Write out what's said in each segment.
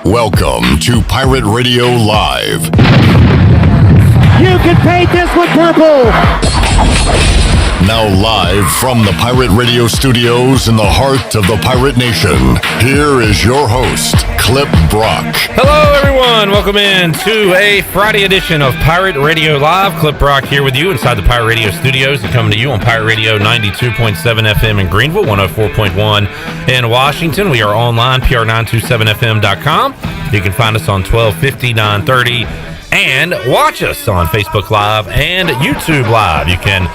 Welcome to Pirate Radio Live. You can paint this with purple. Now live from the Pirate Radio studios in the heart of the Pirate Nation, here is your host, Clip Brock. Hello, everyone. Welcome in to a Friday edition of Pirate Radio Live. Clip Brock here with you inside the Pirate Radio studios and coming to you on Pirate Radio 92.7 FM in Greenville, 104.1 in Washington. We are online, pr927fm.com. You can find us on 1250, 930, and watch us on Facebook Live and YouTube Live. You can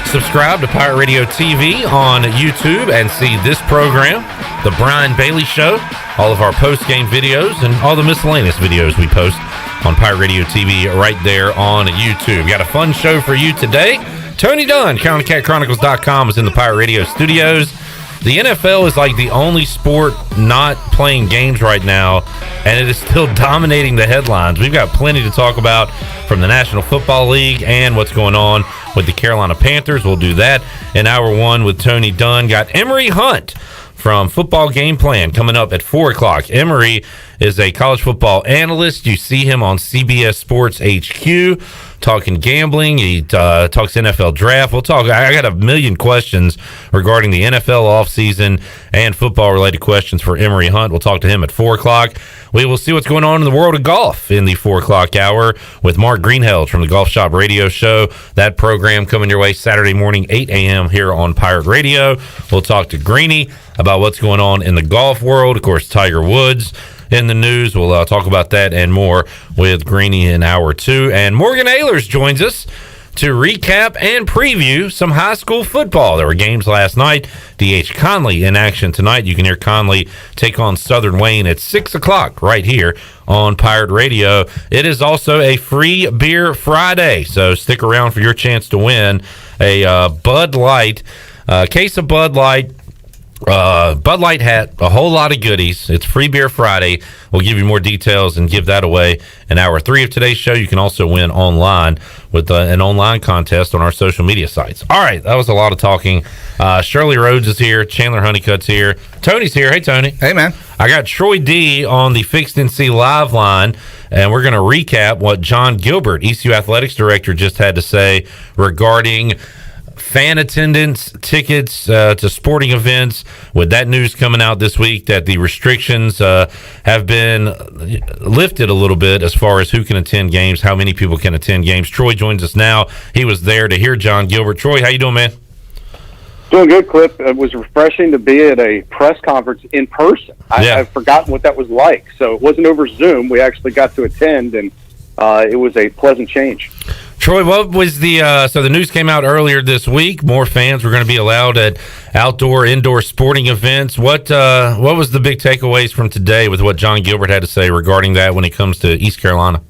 subscribe to Pirate Radio TV on YouTube and see this program, The Brian Bailey Show, all of our post-game videos, and all the miscellaneous videos we post on Pirate Radio TV right there on YouTube. Got a fun show for you today. Tony Dunn, CountyCatChronicles.com, is in the Pirate Radio studios. The NFL is like the only sport not playing games right now, and it is still dominating the headlines. We've got plenty to talk about from the National Football League and what's going on with the Carolina Panthers. We'll do that in hour one with Tony Dunn. Got Emery Hunt from Football Game Plan coming up at 4 o'clock. Emery is a college football analyst. You see him on CBS Sports HQ talking gambling. He talks NFL draft. We'll talk. I got a million questions regarding the NFL offseason and football-related questions for Emery Hunt. We'll talk to him at 4 o'clock. We will see what's going on in the world of golf in the 4 o'clock hour with Mark Greenheld from the Golf Shop Radio Show. That program coming your way Saturday morning, 8 a.m. here on Pirate Radio. We'll talk to Greeny about what's going on in the golf world. Of course, Tiger Woods in the news. We'll talk about that and more with Greeny in hour two. And Morgan Ahlers joins us to recap and preview some high school football. There were games last night. D.H. Conley in action tonight. You can hear Conley take on Southern Wayne at 6 o'clock right here on Pirate Radio. It is also a free beer Friday, so stick around for your chance to win a Bud Light, case of Bud Light, Bud Light hat, a whole lot of goodies. It's Free Beer Friday. We'll give you more details and give that away in hour three of today's show. You can also win online with an online contest on our social media sites. All right, that was a lot of talking. Shirley Rhodes is here. Chandler Honeycutt's here. Tony's here. Hey, Tony. Hey, man. I got Troy D on the Fixed NC Live line, and we're going to recap what John Gilbert, ECU Athletics Director, just had to say regarding fan attendance, tickets to sporting events, with that news coming out this week that the restrictions have been lifted a little bit as far as who can attend games, how many people can attend games. Troy joins us now. He was there to hear John Gilbert. Troy, how you doing, man? Doing good, Clip. It was refreshing to be at a press conference in person. I've forgotten what that was like. So it wasn't over Zoom. We actually got to attend, and it was a pleasant change. Troy, what was so the news came out earlier this week. More fans were going to be allowed at outdoor, indoor sporting events. What was the big takeaways from today with what John Gilbert had to say regarding that when it comes to East Carolina?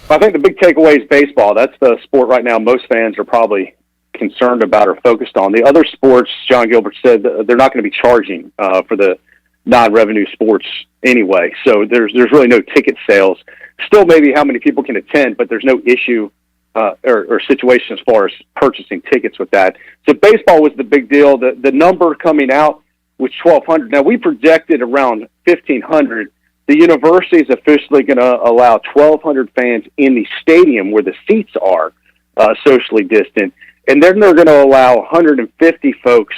I think the big takeaway is baseball. That's the sport right now most fans are probably concerned about or focused on. The other sports, John Gilbert said, they're not going to be charging for the non-revenue sports anyway. So there's really no ticket sales. Still maybe how many people can attend, but there's no issue or situation as far as purchasing tickets with that. So baseball was the big deal. The number coming out was 1,200. Now, we projected around 1,500. The university is officially going to allow 1,200 fans in the stadium where the seats are socially distant. And then they're going to allow 150 folks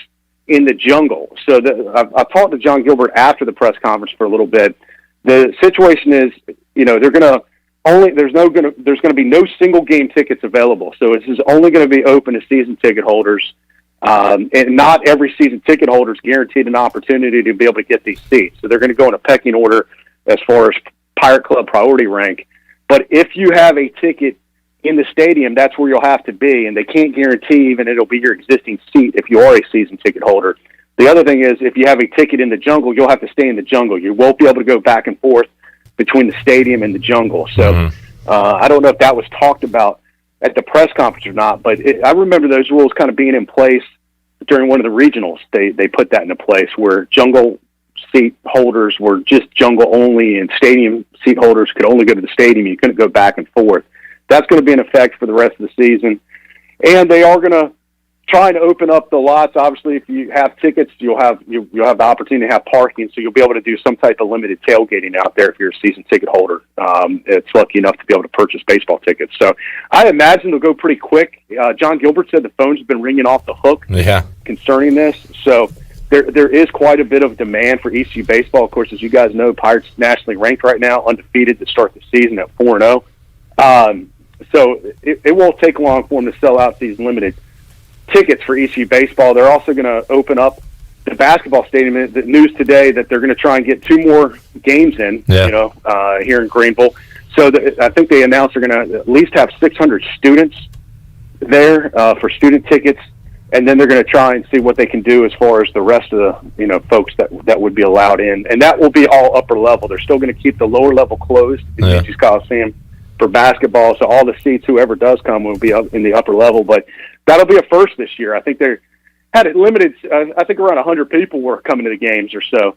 in the jungle. So I've talked to John Gilbert after the press conference for a little bit. The situation is, they're going to there's going to be no single game tickets available. So this is only going to be open to season ticket holders, and not every season ticket holder is guaranteed an opportunity to be able to get these seats. So they're going to go in a pecking order as far as Pirate Club priority rank. But if you have a ticket in the stadium, that's where you'll have to be, and they can't guarantee even it'll be your existing seat if you are a season ticket holder. The other thing is, if you have a ticket in the jungle, you'll have to stay in the jungle. You won't be able to go back and forth between the stadium and the jungle. So I don't know if that was talked about at the press conference or not, but I remember those rules kind of being in place during one of the regionals. They put that into place where jungle seat holders were just jungle only, and stadium seat holders could only go to the stadium. You couldn't go back and forth. That's going to be in effect for the rest of the season. And they are going to trying to open up the lots. Obviously, if you have tickets, you'll have the opportunity to have parking, so you'll be able to do some type of limited tailgating out there if you're a season ticket holder. It's lucky enough to be able to purchase baseball tickets. So I imagine they'll go pretty quick. John Gilbert said the phones have been ringing off the hook concerning this. So there is quite a bit of demand for ECU baseball. Of course, as you guys know, Pirates nationally ranked right now, undefeated to start the season at 4-0. So it won't take long for them to sell out these limited tickets for ECU baseball. They're also going to open up the basketball stadium. The news today that they're going to try and get 2 more games in, here in Greenville. So I think they announced they're going to at least have 600 students there for student tickets, and then they're going to try and see what they can do as far as the rest of the folks that would be allowed in, and that will be all upper level. They're still going to keep the lower level closed in Beaches Coliseum for basketball, so all the seats, whoever does come, will be up in the upper level. But that'll be a first this year. I think they had it limited. I think around 100 people were coming to the games or so,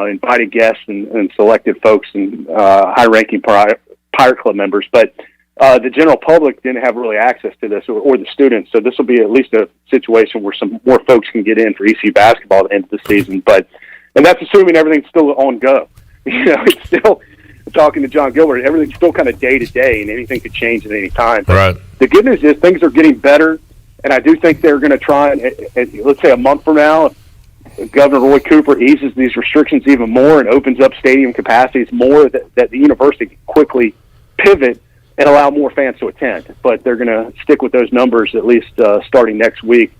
invited guests and selected folks and high-ranking Pirate Club members. But the general public didn't have really access to this, or the students. So this will be at least a situation where some more folks can get in for ECU basketball at the end of the season. And that's assuming everything's still on go. It's still, talking to John Gilbert, everything's still kind of day to day, and anything could change at any time. But right. The good news is things are getting better, and I do think they're going to try and, let's say a month from now, if Governor Roy Cooper eases these restrictions even more and opens up stadium capacities more, that the university can quickly pivot and allow more fans to attend. But they're going to stick with those numbers at least starting next week,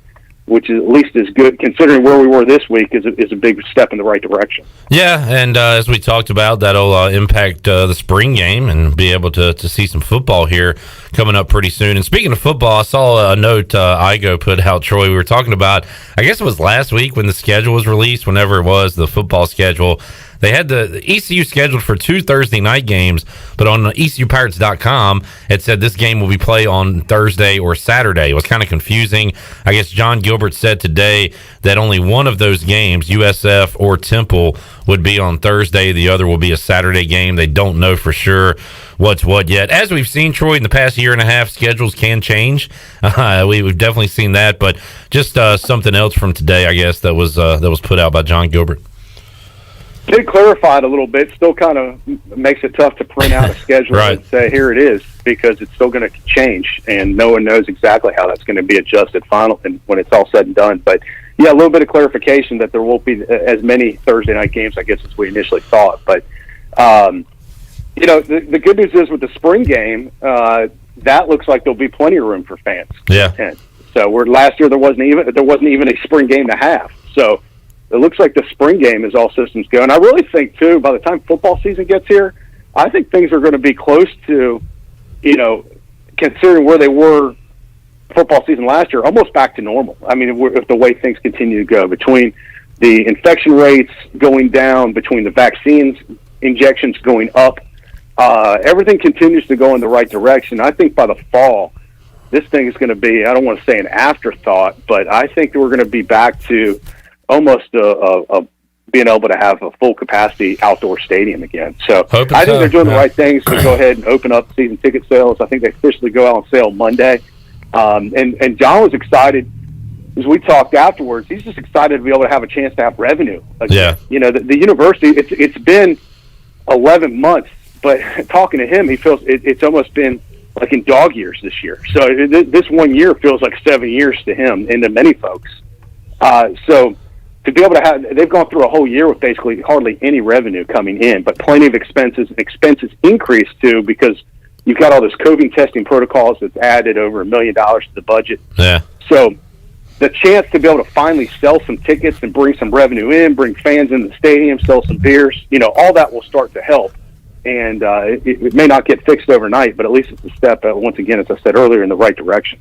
which is at least as good, considering where we were this week, is a big step in the right direction. Yeah, and as we talked about, that'll impact the spring game and be able to see some football here coming up pretty soon. And speaking of football, I saw a note Igo put out, Troy. We were talking about, I guess it was last week when the schedule was released, whenever it was, the football schedule. They had the ECU scheduled for 2 Thursday night games, but on ECUPirates.com, it said this game will be played on Thursday or Saturday. It was kind of confusing. I guess John Gilbert said today that only one of those games, USF or Temple, would be on Thursday. The other will be a Saturday game. They don't know for sure what's what yet. As we've seen, Troy, in the past year and a half, schedules can change. We've definitely seen that, but just something else from today, I guess, that was put out by John Gilbert. Did clarify it a little bit. Still kind of makes it tough to print out a schedule right. and say, here it is, because it's still going to change, and no one knows exactly how that's going to be adjusted final and when it's all said and done. But, yeah, a little bit of clarification that there won't be as many Thursday night games, I guess, as we initially thought. But, the good news is with the spring game, that looks like there'll be plenty of room for fans. Yeah. So last year there wasn't even a spring game to have. So it looks like the spring game is all systems go. And I really think, too, by the time football season gets here, I think things are going to be close to, considering where they were football season last year, almost back to normal. I mean, if the way things continue to go, between the infection rates going down, between the vaccines injections going up, everything continues to go in the right direction. I think by the fall, this thing is going to be, I don't want to say an afterthought, but I think that we're going to be back to almost being able to have a full capacity outdoor stadium again. So I think they're doing the right things to go ahead and open up season ticket sales. I think they officially go out on sale Monday. And John was excited as we talked afterwards. He's just excited to be able to have a chance to have revenue again. Yeah. The university, it's been 11 months, but talking to him, he feels it's almost been like in dog years this year. So this 1 year feels like 7 years to him and to many folks. So to be able to have, they've gone through a whole year with basically hardly any revenue coming in, but plenty of expenses increased too, because you've got all this COVID testing protocols that's added over $1 million to the budget. Yeah. So the chance to be able to finally sell some tickets and bring some revenue in, bring fans in the stadium, sell some beers, all that will start to help. And it may not get fixed overnight, but at least it's a step, once again, as I said earlier, in the right direction.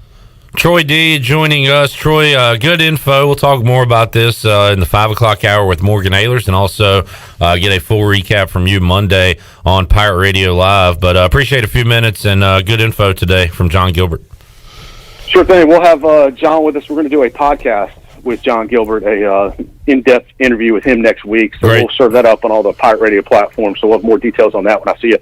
Troy D joining us. Troy, good info. We'll talk more about this in the 5 o'clock hour with Morgan Ahlers, and also get a full recap from you Monday on Pirate Radio Live. But appreciate a few minutes and good info today from John Gilbert. Sure thing. We'll have John with us. We're going to do a podcast with John Gilbert, a in-depth interview with him next week. So We'll serve that up on all the Pirate Radio platforms. So we'll have more details on that when I see you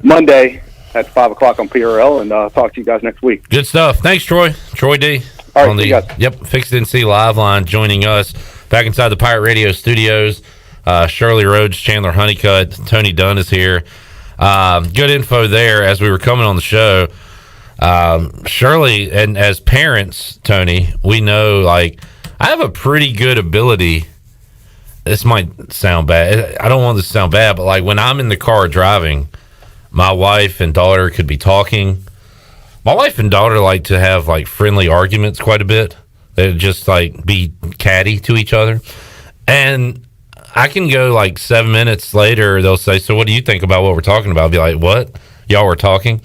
Monday at 5 o'clock on PRL, and talk to you guys next week. Good stuff. Thanks, Troy. Troy D. All right, on see the you guys. Yep, Fix It and See live line, joining us back inside the Pirate Radio studios. Shirley Rhodes, Chandler Honeycutt, Tony Dunn is here. Good info there as we were coming on the show. Shirley, and as parents, Tony, we know, like, I have a pretty good ability. This might sound bad. I don't want this to sound bad, but like when I'm in the car driving, my wife and daughter could be talking. My wife and daughter like to have like friendly arguments quite a bit. They just like be catty to each other. And I can go like 7 minutes later, they'll say, "So what do you think about what we're talking about?" I'll be like, "What? Y'all were talking?"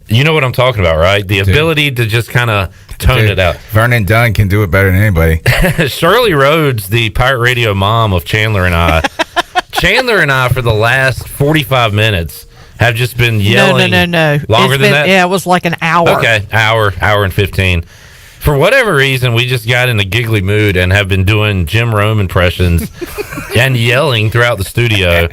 You know what I'm talking about, right? The ability to just kind of tone it out. Vernon Dunn can do it better than anybody. Shirley Rhodes, the Pirate Radio mom of Chandler and I, for the last 45 minutes have just been yelling. No. Longer than that? Yeah, it was like an hour. Okay, hour and 15. For whatever reason, we just got in a giggly mood and have been doing Jim Rome impressions and yelling throughout the studio.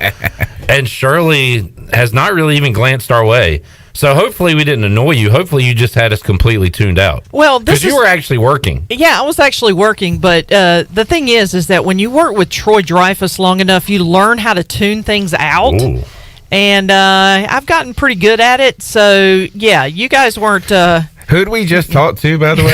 And Shirley has not really even glanced our way. So hopefully we didn't annoy you. Hopefully you just had us completely tuned out. Well, because you were actually working. Yeah, I was actually working. But the thing is that when you work with Troy Dreyfuss long enough, you learn how to tune things out. Ooh. And I've gotten pretty good at it. So, yeah, you guys weren't... Who'd we just talk to, by the way?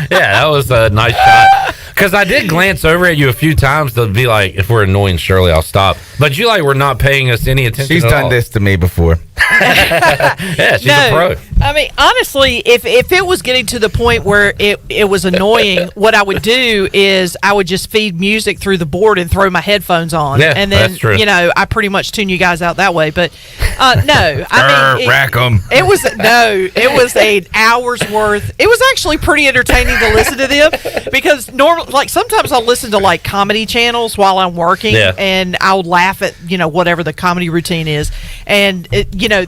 Yeah, that was a nice shot. Because I did glance over at you a few times to be like, if we're annoying Shirley, I'll stop. But you were not paying us any attention. She's done this to me before. Yeah, she's a pro. I mean, honestly, if it was getting to the point where it was annoying, what I would do is I would just feed music through the board and throw my headphones on. Yeah, and then, that's true. I pretty much tune you guys out that way. But no, I mean, rack 'em. It was an hour's worth. It was actually pretty entertaining to listen to them because normally, like sometimes I'll listen to like comedy channels while I'm working, and I'll laugh at whatever the comedy routine is, and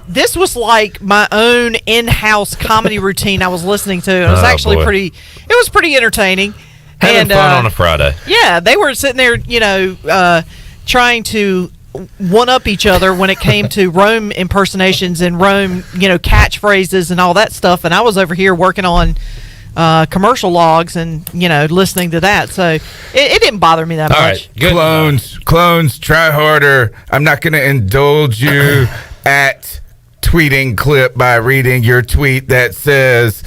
this was like my own in-house comedy routine I was listening to. It was actually pretty entertaining. Having fun on a Friday. Yeah, they were sitting there, trying to one-up each other when it came to Rome impersonations and Rome, catchphrases and all that stuff. And I was over here working on commercial logs and, listening to that. So it didn't bother me that much. Right. Clones, try harder. I'm not going to indulge you at tweeting clip by reading your tweet that says,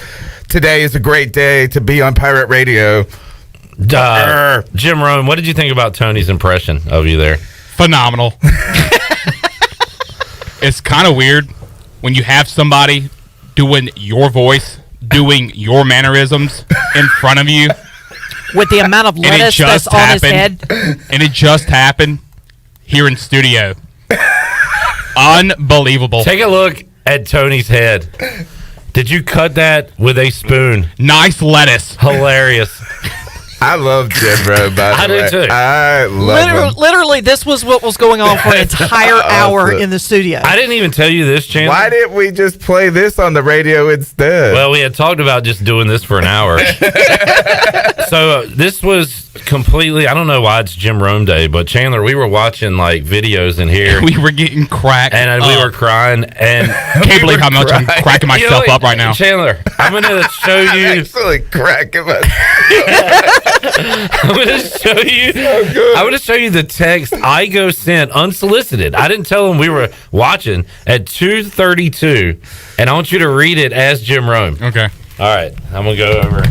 "Today is a great day to be on Pirate Radio." Jim Rome, what did you think about Tony's impression of you there? Phenomenal. It's kind of weird when you have somebody doing your voice, doing your mannerisms in front of you. With the amount of lettuce that's on his head. And it just happened here in studio. Unbelievable. Take a look at Tony's head. Did you cut that with a spoon? Nice lettuce. Hilarious. I love Jim Rome, by the way. I do too. I love him. Literally, this was what was going on for an entire hour in the studio. I didn't even tell you this, Chandler. Why didn't we just play this on the radio instead? Well, we had talked about just doing this for an hour. So this was completely, I don't know why it's Jim Rome Day, but Chandler, we were watching like videos in here. We were getting cracked. And we were crying. And can't believe how much I'm cracking myself up right now. Chandler, I'm going to show you. I'm actually cracking myself. I'm going to show you. I'm going to show you the text Igo sent unsolicited. I didn't tell him we were watching at 2:32, and I want you to read it as Jim Rome. Okay. All right. I'm going to go over.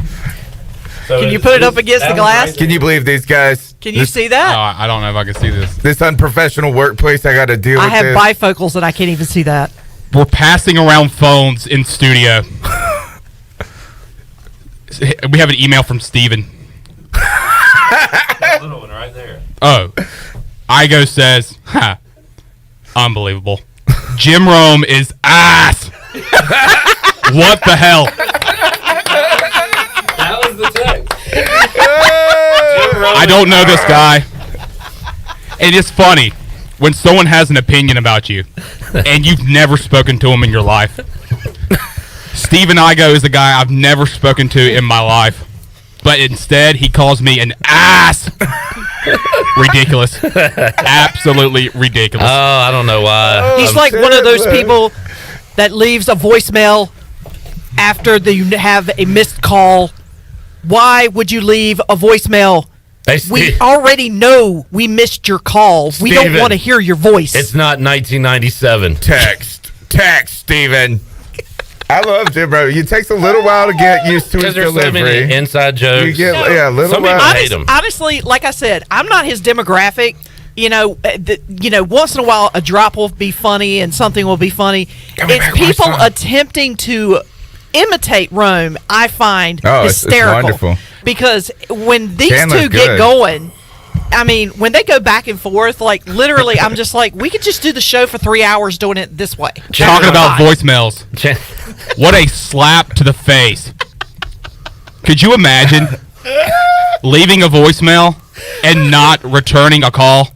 So can you put it up against the glass? Can you believe these guys? Can you see that? I don't know if I can see this. This unprofessional workplace, I got to deal with I have this. bifocals and I can't even see that. We're passing around phones in studio. We have an email from Steven. That little one right there. Oh. Igo says, unbelievable. Jim Rome is ass. What the hell? That was the text. I don't know this guy. And it's funny when someone has an opinion about you and you've never spoken to him in your life. Steven Igo is the guy I've never spoken to in my life. But instead, he calls me an ass. Ridiculous. Absolutely ridiculous. Oh, I don't know why. He's like one of those people that leaves a voicemail after you have a missed call. Why would you leave a voicemail? We already know we missed your call. We don't want to hear your voice. It's not 1997. Text, Steven. I love Jim Rome. It takes a little while to get used to his delivery. So many inside jokes. You get, a little some while. people hate him. Honestly, like I said, I'm not his demographic. Once in a while a drop will be funny and something will be funny. It's people attempting to imitate Rome. I find hysterical. It's wonderful. Because when these Chandler's two get going, I mean, when they go back and forth, like literally, I'm just like, we could just do the show for 3 hours doing it this way. Talking about voicemails. What a slap to the face. Could you imagine leaving a voicemail and not returning a call?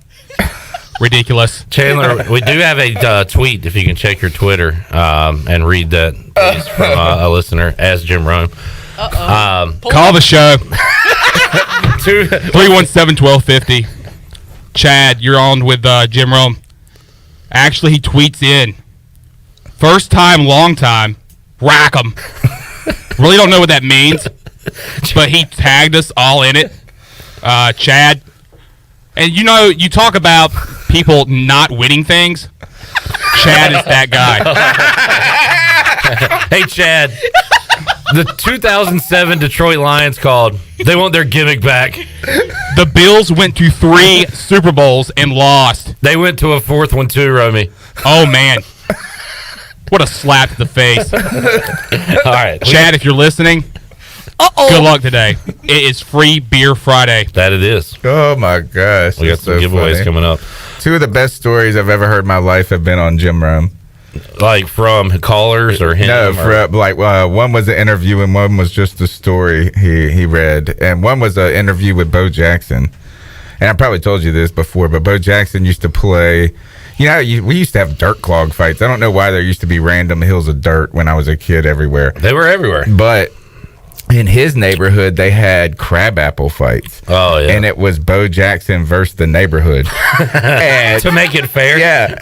Ridiculous. Chandler, we do have a tweet, if you can check your Twitter and read that from a listener, as Jim Rome. Call the show. 317-1250. Chad, you're on with Jim Rome. Actually, he tweets in. First time, long time. Rack 'em. Really don't know what that means, but he tagged us all in it. Chad. And you talk about people not winning things. Chad is that guy. Hey, Chad. The 2007 Detroit Lions called. They want their gimmick back. The Bills went to 3 Super Bowls and lost. They went to a 4th one too, Romy. Oh, man. What a slap to the face. All right. Chad, if you're listening, good luck today. It is Free Beer Friday. That it is. Oh, my gosh. We got some giveaways coming up. 2 of the best stories I've ever heard in my life have been on Jim Rome. Like from callers or him? No, one was an interview and one was just a story he read. And one was an interview with Bo Jackson. And I probably told you this before, but Bo Jackson used to play... we used to have dirt clog fights. I don't know why there used to be random hills of dirt when I was a kid everywhere. They were everywhere. But in his neighborhood, they had crabapple fights. Oh, yeah. And it was Bo Jackson versus the neighborhood. And, to make it fair? Yeah.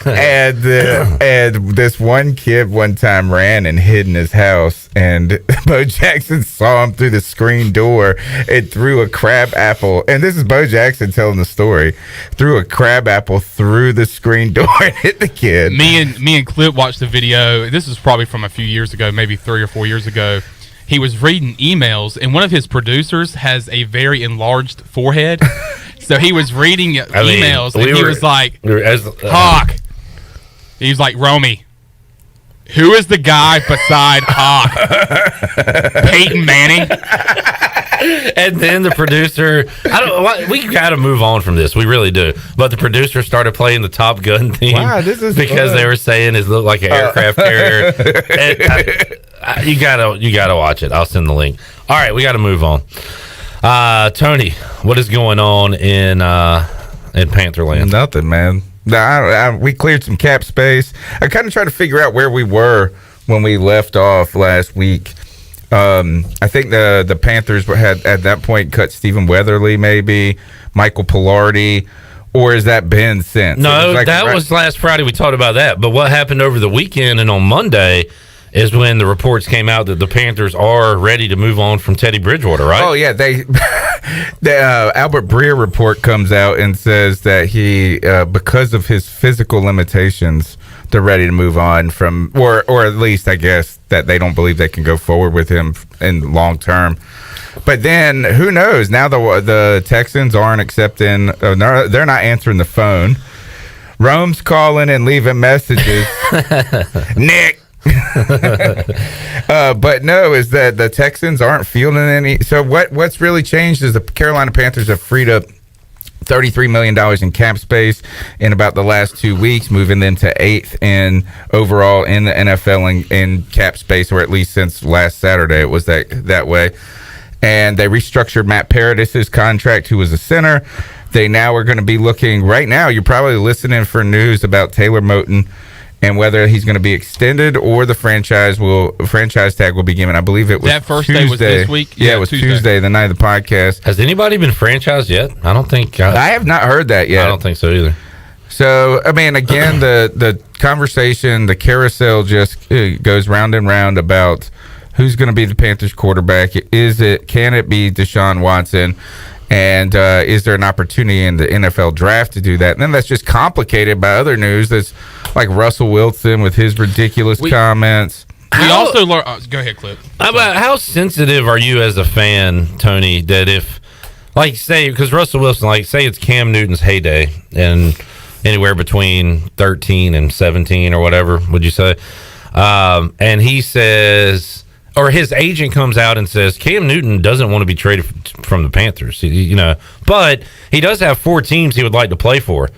And this one kid one time ran and hid in his house, and Bo Jackson saw him through the screen door and threw a crabapple. And this is Bo Jackson telling the story. Threw a crabapple through the screen door and hit the kid. Me and Clip watched the video. This is probably from a few years ago, maybe 3 or 4 years ago. He was reading emails, and one of his producers has a very enlarged forehead. So he was reading emails, and he was like, Hawk. He was like, Romy, who is the guy beside Hawk? Peyton Manning? And then the producer, we got to move on from this. We really do. But the producer started playing the Top Gun theme. Wow, this is because fun. They were saying it looked like an aircraft carrier. You gotta watch it. I'll send the link. All right, we got to move on. Tony, what is going on in Pantherland? Nothing, man. We cleared some cap space. I kind of tried to figure out where we were when we left off last week. I think the Panthers had at that point cut Stephen Weatherly, maybe Michael Pilardi, or has that been since? No, that was last Friday. We talked about that. But what happened over the weekend and on Monday is when the reports came out that the Panthers are ready to move on from Teddy Bridgewater, right? Oh, yeah. The Albert Breer report comes out and says that he, because of his physical limitations, they're ready to move on from, or at least, I guess, that they don't believe they can go forward with him in long term. But then, who knows? Now the Texans aren't accepting, they're not answering the phone. Rome's calling and leaving messages. Nick. But no, is that the Texans aren't fielding any. So what's really changed is the Carolina Panthers have freed up $33 million in cap space in about the last 2 weeks, moving them to 8th in overall in the NFL in cap space, or at least since last Saturday it was that way. And they restructured Matt Paradis' contract, who was a center. They now are going to be looking, right now you're probably listening for news about Taylor Moton and whether he's going to be extended or the franchise tag will be given. I believe it was that first Tuesday. Day was this week. Yeah, it was Tuesday, the night of the podcast. Has anybody been franchised yet? I don't think. I have not heard that yet. I don't think so either. So, I mean, again, the conversation, the carousel just goes round and round about who's going to be the Panthers quarterback? Can it be Deshaun Watson? And is there an opportunity in the NFL draft to do that? And then that's just complicated by other news that's like Russell Wilson with his ridiculous comments. We also learned. Go ahead, Clip. How sensitive are you as a fan, Tony, that if, like, say, because Russell Wilson, like, say it's Cam Newton's heyday and anywhere between 13 and 17 or whatever, would you say? And he says, or his agent comes out and says, Cam Newton doesn't want to be traded from the Panthers, but he does have 4 teams he would like to play for.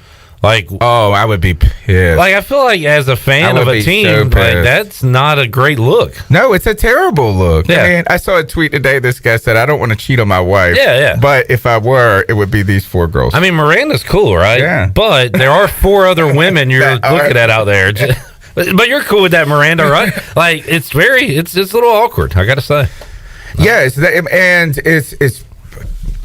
Like, I would be pissed. Like, I feel like as a fan of a team, that's not a great look. No, it's a terrible look. Yeah. I mean, I saw a tweet today. This guy said, I don't want to cheat on my wife. Yeah. But if I were, it would be these 4 girls. I mean, Miranda's cool, right? Yeah. But there are 4 other women you're looking at out there. But you're cool with that, Miranda, right? Like, it's a little awkward, I got to say. Yeah, it's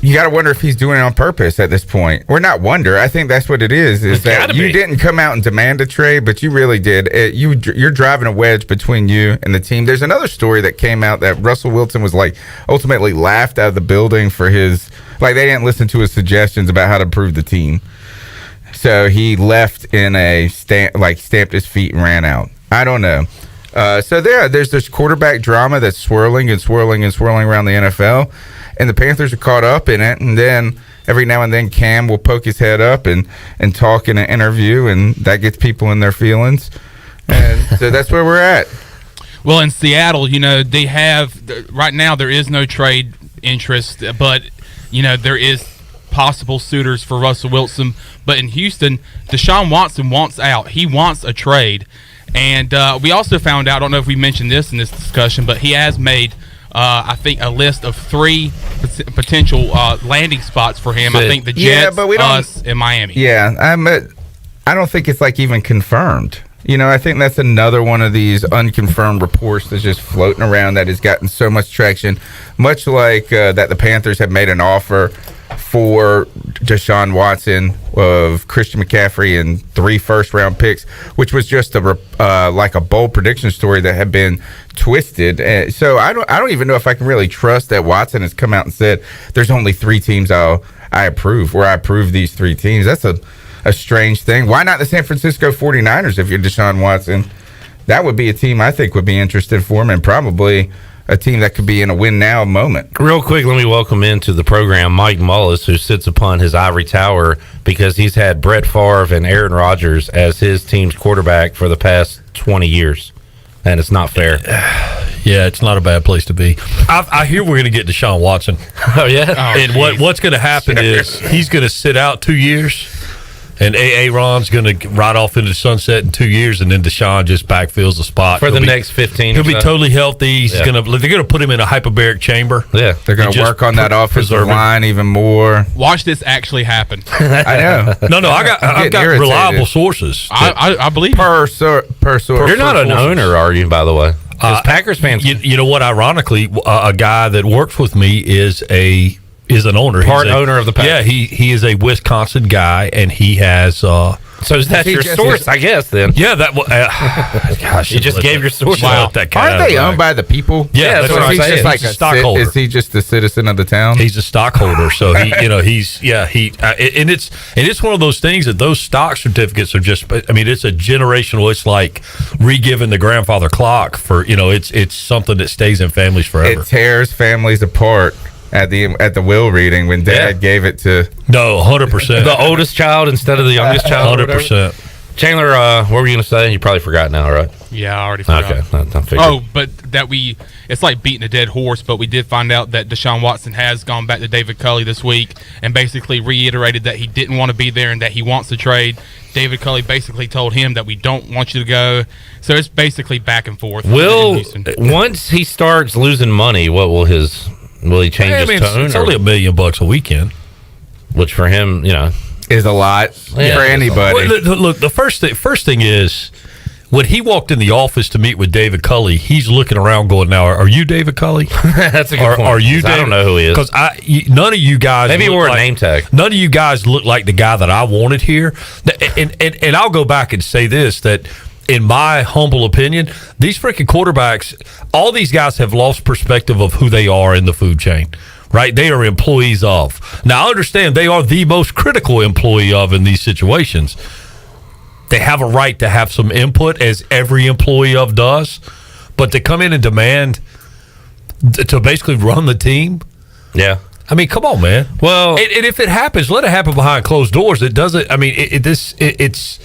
you got to wonder if he's doing it on purpose at this point. Or not wonder. I think that's what it is that you didn't come out and demand a trade, but you really did. You're driving a wedge between you and the team. There's another story that came out that Russell Wilson was like ultimately laughed out of the building for his, like, they didn't listen to his suggestions about how to improve the team. So he left in stamped his feet and ran out. I don't know. So there's this quarterback drama that's swirling around the NFL. And the Panthers are caught up in it, and then every now and then Cam will poke his head up and talk in an interview, and that gets people in their feelings. And so that's where we're at. Well, in Seattle, they have right now there is no trade interest, but there is possible suitors for Russell Wilson. But in Houston, Deshaun Watson wants out. He wants a trade, and we also found out. I don't know if we mentioned this in this discussion, but he has made. I think a list of 3 potential landing spots for him. I think the Jets, us, and Miami. Yeah, I don't think it's like even confirmed. I think that's another one of these unconfirmed reports that's just floating around that has gotten so much traction, much like that the Panthers have made an offer for Deshaun Watson of Christian McCaffrey and 3 first-round picks, which was just a bold prediction story that had been twisted. So I don't even know if I can really trust that Watson has come out and said there's only 3 teams I approve, or I approve these 3 teams. That's a strange thing. Why not the San Francisco 49ers if you're Deshaun Watson? That would be a team I think would be interested for him, and probably a team that could be in a win-now moment. Real quick, let me welcome into the program Mike Mullis, who sits upon his ivory tower because he's had Brett Favre and Aaron Rodgers as his team's quarterback for the past 20 years, and it's not fair. Yeah, it's not a bad place to be. I hear we're going to get Deshaun Watson. Oh, yeah? And what's going to happen is he's going to sit out 2 years, and Aaron's going to ride off into the sunset in 2 years, and then Deshaun just backfills the spot for the next 15. He'll be totally healthy. They're going to put him in a hyperbaric chamber. Yeah, they're going to work on that offensive line even more. Watch this actually happen. I know. No, I've got reliable sources. I believe per source. You're not an owner, are you? By the way, because Packers fans. You know what? Ironically, a guy that works with me is an owner. Part owner of the Packers. Yeah, he is a Wisconsin guy, and he has. So is that your source? I guess then. Yeah, that. Gosh, you just gave your source. Wow. Aren't they owned by the people? Yeah, that's what I'm saying. Just like a stockholder. Is he just a citizen of the town? He's a stockholder, so it's one of those things that those stock certificates are just. I mean, it's a generational. It's like re-giving the grandfather clock for it's something that stays in families forever. It tears families apart. At the will reading when Dad gave it to 100% the oldest child instead of the youngest child. 100%. Chandler, what were you going to say? You probably forgot now, right? Yeah, I already forgot. Okay, but it's like beating a dead horse, but we did find out that Deshaun Watson has gone back to David Culley this week and basically reiterated that he didn't want to be there and that he wants to trade. David Culley basically told him that we don't want you to go. So it's basically back and forth. Once he starts losing money, will he change his tone? It's only $1 million a weekend, which for him, is a lot for anybody. Look, the first thing is when he walked in the office to meet with David Culley, he's looking around going, "Now, are you David Culley?" That's a good point. Are you? David? I don't know who he is because none of you guys. Maybe he wore a name tag. None of you guys look like the guy that I wanted here. And I'll go back and say this that. in my humble opinion, these freaking quarterbacks, all these guys have lost perspective of who they are in the food chain. Right? They are employees of. Now, I understand they are the most critical employee of in these situations. They have a right to have some input, as every employee of does. But to come in and demand to basically run the team? Yeah. I mean, come on, man. Well, and if it happens, let it happen behind closed doors. It doesn't. I mean, it's.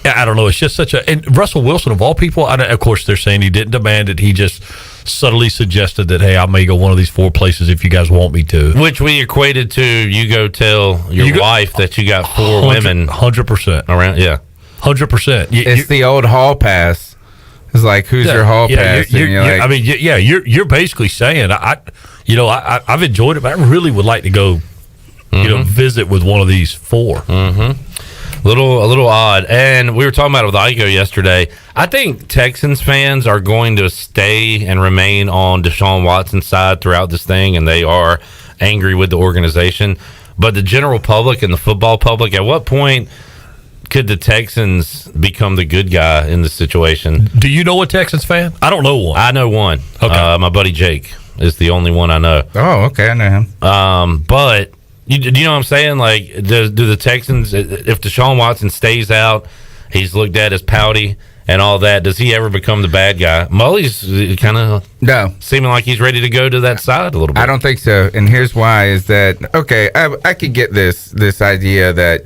I don't know. It's just such a. And Russell Wilson, of all people, of course, they're saying he didn't demand it. He just subtly suggested that, hey, I may go one of these 4 places if you guys want me to. Which we equated to, you go tell your wife that you got 4 women. 100%. Around, yeah. 100%. It's the old hall pass. It's like, who's your hall pass? I mean, you're basically saying, I've enjoyed it, but I really would like to go, visit with one of these 4. Mm-hmm. A little odd. And we were talking about it with Iko yesterday. I think Texans fans are going to stay and remain on Deshaun Watson's side throughout this thing, and they are angry with the organization. But the general public and the football public, at what point could the Texans become the good guy in this situation? Do you know a Texans fan? I don't know one. I know one. Okay. My buddy Jake is the only one I know. Oh, okay. I know him. But do you know what I'm saying? Like, do the Texans, if Deshaun Watson stays out, he's looked at as pouty and all that, does he ever become the bad guy? Mullis kind of seeming like he's ready to go to that side a little bit. I don't think so. And here's why is that, okay, I could get this idea that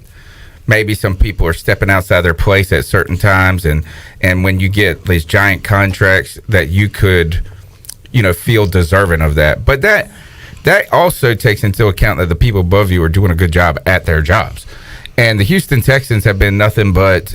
maybe some people are stepping outside their place at certain times, and when you get these giant contracts that you could, feel deserving of that. But that also takes into account that the people above you are doing a good job at their jobs. And the Houston Texans have been nothing but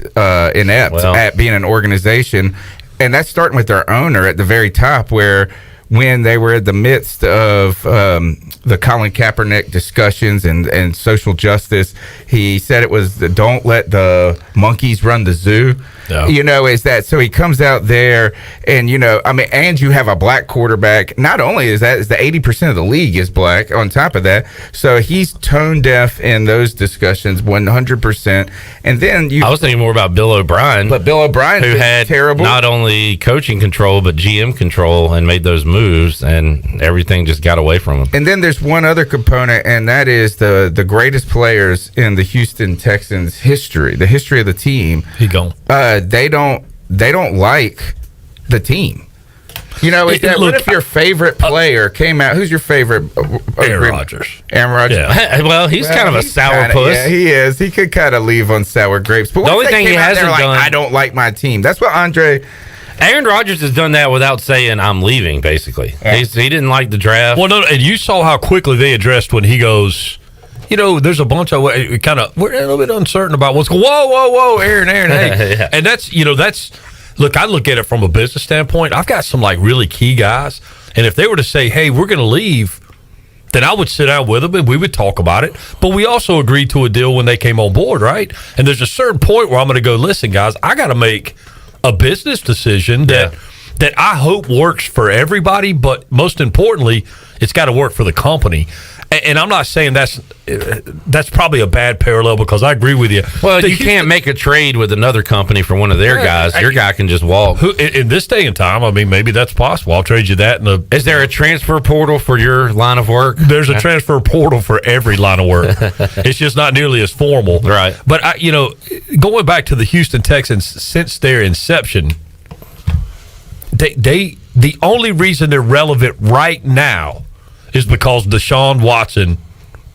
inept at being an organization. And that's starting with their owner at the very top, where when they were in the midst of the Colin Kaepernick discussions and social justice, he said it was don't let the monkeys run the zoo. No. Is that so? He comes out there, and and you have a black quarterback. Not only is that, is the 80% of the league is black. On top of that, so he's tone deaf in those discussions 100%. And then I was thinking more about Bill O'Brien, but Bill O'Brien, who had terrible, not only coaching control but GM control, and made those moves, and everything just got away from him. And then there's one other component, and that is the greatest players in the Houston Texans history, the history of the team. He gone. They don't like the team. What if your favorite player came out? Who's your favorite? Aaron Rodgers. Aaron Rodgers. Yeah. Well, he's kind of a sourpuss. Yeah, he is. He could kind of leave on sour grapes. But the only thing he hasn't done, I don't like my team. That's what Aaron Rodgers has done that without saying I'm leaving. Basically, he didn't like the draft. Well, no, and you saw how quickly they addressed when he goes. There's a bunch of we're a little bit uncertain about what's going. Whoa, Aaron, hey, yeah. And that's look. I look at it from a business standpoint. I've got some really key guys, and if they were to say, "Hey, we're going to leave," then I would sit down with them and we would talk about it. But we also agreed to a deal when they came on board, right? And there's a certain point where I'm going to go, listen, guys, I got to make a business decision that I hope works for everybody, but most importantly, it's got to work for the company. And I'm not saying that's probably a bad parallel, because I agree with you. Well, you can't make a trade with another company for one of their guys. Your guy can just walk. In this day and time, I mean, maybe that's possible. I'll trade you that. Is there a transfer portal for your line of work? There's a transfer portal for every line of work. It's just not nearly as formal. Right. But, going back to the Houston Texans, since their inception, the only reason they're relevant right now is because Deshaun Watson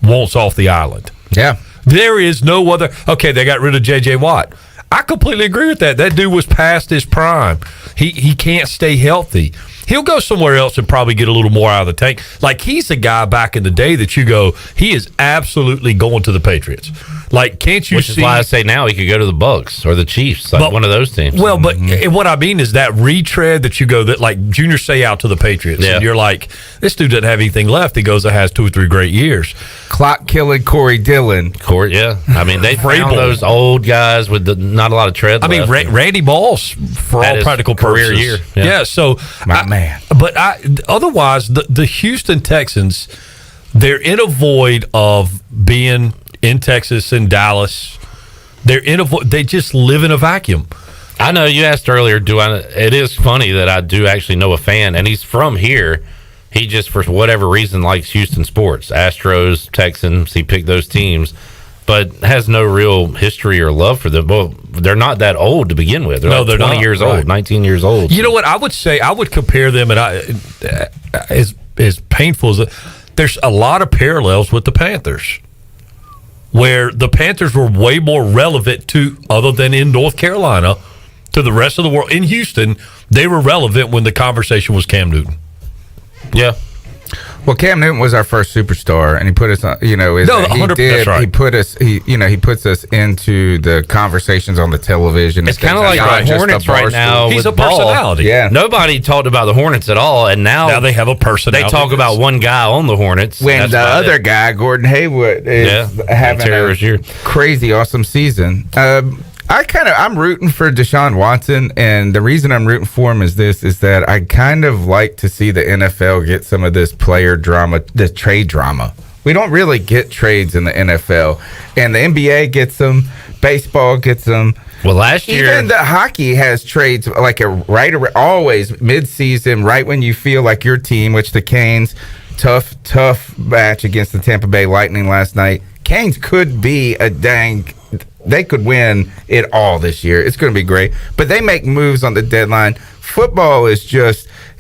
wants off the island. Yeah. There is no other. Okay, they got rid of J.J. Watt. I completely agree with that. That dude was past his prime. He can't stay healthy. He'll go somewhere else and probably get a little more out of the tank. Like, he's a guy back in the day that you go, he is absolutely going to the Patriots. Like, can't you see? Which is why I say now he could go to the Bucs or the Chiefs, one of those teams. Well, but what I mean is that retread that you go, that like Junior Seau to the Patriots. Yeah. And you're like, this dude doesn't have anything left. He goes, it has 2 or 3 great years. Clock killing Corey Dillon. Yeah. I mean, they found those old guys with not a lot of tread left. I mean, Randy Moss, for all practical career purposes. Year. Yeah, so. My man. But otherwise, the Houston Texans, they're in a void of being in Texas and Dallas. They're in a void. They just live in a vacuum. I know you asked earlier, it is funny that I do actually know a fan, and he's from here. He just, for whatever reason, likes Houston sports. Astros, Texans, he picked those teams, but has no real history or love for them. Well, they're not that old to begin with. They're 20 not, years old, 19 years old. You know what? I would say I would compare them, and as painful as there's a lot of parallels with the Panthers, where the Panthers were way more relevant to, other than in North Carolina, to the rest of the world. In Houston, they were relevant when the conversation was Cam Newton. Yeah. Well, Cam Newton was our first superstar, and he put us on. He did. Right. He put us. He puts us into the conversations on the television. It's kind of like the Hornets right now. He's a personality. Yeah. Nobody talked about the Hornets at all, and now they have a personality. They talk about one guy on the Hornets. When the other guy, Gordon Hayward, is having a crazy awesome season. I'm rooting for Deshaun Watson, and the reason I'm rooting for him is that I kind of like to see the NFL get some of this player drama, the trade drama. We don't really get trades in the NFL, and the NBA gets them, baseball gets them. Well, last year, even the hockey has trades like always mid-season, right when you feel like your team, which the Canes, tough match against the Tampa Bay Lightning last night. Canes could be they could win it all this year. It's going to be great. But they make moves on the deadline. Football is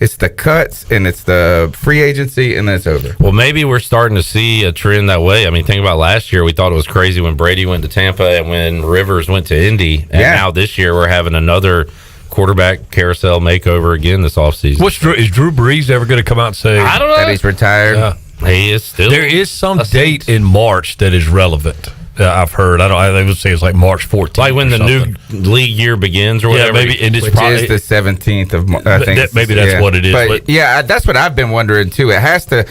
it's the cuts and it's the free agency, and then it's over. Well, maybe we're starting to see a trend that way. I mean, think about last year. We thought it was crazy when Brady went to Tampa and when Rivers went to Indy. And now this year we're having another quarterback carousel makeover again this offseason. Is Drew Brees ever going to come out and say I don't know that he's retired? Yeah. He is still. There is some date in March that is relevant. I've heard. I would say it's like March 14th. Like when the new league year begins or whatever. Yeah, maybe. And it's probably the 17th of March. I think maybe that's what it is. But yeah, that's what I've been wondering too. There has to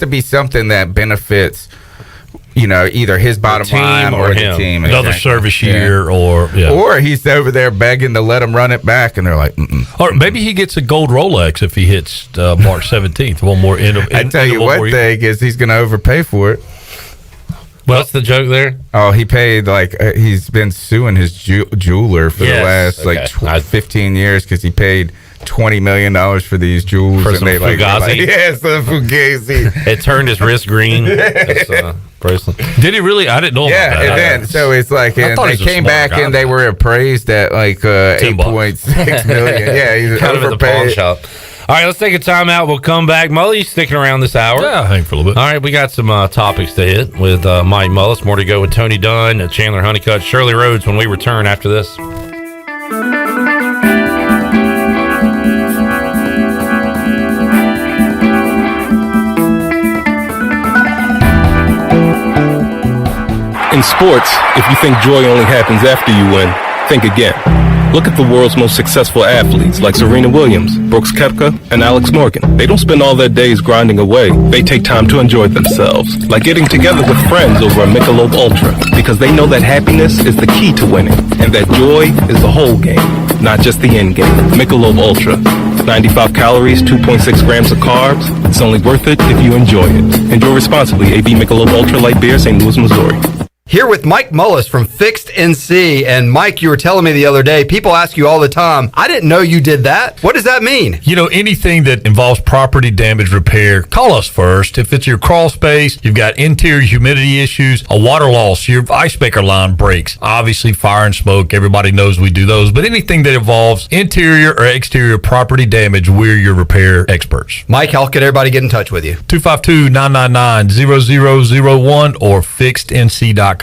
be something that benefits, either his bottom line or the team. Another service year or he's over there begging to let him run it back, and they're like, or maybe he gets a gold Rolex if he hits March 17th. One more I tell you one thing is he's going to overpay for it. Well, what's the joke there? Oh, he paid he's been suing his jeweler for the last 15 years because he paid $20 million for these jewels. For some Fugazi. Yes, the Fugazi. It turned his wrist green. Bracelet. Did he really? I didn't know about that. Yeah, and then so it's like, and they came back and they were appraised at like $8.6 million. Yeah, he's kind of at the pawn shop. All right, let's take a timeout. We'll come back. Mullis, sticking around this hour. Yeah, hang for a little bit. All right, we got some topics to hit with Mike Mullis. More to go with Tony Dunn, Chandler Honeycutt, Shirley Rhodes when we return after this. In sports, if you think joy only happens after you win, think again. Look at the world's most successful athletes like Serena Williams, Brooks Koepka, and Alex Morgan. They don't spend all their days grinding away. They take time to enjoy themselves, like getting together with friends over a Michelob Ultra, because they know that happiness is the key to winning, and that joy is the whole game, not just the end game. Michelob Ultra. 95 calories, 2.6 grams of carbs. It's only worth it if you enjoy it. Enjoy responsibly. AB Michelob Ultra Light Beer, St. Louis, Missouri. Here with Mike Mullis from Fixed NC. And Mike, you were telling me the other day, people ask you all the time, I didn't know you did that. What does that mean? Anything that involves property damage repair, call us first. If it's your crawl space, you've got interior humidity issues, a water loss, your ice maker line breaks, obviously fire and smoke, everybody knows we do those. But anything that involves interior or exterior property damage, we're your repair experts. Mike, how can everybody get in touch with you? 252-999-0001 or fixednc.com.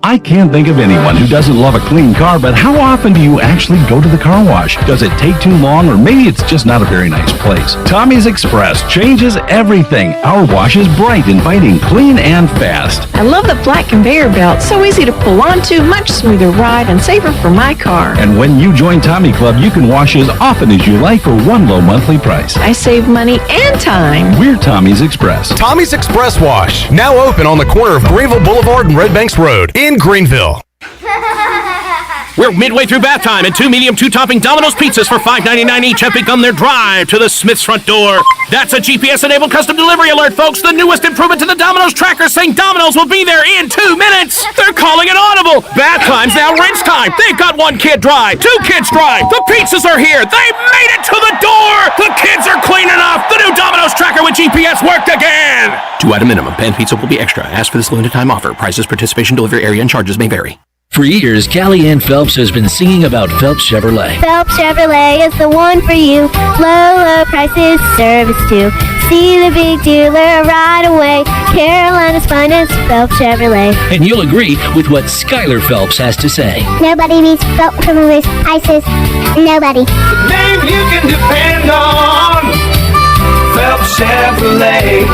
I can't think of anyone who doesn't love a clean car, but how often do you actually go to the car wash? Does it take too long, or maybe it's just not a very nice place? Tommy's Express changes everything. Our wash is bright, inviting, clean, and fast. I love the flat conveyor belt. So easy to pull onto, much smoother ride, and safer for my car. And when you join Tommy Club, you can wash as often as you like for one low monthly price. I save money and time. We're Tommy's Express. Tommy's Express Wash, now open on the corner of Greenville Boulevard and Red Banks Road in Greenville. We're midway through bath time, and 2 medium, 2-topping Domino's pizzas for $5.99 each have begun their drive to the Smith's front door. That's a GPS-enabled custom delivery alert, folks. The newest improvement to the Domino's tracker, saying Domino's will be there in 2 minutes. They're calling it audible. Bath time's now rinse time. They've got 1 kid dry, 2 kids dry. The pizzas are here. They made it to the door. The kids are clean enough. The new Domino's tracker with GPS worked again. 2-item minimum. Pan pizza will be extra. Ask for this limited time offer. Prices, participation, delivery area, and charges may vary. For years, Callie Ann Phelps has been singing about Phelps Chevrolet. Phelps Chevrolet is the one for you. Low prices, service too. See the big dealer right away. Carolina's finest, Phelps Chevrolet. And you'll agree with what Skylar Phelps has to say. Nobody beats Phelps Chevrolet's prices. Nobody. Name you can depend on. Phelps Chevrolet.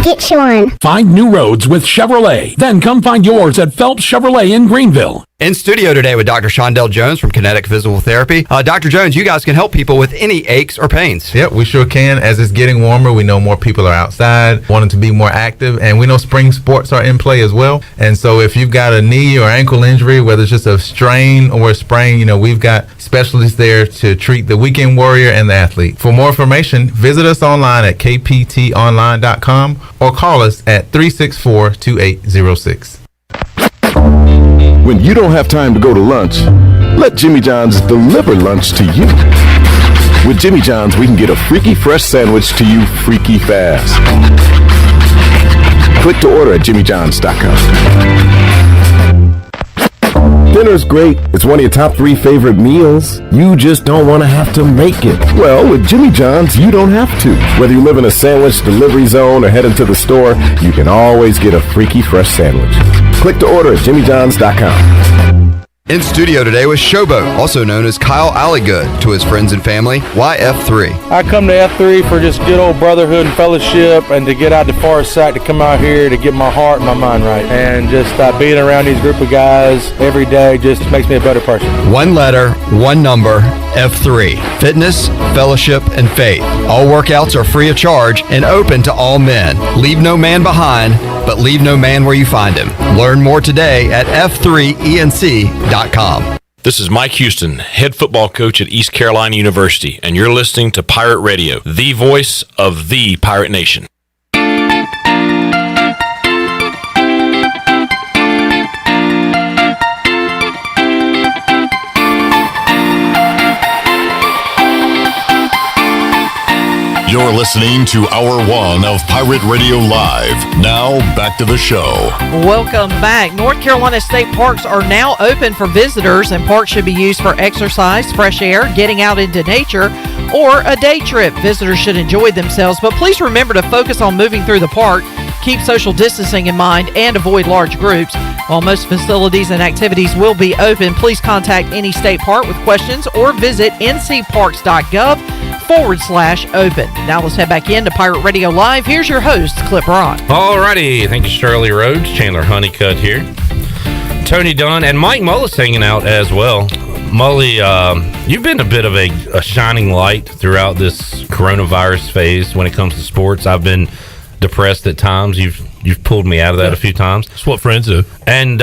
Get you one. Find new roads with Chevrolet. Then come find yours at Phelps Chevrolet in Greenville. In studio today with Dr. Shondell Jones from Kinetic Physical Therapy. Dr. Jones, you guys can help people with any aches or pains. Yep, we sure can. As it's getting warmer, we know more people are outside, wanting to be more active, and we know spring sports are in play as well. And so if you've got a knee or ankle injury, whether it's just a strain or a sprain, we've got specialists there to treat the weekend warrior and the athlete. For more information, visit us online at kptonline.com or call us at 364-2806. When you don't have time to go to lunch, let Jimmy John's deliver lunch to you. With Jimmy John's, we can get a freaky fresh sandwich to you freaky fast. Click to order at jimmyjohns.com. Dinner's great. It's one of your top 3 favorite meals. You just don't want to have to make it. Well, with Jimmy John's, you don't have to. Whether you live in a sandwich delivery zone or heading to the store, you can always get a freaky fresh sandwich. Click to order at jimmyjohns.com. In studio today with Showboat, also known as Kyle Alligood, to his friends and family. Why F3? I come to F3 for just good old brotherhood and fellowship, and to get out to Forest Site, to come out here to get my heart and my mind right. And just being around these group of guys every day just makes me a better person. 1 letter, 1 number, F3. Fitness, fellowship, and faith. All workouts are free of charge and open to all men. Leave no man behind, but leave no man where you find him. Learn more today at f3enc.com. This is Mike Houston, head football coach at East Carolina University, and you're listening to Pirate Radio, the voice of the Pirate Nation. You're listening to Hour 1 of Pirate Radio Live. Now, back to the show. Welcome back. North Carolina state parks are now open for visitors, and parks should be used for exercise, fresh air, getting out into nature, or a day trip. Visitors should enjoy themselves, but please remember to focus on moving through the park, keep social distancing in mind, and avoid large groups. While most facilities and activities will be open, please contact any state park with questions or visit ncparks.gov/open. Now let's head back into Pirate Radio Live. Here's your host, Clip Rock. Alrighty, thank you, Shirley Rhodes. Chandler Honeycutt here. Tony Dunn and Mike Mullis hanging out as well. Mully, you've been a bit of a shining light throughout this coronavirus phase when it comes to sports. I've been depressed at times. You've pulled me out of that a few times. That's what friends do. And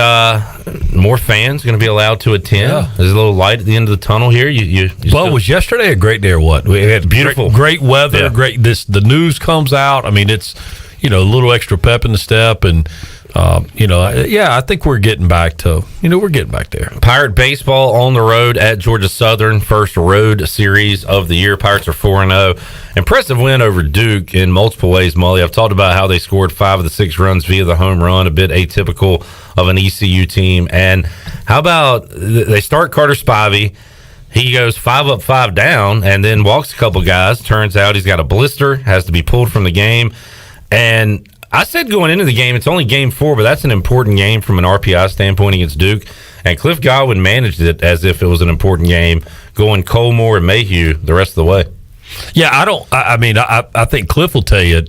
more fans going to be allowed to attend. Yeah. There's a little light at the end of the tunnel here. Was yesterday a great day or what? We had beautiful, great weather. Yeah. Great. The news comes out. I mean, it's a little extra pep in the step, and I think we're getting back to we're getting back there. Pirate baseball on the road at Georgia Southern, first road series of the year. Pirates are 4-0. Impressive win over Duke in multiple ways, Mully. I've talked about how they scored 5 of the 6 runs via the home run, a bit atypical of an ECU team. And how about they start Carter Spivey? He goes 5 up, 5 down, and then walks a couple guys. Turns out he's got a blister, has to be pulled from the game. And I said going into the game, it's only game 4, but that's an important game from an RPI standpoint against Duke. And Cliff Godwin managed it as if it was an important game, going Colmore and Mayhew the rest of the way. Yeah, I think Cliff will tell you,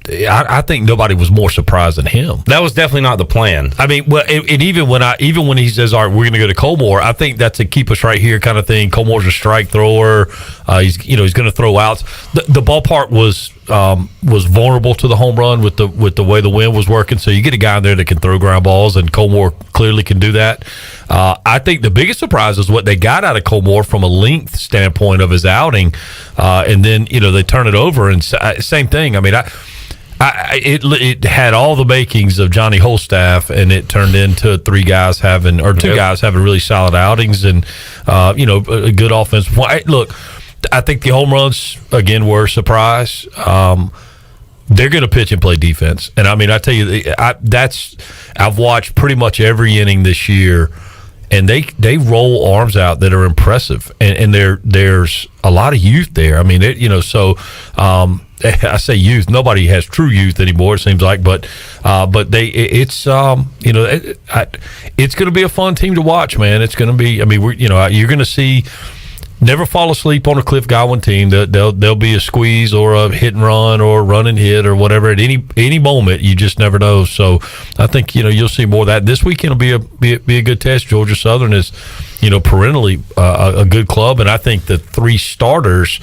I think nobody was more surprised than him. That was definitely not the plan. I mean, well, and even when he says, "All right, we're going to go to Colmore," I think that's a keep us right here kind of thing. Colmore's a strike thrower. He's going to throw outs. The ballpark was vulnerable to the home run with the way the wind was working. So you get a guy in there that can throw ground balls, and Colmore clearly can do that. I think the biggest surprise is what they got out of Colmore from a length standpoint of his outing, and then they turn it over and same thing. I mean, it had all the makings of Johnny Holstaff, and it turned into two guys having really solid outings and a good offense. Look, I think the home runs again were a surprise. They're going to pitch and play defense, and I mean, I tell you, I've watched pretty much every inning this year, and they roll arms out that are impressive, and there's a lot of youth there. I mean, I say youth. Nobody has true youth anymore. It seems like, but it's going to be a fun team to watch, man. It's going to be. I mean, you're going to see. Never fall asleep on a Cliff Godwin team. There'll be a squeeze or a hit and run or run and hit or whatever at any moment. You just never know. So I think you'll see more of that. This weekend will be a good test. Georgia Southern is perennially a good club, and I think the three starters.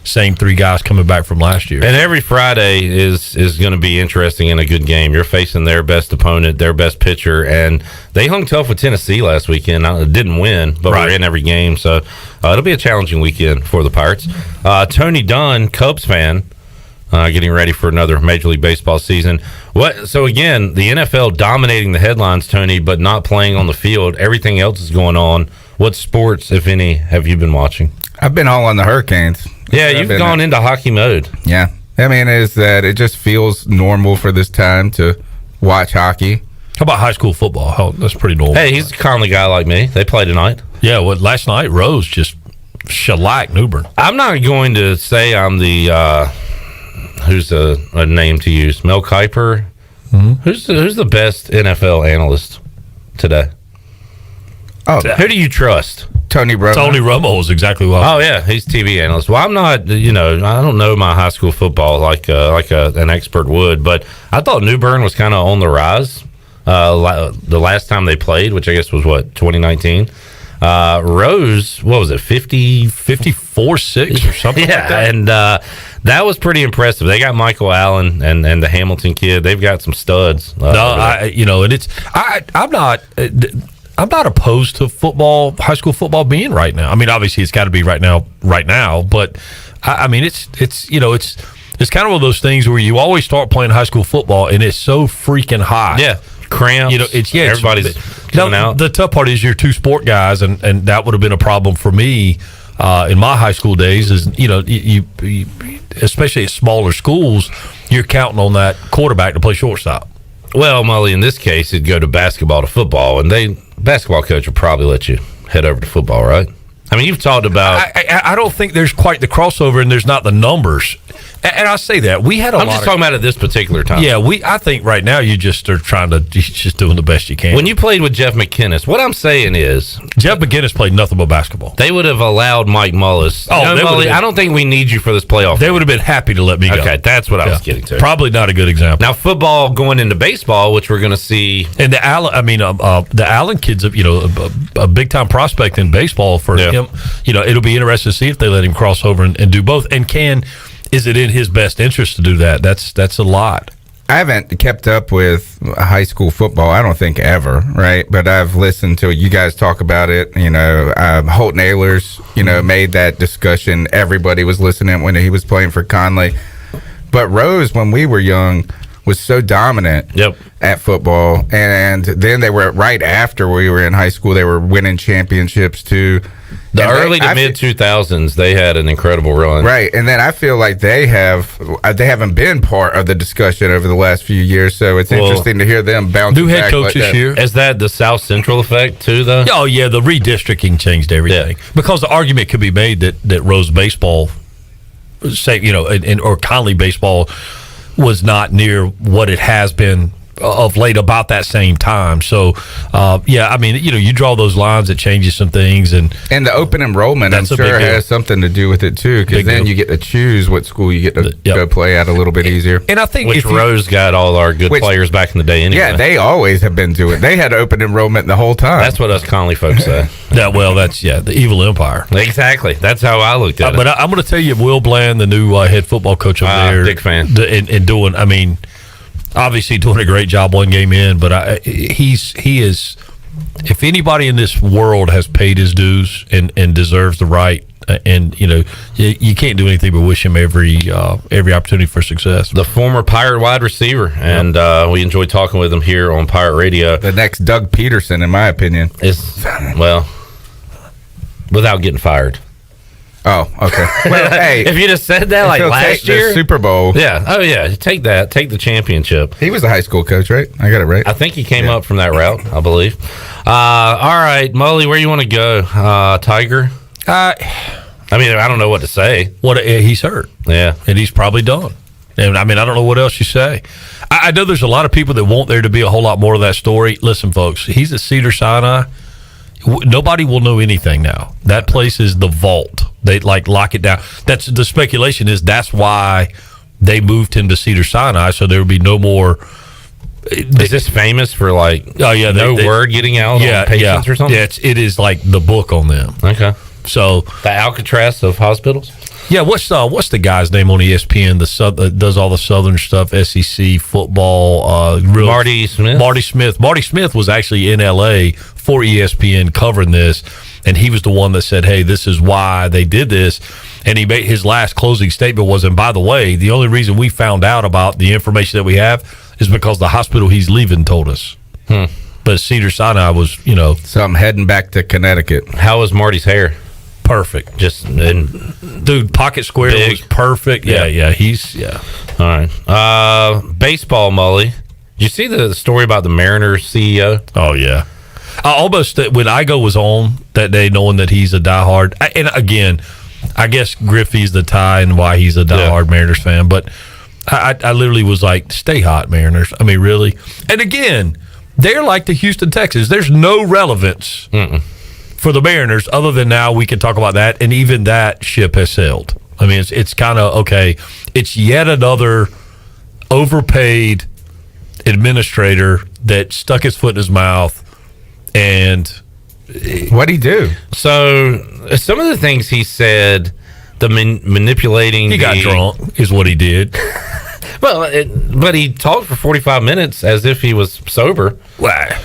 Same three guys coming back from last year. And every Friday is going to be interesting in a good game. You're facing their best opponent, their best pitcher, and they hung tough with Tennessee last weekend. Didn't win, but we're in every game. So it'll be a challenging weekend for the Pirates. Tony Dunn, Cubs fan, getting ready for another Major League Baseball season. So again, the NFL dominating the headlines, Tony, but not playing on the field. Everything else is going on. What sports, if any, have you been watching? I've been all on the Hurricanes. Yeah, you've gone into hockey mode. Yeah. I mean, is that it just feels normal for this time to watch hockey. How about high school football? That's pretty normal. Hey, he's a Conley guy like me. They play tonight. Yeah, last night, Rose just shellacked New Bern. I'm not going to say I'm the, who's a name to use? Mel Kiper? Mm-hmm. Who's the best NFL analyst today? Oh, who do you trust? Tony Romo is exactly what. Oh yeah, he's TV analyst. Well, I'm not. I don't know my high school football like an expert would, but I thought New Bern was kind of on the rise. The last time they played, which I guess was 2019. Rose, what was it, 54-6 or something? Yeah, like that? And that was pretty impressive. They got Michael Allen and the Hamilton kid. They've got some studs. I'm not opposed to high school football being right now. I mean, obviously it's got to be right now, but I mean, it's kind of one of those things where you always start playing high school football and it's so freaking hot. Yeah. Cramps. Everybody's coming out. The tough part is you're two sport guys, and that would have been a problem for me in my high school days. Is you especially at smaller schools, you're counting on that quarterback to play shortstop. Well, Mully, in this case, it'd go to basketball to football, and basketball coach will probably let you head over to football, right? I mean, you've talked about. I don't think there's quite the crossover, and there's not the numbers. And I say that we had. I'm just talking about at this particular time. Yeah, I think right now you just are just doing the best you can. When you played with Jeff McInnes, what I'm saying is Jeff McInnes played nothing but basketball. They would have allowed Mike Mullis. Mully, I don't think we need you for this playoff. They would have been happy to let me go. Okay, that's what I was getting to. Probably not a good example. Now football going into baseball, which we're going to see, and the Allen kid's a big time prospect in baseball for him. It'll be interesting to see if they let him cross over and do both. And is it in his best interest to do that? That's a lot. I haven't kept up with high school football, I don't think ever, right? But I've listened to you guys talk about it. Holton Ahlers, made that discussion. Everybody was listening when he was playing for Conley. But Rose, when we were young, was so dominant at football. And then they were right after we were in high school, they were winning championships too. The early to mid 2000s, they had an incredible run, right? And then I feel like they haven't been part of the discussion over the last few years. So it's interesting to hear them bounce. New head coach this year. Is that the South Central effect too, though? Oh yeah, the redistricting changed everything because the argument could be made that Rose baseball, or Conley baseball, was not near what it has been of late about that same time. So, I mean, you draw those lines, it changes some things, and the open enrollment, I'm sure, has something to do with it too, because then you get to choose what school you get to go play at a little bit easier. And I think which Rose got all our good players back in the day. Anyway. Yeah, they always have been to it. They had open enrollment the whole time. That's what us Conley folks say. That's the evil empire. Exactly. That's how I looked at it. But I'm going to tell you, Will Bland, the new head football coach over there, big fan, and doing. I mean, obviously doing a great job one game in, but he is. If anybody in this world has paid his dues and deserves the right, and you can't do anything but wish him every opportunity for success. The former Pirate wide receiver, and we enjoy talking with him here on Pirate Radio. The next Doug Peterson, in my opinion, is without getting fired. Oh, okay. Well, hey, if you just said that like last year, the Super Bowl. Yeah. Oh, yeah. Take that. Take the championship. He was a high school coach, right? I got it right. I think he came up from that route, I believe. All right, Mully, where you want to go? Tiger? I mean, I don't know what to say. He's hurt. Yeah. And he's probably done. And I mean, I don't know what else you say. I know there's a lot of people that want there to be a whole lot more of that story. Listen, folks, he's at Cedars-Sinai. Nobody will know anything now. That place is the vault. They lock it down. That's the speculation is that's why they moved him to Cedars-Sinai, so there would be no more. Is this famous for word getting out on patients or something? Yeah, it is like the book on them. Okay. So the Alcatraz of Hospitals. Yeah, what's the guy's name on ESPN? Does all the Southern stuff, SEC football. Marty Smith. Marty Smith was actually in LA for ESPN covering this, and he was the one that said, "Hey, this is why they did this." And he made his last closing statement was, "And by the way, the only reason we found out about the information that we have is because the hospital he's leaving told us." But Cedars-Sinai was, So I'm heading back to Connecticut. How was Marty's hair? Perfect. Dude, pocket square big. was perfect. Yeah. He's All right. Baseball, Mully. Did you see the story about the Mariners CEO? Oh yeah. Almost when Igo was on that day, knowing that he's a diehard. And again, I guess Griffey's the tie and why he's a diehard Mariners fan. But I literally was like, "Stay hot, Mariners." I mean, really. And again, they're like the Houston Texans. There's no relevance. For the Mariners, other than now we can talk about that, and even that ship has sailed. I mean, it's kind of okay. It's yet another overpaid administrator that stuck his foot in his mouth. And what'd he do? So some of the things he said, the manipulating. He got drunk is what he did. Well, but he talked for 45 minutes as if he was sober. Wow.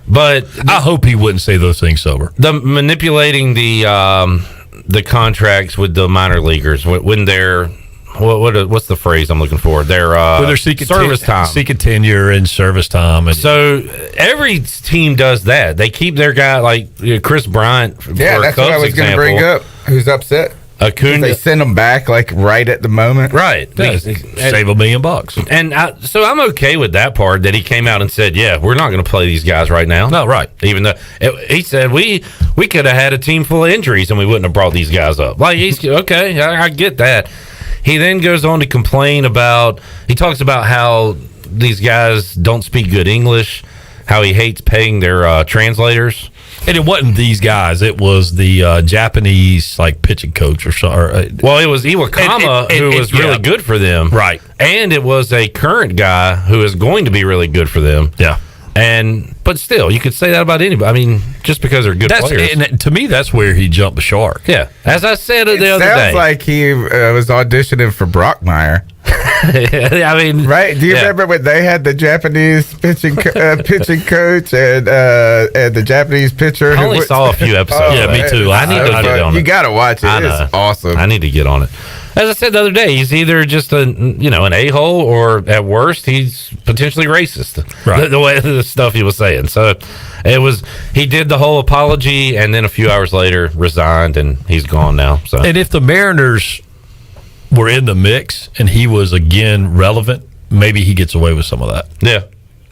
But I hope he wouldn't say those things sober. The manipulating the contracts with the minor leaguers when they're what's the phrase I'm looking for? They're seeking service time, seeking tenure and service time, and so every team does that. They keep their guy like Chris Bryant. Yeah, that's what I was going to bring up. Who's upset? Acuna, they send them back like right at the moment, right? Save $1 million, and so I'm okay with that part. That he came out and said, "Yeah, we're not going to play these guys right now." No, right. Even though he said we could have had a team full of injuries and we wouldn't have brought these guys up. Like he's okay, I get that. He then goes on to complain about. He talks about how these guys don't speak good English, how he hates paying their translators. And it wasn't these guys; it was the Japanese pitching coach or something. Well, it was Iwakama who was really good for them, right? And it was a current guy who is going to be really good for them. Yeah. But still, you could say that about anybody. I mean, just because they're good players. And to me, that's where he jumped the shark. Yeah, as I said the other day. Sounds like he was auditioning for Brockmire. I mean, right? Do you remember when they had the Japanese pitching coach and the Japanese pitcher? I only saw a few episodes. Yeah, me too. I need to get on it. You got to watch it. It's awesome. I need to get on it. As I said the other day, he's either just an a-hole, or at worst, he's potentially racist. Right. The way the stuff he was saying. So he did the whole apology, and then a few hours later resigned, and he's gone now. So, and if the Mariners were in the mix and he was again relevant, maybe he gets away with some of that. Yeah,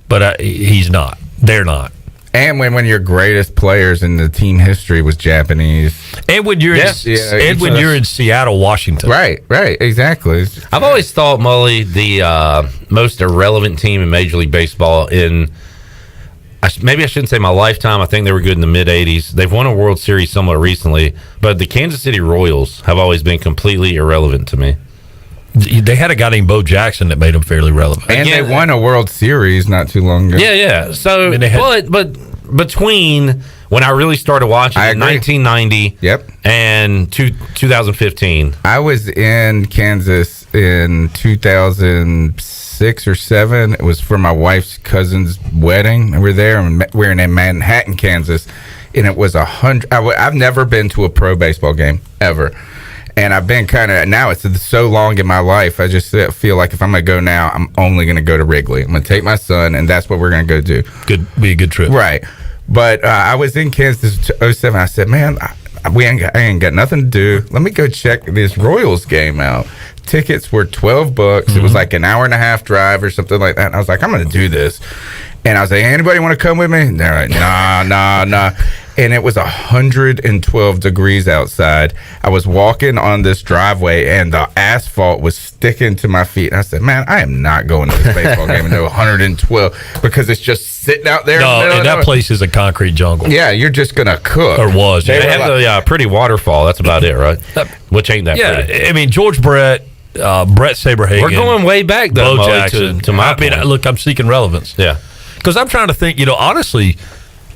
but he's not. They're not. And when your greatest players in the team history was Japanese. And when you're you're in Seattle, Washington. Right, exactly. I've always thought Mully the most irrelevant team in Major League Baseball maybe I shouldn't say my lifetime. I think they were good in the mid-'80s. They've won a World Series somewhat recently, but the Kansas City Royals have always been completely irrelevant to me. They had a guy named Bo Jackson that made them fairly relevant. And they won a World Series not too long ago. Yeah. So, but between when I really started watching in 1990 and 2015. I was in Kansas in 2006 or 7. It was for my wife's cousin's wedding. We were there, and we're in Manhattan, Kansas, and it was 100. I've never been to a pro baseball game ever, and I've been now it's so long in my life. I just feel like if I'm gonna go now, I'm only gonna go to Wrigley. I'm gonna take my son, and that's what we're gonna go do. Be a good trip, right? But I was in Kansas 07. I said, man, I ain't got nothing to do. Let me go check this Royals game out. Tickets were $12. Mm-hmm. It was like an hour and a half drive or something like that. And I was like, I'm going to do this. And I was like, anybody want to come with me? And they're like, nah. And it was 112 degrees outside. I was walking on this driveway, and the asphalt was sticking to my feet. And I said, man, I am not going to this baseball game in 112 because it's just sitting out there. No, and that place is a concrete jungle. Yeah, you're just going to cook. Or was. They have the pretty waterfall. That's about it, right? Which ain't that pretty. Yeah, I mean, George Brett Saberhagen. We're going way back, though, Bo Jackson. To my point. Look, I'm seeking relevance. Yeah. Because I'm trying to think, honestly,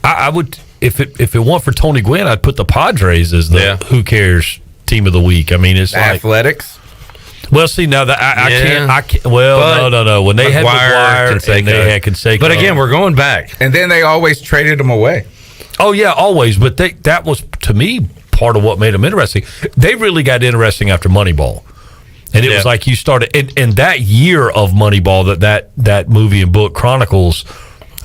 I would, if it weren't for Tony Gwynn, I'd put the Padres as the who cares team of the week. I mean, it's Athletics. Well, see, now that I can't. Well, no. When they had McGuire and they had Canseco. But again, we're going back. And then they always traded them away. Oh, yeah, always. But that was, to me, part of what made them interesting. They really got interesting after Moneyball. And it was like you started, and that year of Moneyball that movie and book chronicles,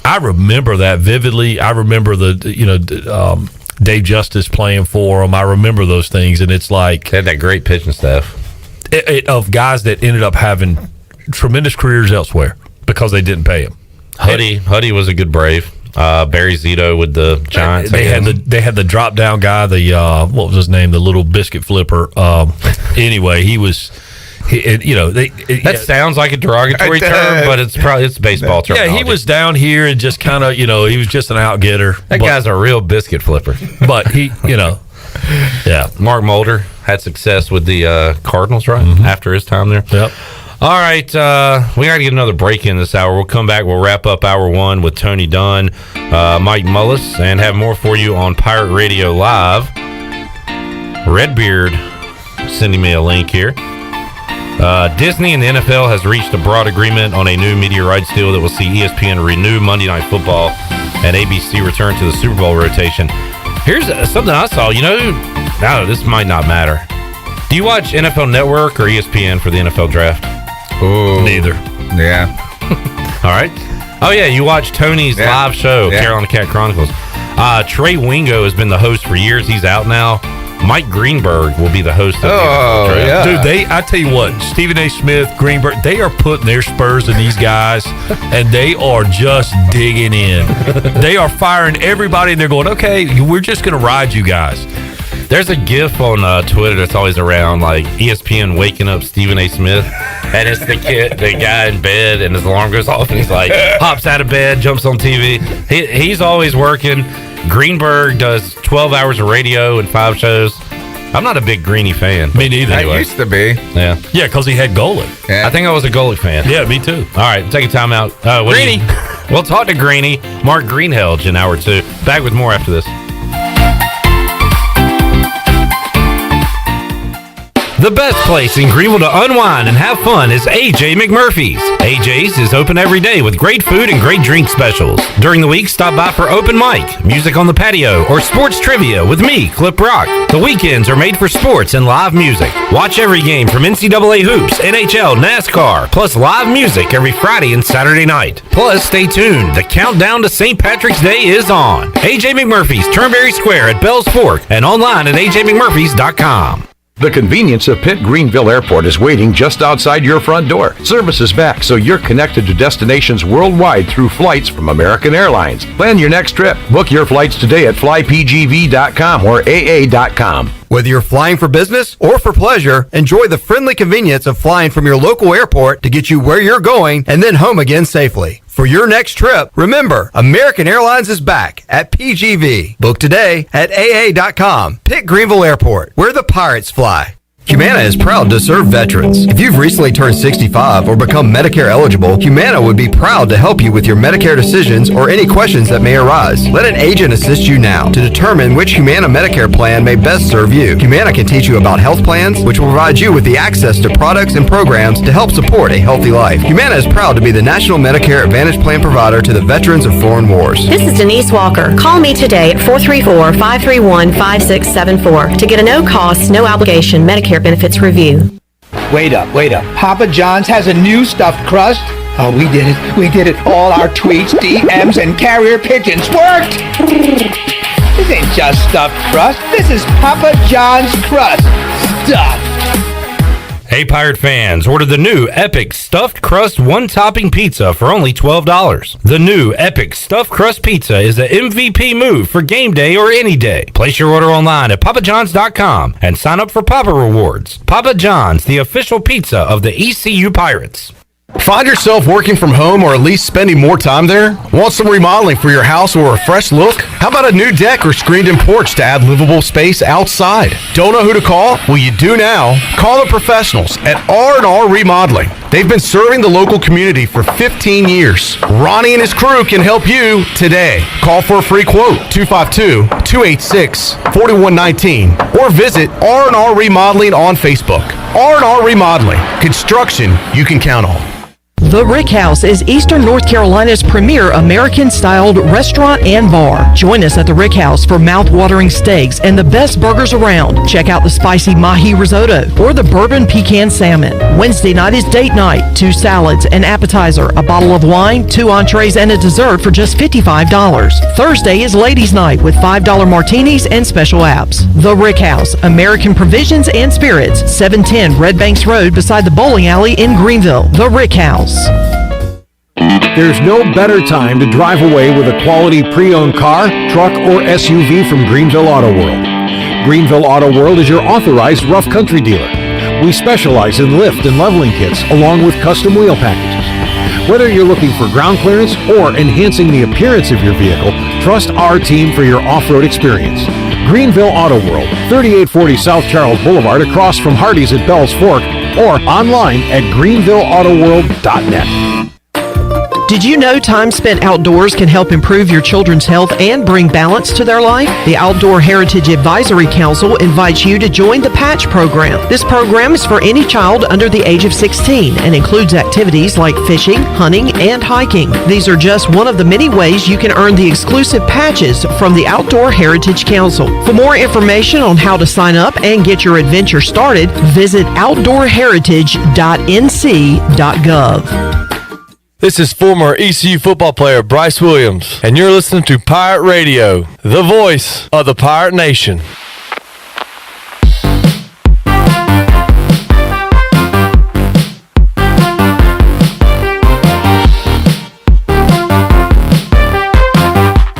I remember that vividly. I remember Dave Justice playing for them. I remember those things, and it's like they had that great pitching staff of guys that ended up having tremendous careers elsewhere because they didn't pay him. Huddy was a good Brave. Barry Zito with the Giants. They had the drop down guy. The what was his name? The little biscuit flipper. Anyway, he was. That sounds like a derogatory term, but it's baseball term. Yeah, he was down here and just kind of, he was just an out-getter. That guy's a real biscuit flipper. But he, yeah. Mark Mulder had success with the Cardinals, right? Mm-hmm. After his time there. Yep. All right, we got to get another break in this hour. We'll come back. We'll wrap up hour 1 with Tony Dunn, Mike Mullis, and have more for you on Pirate Radio Live. Redbeard sending me a link here. Disney and the NFL has reached a broad agreement on a new media rights deal that will see ESPN renew Monday Night Football and ABC return to the Super Bowl rotation. Here's something I saw. No, this might not matter. Do you watch NFL Network or ESPN for the NFL draft? Oh, neither. Yeah. All right. Oh, yeah, you watch Tony's live show, Carolina Cat Chronicles. Trey Wingo has been the host for years. He's out now. Mike Greenberg will be the host of the NFL draft. Dude, I tell you what, Stephen A. Smith, Greenberg, they are putting their spurs in these guys, and they are just digging in. They are firing everybody, and they're going, okay, we're just going to ride you guys. There's a GIF on Twitter that's always around, like ESPN waking up Stephen A. Smith, and it's the guy in bed, and his alarm goes off, and he's like, hops out of bed, jumps on TV. He's always working. Greenberg does 12 hours of radio and 5 shows. I'm not a big Greeny fan. Me neither. I used to be. Yeah, because he had Golick. Yeah. I think I was a Golick fan. Yeah, me too. All right, take a time out. Greeny. We'll talk to Greeny, Mark Greenhalgh in hour 2. Back with more after this. The best place in Greenville to unwind and have fun is AJ McMurphy's. AJ's is open every day with great food and great drink specials. During the week, stop by for open mic, music on the patio, or sports trivia with me, Clip Rock. The weekends are made for sports and live music. Watch every game from NCAA hoops, NHL, NASCAR, plus live music every Friday and Saturday night. Plus, stay tuned. The countdown to St. Patrick's Day is on. AJ McMurphy's, Turnberry Square at Bells Fork, and online at ajmcmurphys.com. The convenience of Pitt Greenville Airport is waiting just outside your front door. Service is back, so you're connected to destinations worldwide through flights from American Airlines. Plan your next trip. Book your flights today at flypgv.com or aa.com. Whether you're flying for business or for pleasure, enjoy the friendly convenience of flying from your local airport to get you where you're going and then home again safely. For your next trip, remember, American Airlines is back at PGV. Book today at aa.com. Pitt Greenville Airport, where the pirates fly. Humana is proud to serve veterans. If you've recently turned 65 or become Medicare eligible, Humana would be proud to help you with your Medicare decisions or any questions that may arise. Let an agent assist you now to determine which Humana Medicare plan may best serve you. Humana can teach you about health plans, which will provide you with the access to products and programs to help support a healthy life. Humana is proud to be the National Medicare Advantage Plan provider to the veterans of foreign wars. This is Denise Walker. Call me today at 434-531-5674 to get a no-cost, no-obligation Medicare benefits review. Wait up. Papa John's has a new stuffed crust. Oh, we did it. All our tweets, DMs, and carrier pigeons worked. This ain't just stuffed crust. This is Papa John's crust. Stuffed. Hey, Pirate fans, order the new Epic Stuffed Crust One-Topping Pizza for only $12. The new Epic Stuffed Crust Pizza is the MVP move for game day or any day. Place your order online at papajohns.com and sign up for Papa Rewards. Papa John's, the official pizza of the ECU Pirates. Find yourself working from home or at least spending more time there? Want some remodeling for your house or a fresh look? How about a new deck or screened-in porch to add livable space outside? Don't know who to call? Well, you do now. Call the professionals at R&R Remodeling. They've been serving the local community for 15 years. Ronnie and his crew can help you today. Call for a free quote, 252-286-4119, or visit R&R Remodeling on Facebook. R&R Remodeling, construction you can count on. The Rick House is Eastern North Carolina's premier American-styled restaurant and bar. Join us at the Rick House for mouth-watering steaks and the best burgers around. Check out the spicy mahi risotto or the bourbon pecan salmon. Wednesday night is date night. 2 salads, an appetizer, a bottle of wine, 2 entrees, and a dessert for just $55. Thursday is ladies' night with $5 martinis and special apps. The Rick House, American Provisions and Spirits, 710 Red Banks Road beside the bowling alley in Greenville. The Rick House. There's no better time to drive away with a quality pre-owned car, truck, or SUV from Greenville Auto World. Greenville Auto World is your authorized rough country dealer. We specialize in lift and leveling kits along with custom wheel packages. Whether you're looking for ground clearance or enhancing the appearance of your vehicle, trust our team for your off-road experience. Greenville Auto World, 3840 South Charles Boulevard across from Hardee's at Bell's Fork, or online at greenvilleautoworld.net. Did you know time spent outdoors can help improve your children's health and bring balance to their life? The Outdoor Heritage Advisory Council invites you to join the Patch Program. This program is for any child under the age of 16 and includes activities like fishing, hunting, and hiking. These are just one of the many ways you can earn the exclusive patches from the Outdoor Heritage Council. For more information on how to sign up and get your adventure started, visit outdoorheritage.nc.gov. This is former ECU football player Bryce Williams, and you're listening to Pirate Radio, the voice of the Pirate Nation.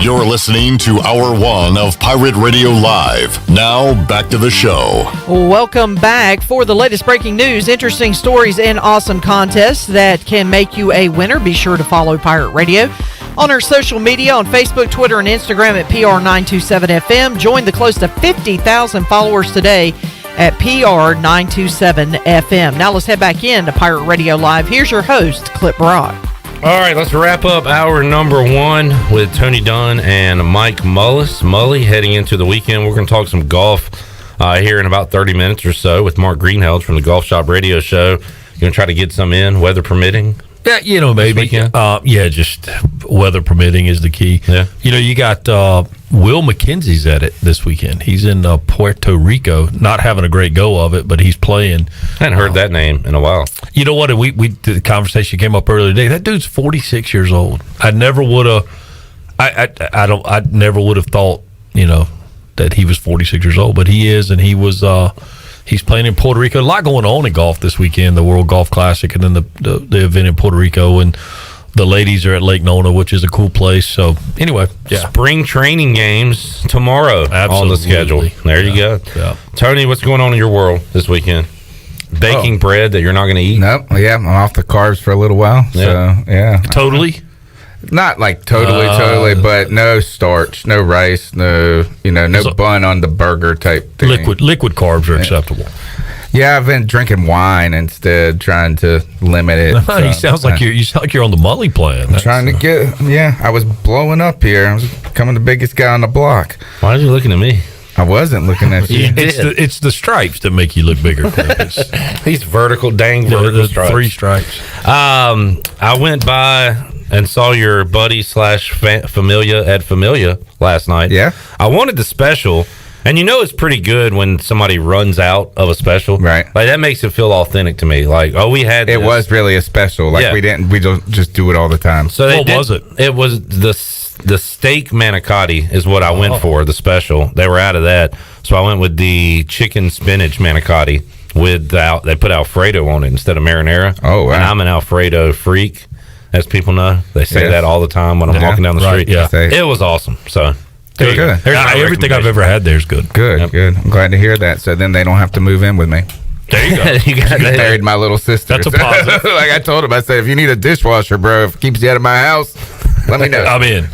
You're listening to Hour 1 of Pirate Radio Live. Now, back to the show. Welcome back. For the latest breaking news, interesting stories, and awesome contests that can make you a winner, be sure to follow Pirate Radio on our social media on Facebook, Twitter, and Instagram at PR927FM. Join the close to 50,000 followers today at PR927FM. Now let's head back in to Pirate Radio Live. Here's your host, Clip Brock. All right, let's wrap up hour number 1 with Tony Dunn and Mike Mullis. Mully, heading into the weekend, we're going to talk some golf here in about 30 minutes or so with Mark Greenheld from the Golf Shop Radio Show. You're going to try to get some in, weather permitting? Yeah, maybe. Just weather permitting is the key. Yeah. You got Will McKenzie's at it this weekend. He's in Puerto Rico, not having a great go of it, but he's playing. I hadn't heard that name in a while. You know what? We the conversation came up earlier today. That dude's 46 years old. I never would have. I never would have thought that he was 46 years old, but he is, and he was He's playing in Puerto Rico. A lot going on in golf this weekend, the World Golf Classic, and then the event in Puerto Rico. And the ladies are at Lake Nona, which is a cool place. So, anyway, Spring training games tomorrow on the schedule. There you go. Yeah. Tony, what's going on in your world this weekend? Baking bread that you're not going to eat? Nope. Yeah, I'm off the carbs for a little while. So, yeah. Totally? Not like totally, but no starch, no rice, no bun on the burger type thing. Liquid carbs are acceptable. Yeah, I've been drinking wine instead, trying to limit it. You sound like you're on the Mully plan. I'm trying to get. Yeah, I was blowing up here. I was becoming the biggest guy on the block. Why are you looking at me? I wasn't looking at you. It's the stripes that make you look bigger. These vertical stripes. 3 stripes. I went by and saw your buddy / Familia at Familia last night. Yeah. I wanted the special. And it's pretty good when somebody runs out of a special. Right. Like, that makes it feel authentic to me. Like, we had it was really a special. Like, we don't just do it all the time. So what was it? It was the steak manicotti is what I went for, the special. They were out of that. So I went with the chicken spinach manicotti they put Alfredo on it instead of marinara. Oh, wow. And I'm an Alfredo freak, as people know. They say that all the time when I'm walking down the street. Yeah. It was awesome. So Good. Everything I've ever had there is good. Good. I'm glad to hear that. So then they don't have to move in with me. There you go. You got married my little sister. That's a positive. Like I told him, I said, if you need a dishwasher, bro, if it keeps you out of my house, let me know. I'm in.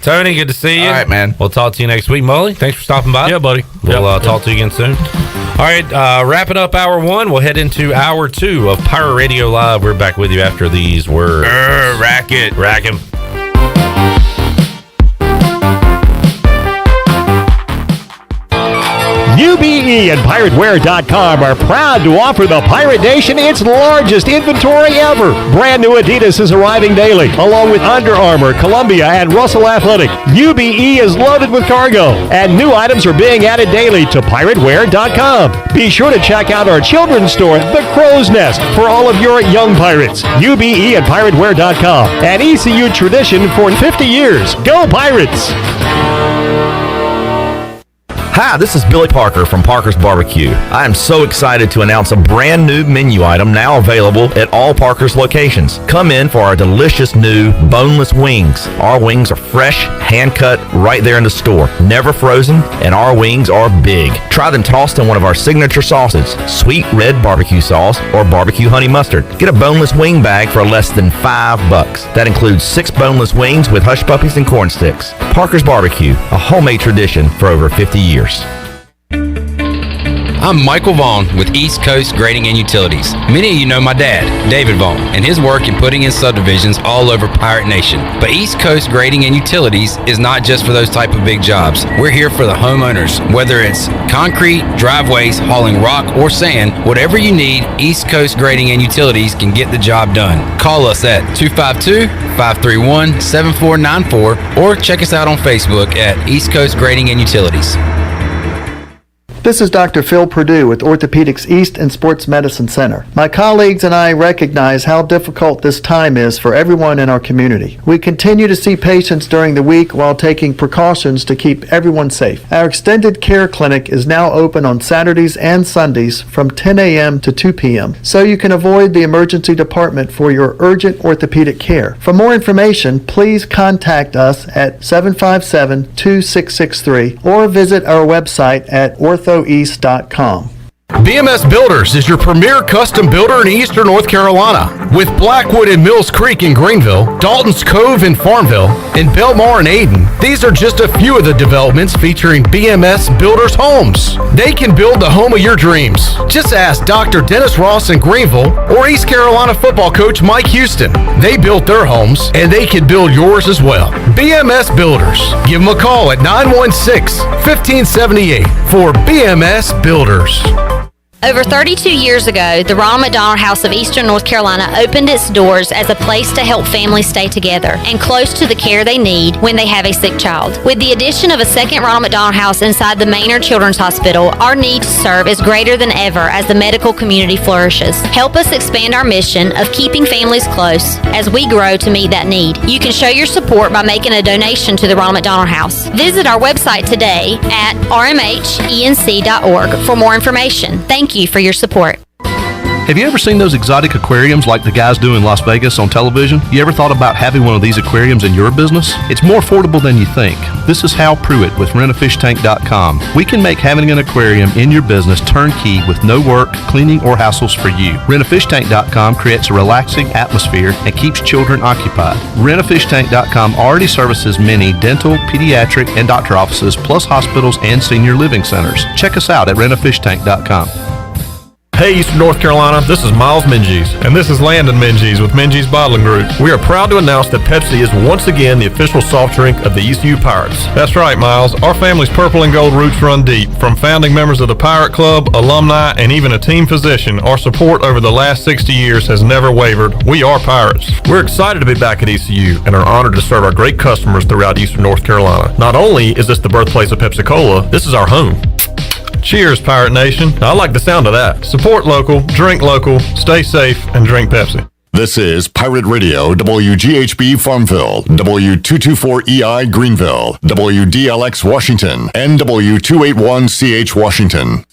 Tony, good to see you. All right, man. We'll talk to you next week. Mully, thanks for stopping by. Yeah, buddy. We'll talk to you again soon. All right, wrapping up hour 1, we'll head into hour 2 of Pirate Radio Live. We're back with you after these words. Rack him. UBE and PirateWear.com are proud to offer the Pirate Nation its largest inventory ever. Brand new Adidas is arriving daily, along with Under Armour, Columbia, and Russell Athletic. UBE is loaded with cargo, and new items are being added daily to PirateWear.com. Be sure to check out our children's store, The Crow's Nest, for all of your young pirates. UBE and PirateWear.com, an ECU tradition for 50 years. Go Pirates! Hi, this is Billy Parker from Parker's Barbecue. I am so excited to announce a brand new menu item now available at all Parker's locations. Come in for our delicious new boneless wings. Our wings are fresh, hand-cut, right there in the store. Never frozen, and our wings are big. Try them tossed in one of our signature sauces, sweet red barbecue sauce or barbecue honey mustard. Get a boneless wing bag for less than $5. That includes 6 boneless wings with hush puppies and corn sticks. Parker's Barbecue, a homemade tradition for over 50 years. I'm Michael Vaughn with East Coast Grading and Utilities. Many of you know my dad, David Vaughn, and his work in putting in subdivisions all over Pirate Nation. But East Coast Grading and Utilities is not just for those type of big jobs. We're here for the homeowners. Whether it's concrete, driveways, hauling rock, or sand, whatever you need, East Coast Grading and Utilities can get the job done. Call us at 252-531-7494 or check us out on Facebook at East Coast Grading and Utilities. This is Dr. Phil Perdue with Orthopedics East and Sports Medicine Center. My colleagues and I recognize how difficult this time is for everyone in our community. We continue to see patients during the week while taking precautions to keep everyone safe. Our extended care clinic is now open on Saturdays and Sundays from 10 a.m. to 2 p.m. so you can avoid the emergency department for your urgent orthopedic care. For more information, please contact us at 757-2663 or visit our website at orthoeast.com. Bms Builders is your premier custom builder in eastern North Carolina. With Blackwood and Mills Creek in Greenville, Dalton's Cove in Farmville, and Belmar and Ayden, these are just a few of the developments featuring Bms Builders homes. They can build the home of your dreams. Just ask Dr. Dennis Ross in Greenville or East Carolina football coach Mike Houston. They built their homes, and they can build yours as well. Bms Builders. Give them a call at 916-1578 for Bms Builders. Over 32 years ago, the Ronald McDonald House of Eastern North Carolina opened its doors as a place to help families stay together and close to the care they need when they have a sick child. With the addition of a second Ronald McDonald House inside the Maynard Children's Hospital, our need to serve is greater than ever as the medical community flourishes. Help us expand our mission of keeping families close as we grow to meet that need. You can show your support by making a donation to the Ronald McDonald House. Visit our website today at rmhenc.org for more information. Thank you for your support. Have you ever seen those exotic aquariums like the guys do in Las Vegas on television? You ever thought about having one of these aquariums in your business? It's more affordable than you think. This is Hal Pruitt with rentafishtank.com. We can make having an aquarium in your business turnkey with no work, cleaning, or hassles for you. Rentafishtank.com creates a relaxing atmosphere and keeps children occupied. Rentafishtank.com already services many dental, pediatric, and doctor offices, plus hospitals and senior living centers. Check us out at rentafishtank.com. Hey, Eastern North Carolina, this is Miles Minges. And this is Landon Minges with Minges Bottling Group. We are proud to announce that Pepsi is once again the official soft drink of the ECU Pirates. That's right, Miles. Our family's purple and gold roots run deep. From founding members of the Pirate Club, alumni, and even a team physician, our support over the last 60 years has never wavered. We are Pirates. We're excited to be back at ECU and are honored to serve our great customers throughout Eastern North Carolina. Not only is this the birthplace of Pepsi-Cola, this is our home. Cheers, Pirate Nation. I like the sound of that. Support local, drink local, stay safe, and drink Pepsi. This is Pirate Radio, WGHB Farmville, W224EI Greenville, WDLX Washington, and W281CH Washington.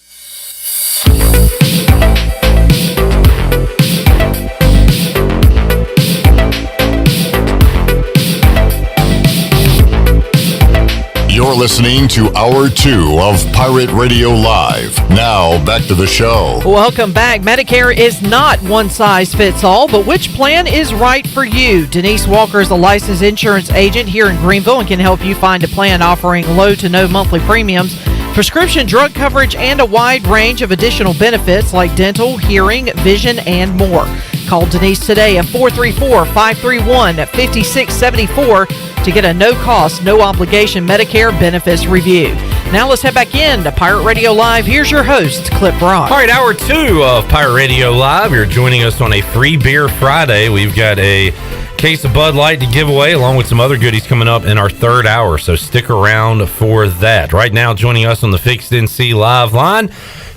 You're listening to Hour 2 of Pirate Radio Live. Now, back to the show. Welcome back. Medicare is not one size fits all, but which plan is right for you? Denise Walker is a licensed insurance agent here in Greenville and can help you find a plan offering low to no monthly premiums, prescription drug coverage, and a wide range of additional benefits like dental, hearing, vision, and more. Call Denise today at 434-531-5674 to get a no-cost, no-obligation Medicare benefits review. Now let's head back in to Pirate Radio Live. Here's your host, Clip Rock. All right, Hour 2 of Pirate Radio Live. You're joining us on a Free Beer Friday. We've got a case of Bud Light to give away, along with some other goodies coming up in our third hour, so stick around for that. Right now, joining us on the Fixed NC Live line,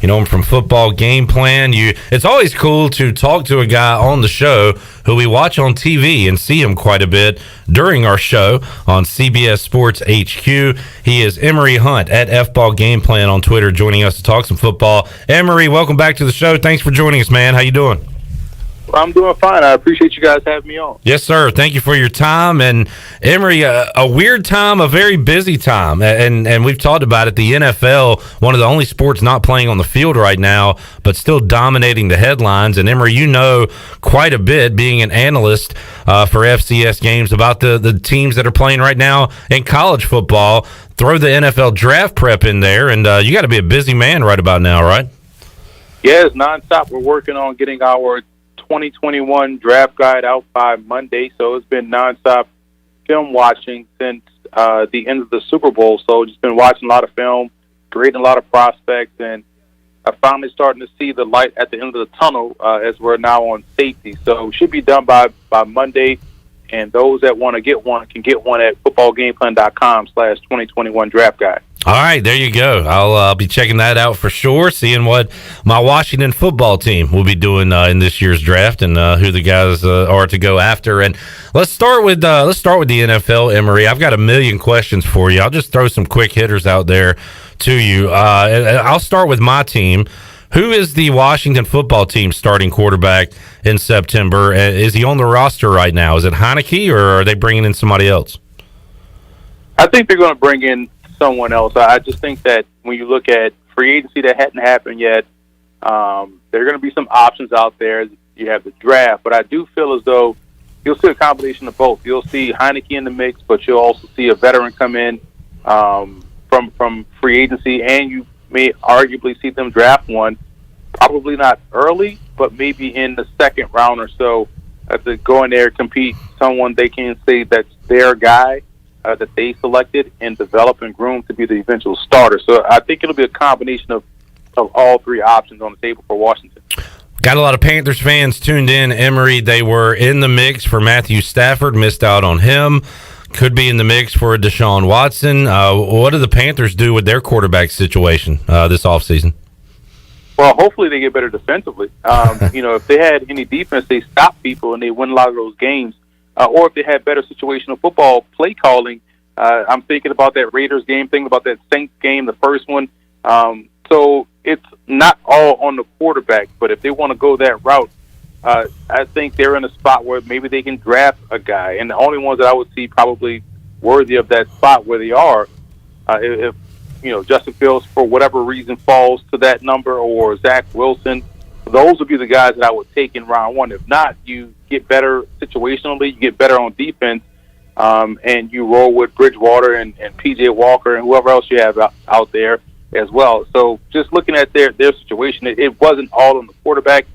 you know him from Football Game Plan. It's always cool to talk to a guy on the show who we watch on TV and see him quite a bit during our show on CBS Sports HQ. He is Emery Hunt at F-Ball Game Plan on Twitter, joining us to talk some football. Emery, welcome back to the show. Thanks for joining us, man. How you doing? Well, I'm doing fine. I appreciate you guys having me on. Yes, sir. Thank you for your time. And Emery, a weird time, a very busy time. And we've talked about it. The NFL, one of the only sports not playing on the field right now, but still dominating the headlines. And Emery, you know quite a bit, being an analyst for FCS games, about the teams that are playing right now in college football. Throw the NFL draft prep in there, and you got to be a busy man right about now, right? Yeah, it's nonstop. We're working on getting our 2021 draft guide out by Monday, so it's been nonstop film watching since the end of the Super Bowl. So just been watching a lot of film, creating a lot of prospects, and I'm finally starting to see the light at the end of the tunnel as we're now on safety. So it should be done by Monday, and those that want to get one can get one at footballgameplan.com/2021 draft guide. All right, there you go. I'll be checking that out for sure, seeing what my Washington football team will be doing in this year's draft, and who the guys are to go after. And let's start with the NFL, Emery. I've got a million questions for you. I'll just throw some quick hitters out there to you. I'll start with my team. Who is the Washington football team starting quarterback in September? Is he on the roster right now? Is it Heineke, or are they bringing in somebody else? I think they're going to bring in someone else. I just think that when you look at free agency that hadn't happened yet, there are going to be some options out there. You have the draft, but I do feel as though you'll see a combination of both. You'll see Heineke in the mix, but you'll also see a veteran come in from free agency, and you may arguably see them draft one, probably not early, but maybe in the second round or so, to go in there, compete, someone they can say that's their guy, that they selected and develop and groom to be the eventual starter. So I think it'll be a combination of of all three options on the table for Washington. Got a lot of Panthers fans tuned in. Emory, they were in the mix for Matthew Stafford, missed out on him. Could be in the mix for Deshaun Watson. What do the Panthers do with their quarterback situation this offseason? Well, hopefully they get better defensively. If they had any defense, they stop people and they win a lot of those games. Or if they had better situational football play calling. I'm thinking about that Raiders game, thinking about that Saints game, the first one. So it's not all on the quarterback, but if they want to go that route, I think they're in a spot where maybe they can draft a guy. And the only ones that I would see probably worthy of that spot where they are, if Justin Fields, for whatever reason, falls to that number, or Zach Wilson, those would be the guys that I would take in round one. If not, you get better situationally, you get better on defense, and you roll with Bridgewater and P.J. Walker and whoever else you have out there as well. So just looking at their situation, it wasn't all on the quarterback.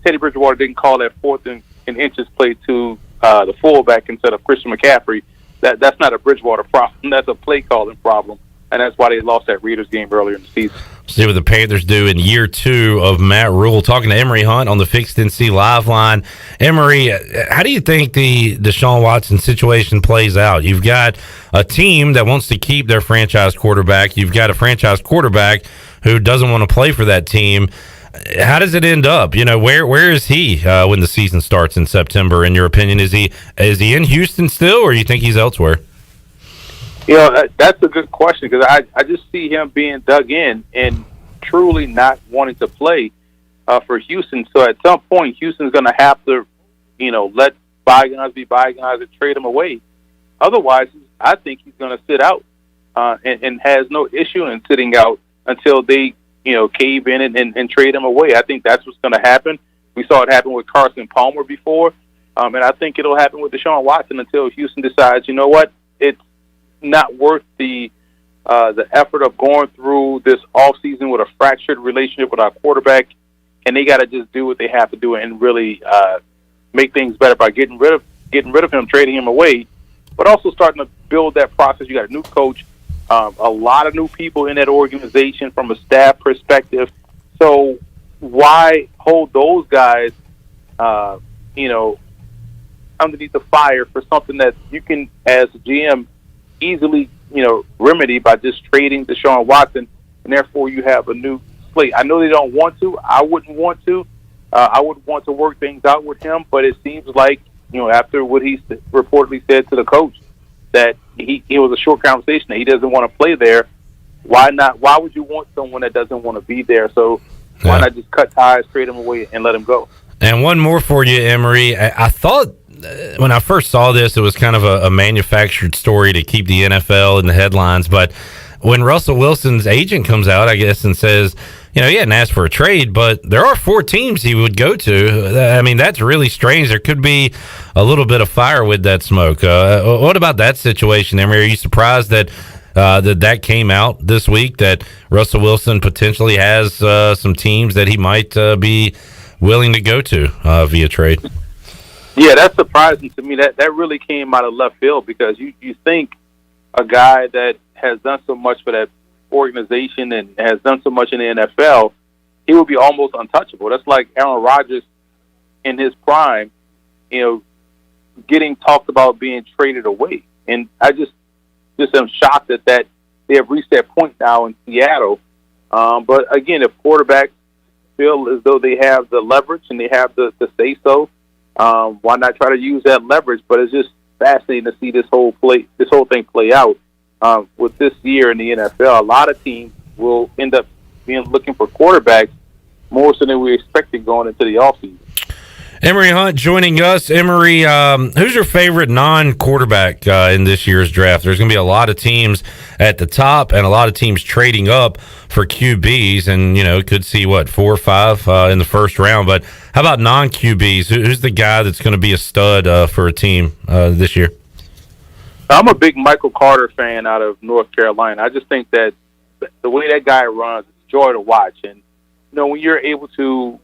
Teddy Bridgewater didn't call that fourth and inches play to the fullback instead of Christian McCaffrey. That's not a Bridgewater problem. That's a play calling problem. And that's why they lost that Raiders game earlier in the season. See what the Panthers do in year 2 of Matt Rule. Talking to Emery Hunt on the Fixed NC Live line. Emery, how do you think the Deshaun Watson situation plays out? You've got a team that wants to keep their franchise quarterback. You've got a franchise quarterback who doesn't want to play for that team. How does it end up? Where is he when the season starts in September, in your opinion? Is he in Houston still, or you think he's elsewhere? That's a good question, because I just see him being dug in and truly not wanting to play for Houston. So at some point, Houston's going to have to, let bygones be bygones and trade him away. Otherwise, I think he's going to sit out and has no issue in sitting out until they, cave in and trade him away. I think that's what's going to happen. We saw it happen with Carson Palmer before, and I think it'll happen with Deshaun Watson until Houston decides, you know what, it's not worth the effort of going through this offseason with a fractured relationship with our quarterback, and they got to just do what they have to do and really make things better by getting rid of him, trading him away, but also starting to build that process. You got a new coach, a lot of new people in that organization from a staff perspective. So why hold those guys, underneath the fire for something that you can, as a GM, easily, remedy by just trading Deshaun Watson, and therefore you have a new slate. I know they don't want to. I wouldn't want to. I would want to work things out with him, but it seems like, after what he reportedly said to the coach, that it was a short conversation, that he doesn't want to play there. Why not? Why would you want someone that doesn't want to be there? So why not just cut ties, trade him away, and let him go? And one more for you, Emory. I thought when I first saw this, it was kind of a manufactured story to keep the NFL in the headlines. But when Russell Wilson's agent comes out, I guess, and says, he hadn't asked for a trade, but there are 4 teams he would go to. I mean, that's really strange. There could be a little bit of fire with that smoke. What about that situation, Emory? Are you surprised that that came out this week, that Russell Wilson potentially has some teams that he might be willing to go to via trade? Yeah, that's surprising to me. That really came out of left field, because you think a guy that has done so much for that organization and has done so much in the NFL, he would be almost untouchable. That's like Aaron Rodgers in his prime, getting talked about being traded away. And I just am shocked that they have reached that point now in Seattle. But again, if quarterbacks feel as though they have the leverage and they have the say so, why not try to use that leverage? But it's just fascinating to see this whole thing play out. With this year in the NFL, a lot of teams will end up looking for quarterbacks more so than we expected going into the offseason. Emery Hunt joining us. Emery, who's your favorite non-quarterback in this year's draft? There's going to be a lot of teams at the top and a lot of teams trading up for QBs, and could see 4 or 5 in the first round. But how about non-QBs? Who's the guy that's going to be a stud for a team this year? I'm a big Michael Carter fan out of North Carolina. I just think that the way that guy runs, it's a joy to watch. And, when you're able to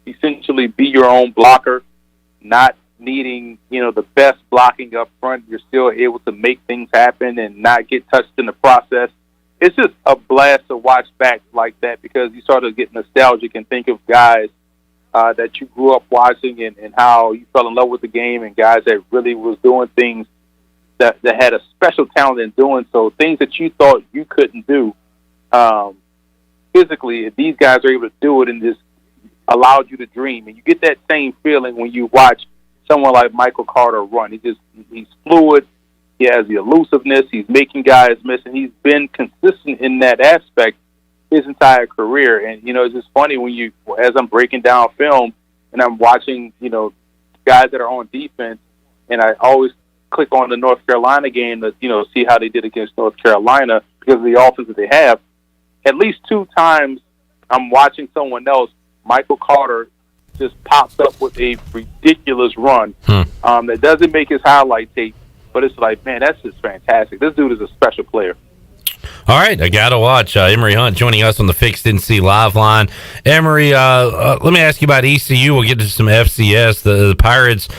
essentially be your own blocker, not needing, the best blocking up front, you're still able to make things happen and not get touched in the process. it's just a blast to watch back like that because you start to get nostalgic and think of guys that you grew up watching and how you fell in love with the game and guys that really was doing things that had a special talent in doing so, things that you thought you couldn't do physically. These guys are able to do it and just allowed you to dream. And you get that same feeling when you watch someone like Michael Carter run. He's fluid. He has the elusiveness. He's making guys miss, and he's been consistent in that aspect his entire career. And, it's just funny when as I'm breaking down film and I'm watching, guys that are on defense, and I always click on the North Carolina game to, see how they did against North Carolina because of the offense that they have. At least 2 times I'm watching someone else, Michael Carter just pops up with a ridiculous run that doesn't make his highlight tape, but it's like, man, that's just fantastic. This dude is a special player. All right, I got to watch. Emery Hunt joining us on the Fixed NC Live line. Emery, let me ask you about ECU. We'll get to some FCS. The Pirates,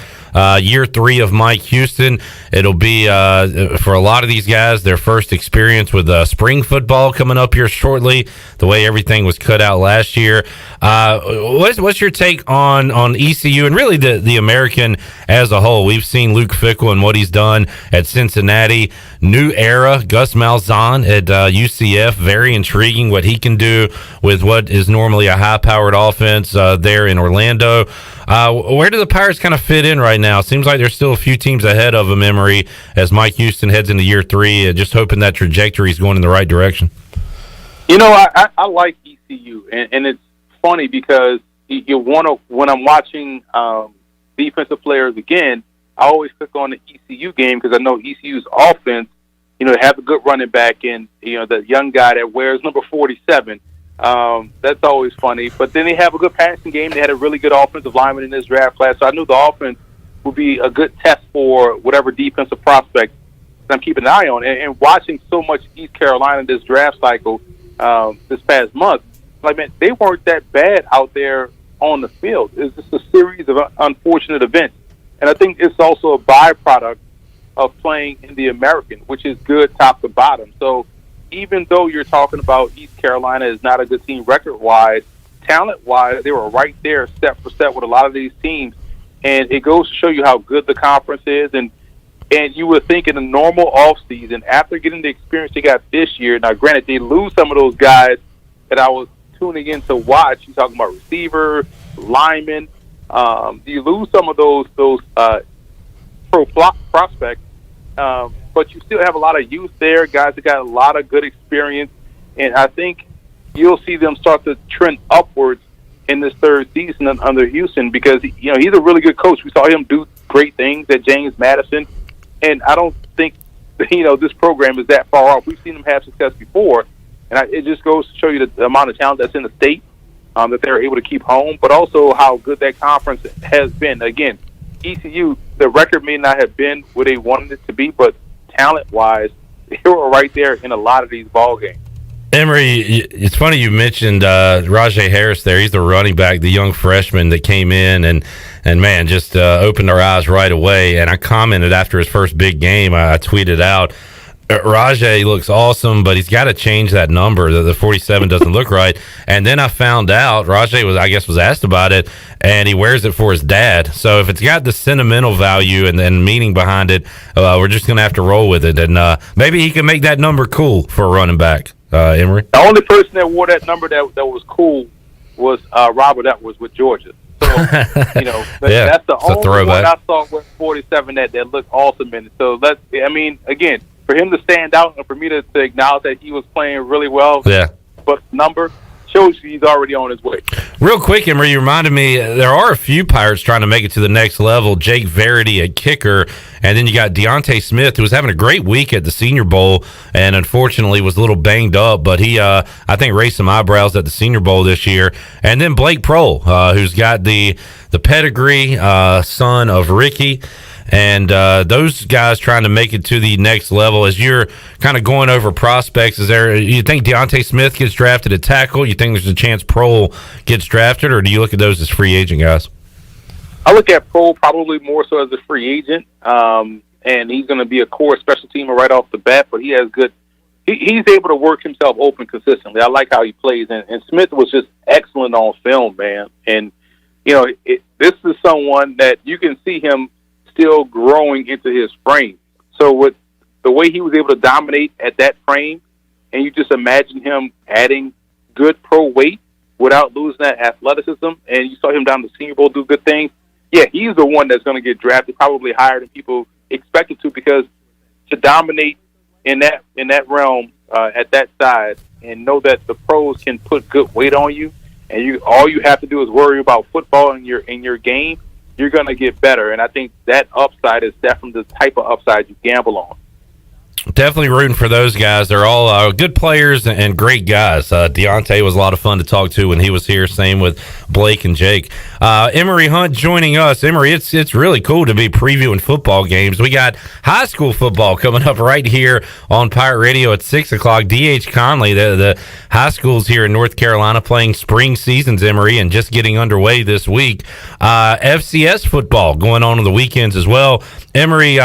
year 3 of Mike Houston. It'll be, for a lot of these guys, their first experience with spring football coming up here shortly, the way everything was cut out last year. What's your take on ECU and really the American as a whole? We've seen Luke Fickell and what he's done at Cincinnati. New era, Gus Malzahn at UCF. Very intriguing what he can do with what is normally a high-powered offense there in Orlando. Where do the Pirates kind of fit in right now? It seems like there's still a few teams ahead of them, Emory, as Mike Houston heads into year 3. Just hoping that trajectory is going in the right direction. I like ECU, and it's funny because when I'm watching defensive players again, I always click on the ECU game because I know ECU's offense, have a good running back and, the young guy that wears number 47. That's always funny. But then they have a good passing game. They had a really good offensive lineman in this draft class. So I knew the offense would be a good test for whatever defensive prospect I'm keeping an eye on. And watching so much East Carolina this draft cycle this past month, like, man, they weren't that bad out there on the field. It's just a series of unfortunate events. And I think it's also a byproduct of playing in the American, which is good top to bottom. So even though you're talking about East Carolina is not a good team record-wise, talent-wise, they were right there step for step with a lot of these teams. And it goes to show you how good the conference is. And you would think in a normal offseason, after getting the experience they got this year, now granted, they lose some of those guys that I was tuning in to watch. You're talking about receiver, linemen. You lose some of those prospects, but you still have a lot of youth there, guys that got a lot of good experience, and I think you'll see them start to trend upwards in this third season under Houston because he's a really good coach. We saw him do great things at James Madison, and I don't think this program is that far off. We've seen them have success before, and it just goes to show you the amount of talent that's in the state that they're able to keep home, but also how good that conference has been. Again, ECU, the record may not have been what they wanted it to be, but talent-wise, they were right there in a lot of these ball games. Emery, it's funny you mentioned Raj Harris there. He's the running back, the young freshman that came in and man, just opened our eyes right away. And I commented after his first big game, I tweeted out, Rajay looks awesome, but he's got to change that number. The 47 doesn't look right. And then I found out Rajay was asked about it, and he wears it for his dad. So if it's got the sentimental value and meaning behind it, we're just going to have to roll with it. And maybe he can make that number cool for a running back, Emory. The only person that wore that number that was cool was Robert Edwards with Georgia. So, that's the only one I saw with 47 that looked awesome in it. So again, for him to stand out and for me to acknowledge that he was playing really well, but number shows you he's already on his way. Real quick, Emery, you reminded me, there are a few Pirates trying to make it to the next level. Jake Verity at kicker, and then you got Deontay Smith, who was having a great week at the Senior Bowl, and unfortunately was a little banged up, but he, I think, raised some eyebrows at the Senior Bowl this year. And then Blake Prohl, who's got the pedigree, son of Ricky. And those guys trying to make it to the next level. As you're kind of going over prospects, you think Deontay Smith gets drafted at tackle? You think there's a chance Prohl gets drafted, or do you look at those as free agent guys? I look at Prohl probably more so as a free agent, and he's going to be a core special teamer right off the bat. But he has good he's able to work himself open consistently. I like how he plays, and Smith was just excellent on film, man. And this is someone that you can see him still growing into his frame. So with the way he was able to dominate at that frame, and you just imagine him adding good pro weight without losing that athleticism, and you saw him down the Senior Bowl do good things. Yeah, he's the one that's going to get drafted probably higher than people expected to, because to dominate in that realm at that size and know that the pros can put good weight on you, and all you have to do is worry about football in your game, you're going to get better. And I think that upside is definitely the type of upside you gamble on. Definitely rooting for those guys. They're all good players and great guys. Deontay was a lot of fun to talk to when he was here. Same with Blake and Jake. Emery Hunt joining us. Emery, it's really cool to be previewing football games. We got high school football coming up right here on Pirate Radio at 6 o'clock. D.H. Conley, the high schools here in North Carolina, playing spring seasons, Emery, and just getting underway this week. FCS football going on the weekends as well. Emery,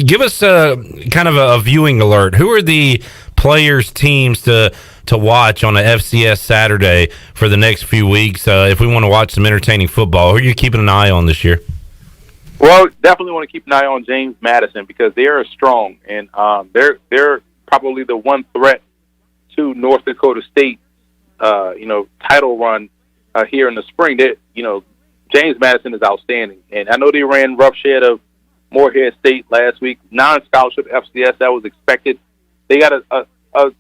give us kind of a viewing alert. Who are the players, teams to watch on a FCS Saturday for the next few weeks if we want to watch some entertaining football? Who are you keeping an eye on this year? Well, definitely want to keep an eye on James Madison, because they are strong, and they're probably the one threat to North Dakota State, title run here in the spring. James Madison is outstanding, and I know they ran roughshod of Morehead State last week, non-scholarship FCS. That was expected. They got a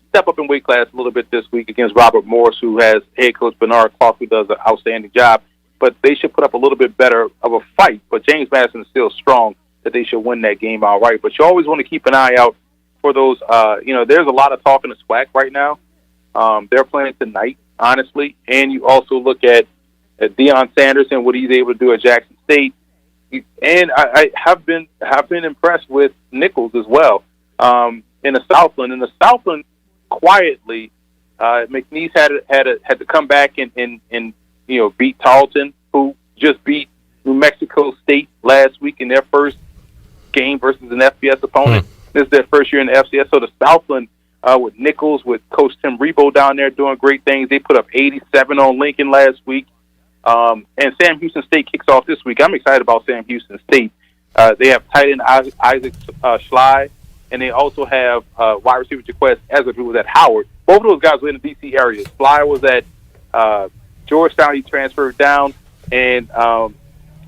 step up in weight class a little bit this week against Robert Morris, who has head coach Bernard Clark, who does an outstanding job. But they should put up a little bit better of a fight. But James Madison is still strong that they should win that game outright. But you always want to keep an eye out for those. There's a lot of talk in the SWAC right now. They're playing tonight, honestly. And you also look at Deion Sanders and what he's able to do at Jackson State. And I have been impressed with Nichols as well in the Southland. In the Southland, quietly, McNeese had to come back and beat Tarleton, who just beat New Mexico State last week in their first game versus an FBS opponent. This is their first year in the FCS. So the Southland with Nichols, with Coach Tim Rebo down there doing great things. They put up 87 on Lincoln last week. And Sam Houston State kicks off this week. I'm excited about Sam Houston State. They have tight end Isaac Schley, and they also have wide receiver Jaquez Ezra, who was at Howard. Both of those guys were in the D.C. area. Schley was at Georgetown. He transferred down, and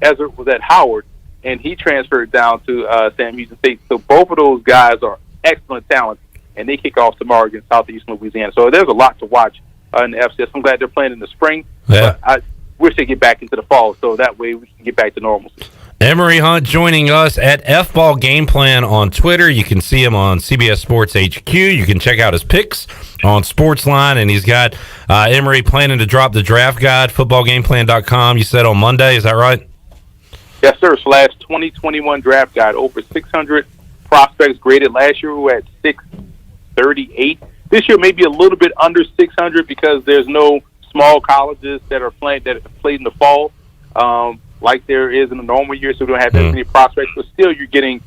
Ezra was at Howard, and he transferred down to Sam Houston State. So both of those guys are excellent talent, and they kick off tomorrow against Southeastern Louisiana. So there's a lot to watch in the FCS. I'm glad they're playing in the spring. Yeah. But I wish they get back into the fall, so that way we can get back to normalcy. Emery Hunt joining us at F-Ball Game Plan on Twitter. You can see him on CBS Sports HQ. You can check out his picks on Sportsline, and he's got Emery planning to drop the draft guide, footballgameplan.com, you said on Monday. Is that right? Yes, sir. / 2021 draft guide. Over 600 prospects graded. Last year we were at 638. This year maybe a little bit under 600 because there's no small colleges that played in the fall, like there is in a normal year, so we don't have that many prospects. But still, you're getting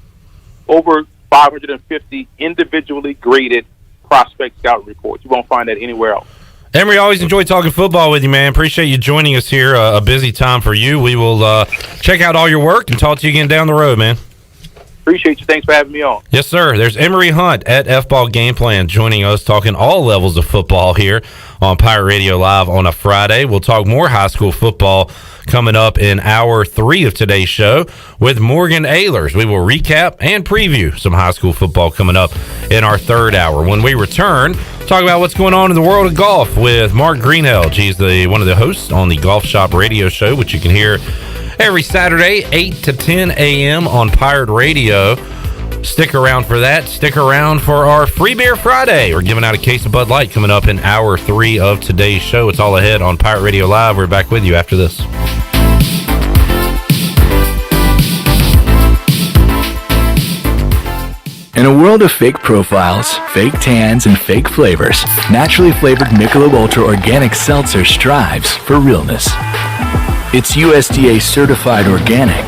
over 550 individually graded prospect scout reports. You won't find that anywhere else. Emery, always enjoy talking football with you, man. Appreciate you joining us here. A busy time for you. We will check out all your work and talk to you again down the road, man. Appreciate you. Thanks for having me on. Yes, sir. There's Emery Hunt at F-Ball Game Plan joining us, talking all levels of football here on Pirate Radio Live on a Friday. We'll talk more high school football coming up in hour 3 of today's show with Morgan Ahlers. We will recap and preview some high school football coming up in our 3rd hour. When we return, talk about what's going on in the world of golf with Mark Greenheld. He's one of the hosts on the Golf Shop Radio Show, which you can hear every Saturday, 8 to 10 a.m. on Pirate Radio. Stick around for that. Stick around for our Free Beer Friday. We're giving out a case of Bud Light coming up in hour 3 of today's show. It's all ahead on Pirate Radio Live. We're back with you after this. In a world of fake profiles, fake tans, and fake flavors, naturally flavored Michelob Ultra Organic Seltzer strives for realness. It's USDA certified organic,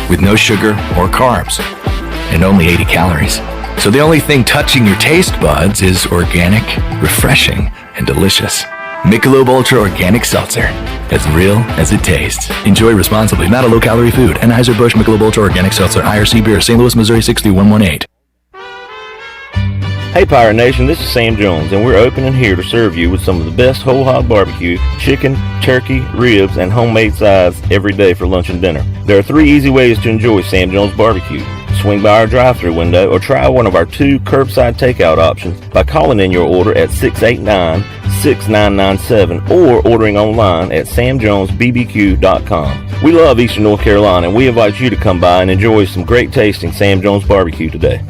with no sugar or carbs, and only 80 calories. So the only thing touching your taste buds is organic, refreshing, and delicious. Michelob Ultra Organic Seltzer. As real as it tastes. Enjoy responsibly. Not a low-calorie food. Anheuser-Busch Michelob Ultra Organic Seltzer. IRC Beer. St. Louis, Missouri 63118. Hey Pirate Nation, this is Sam Jones, and we're open and here to serve you with some of the best whole hog barbecue, chicken, turkey, ribs, and homemade sides every day for lunch and dinner. There are 3 easy ways to enjoy Sam Jones barbecue. Swing by our drive-thru window or try one of our 2 curbside takeout options by calling in your order at 689-6997 or ordering online at samjonesbbq.com. We love Eastern North Carolina, and we invite you to come by and enjoy some great tasting Sam Jones barbecue today.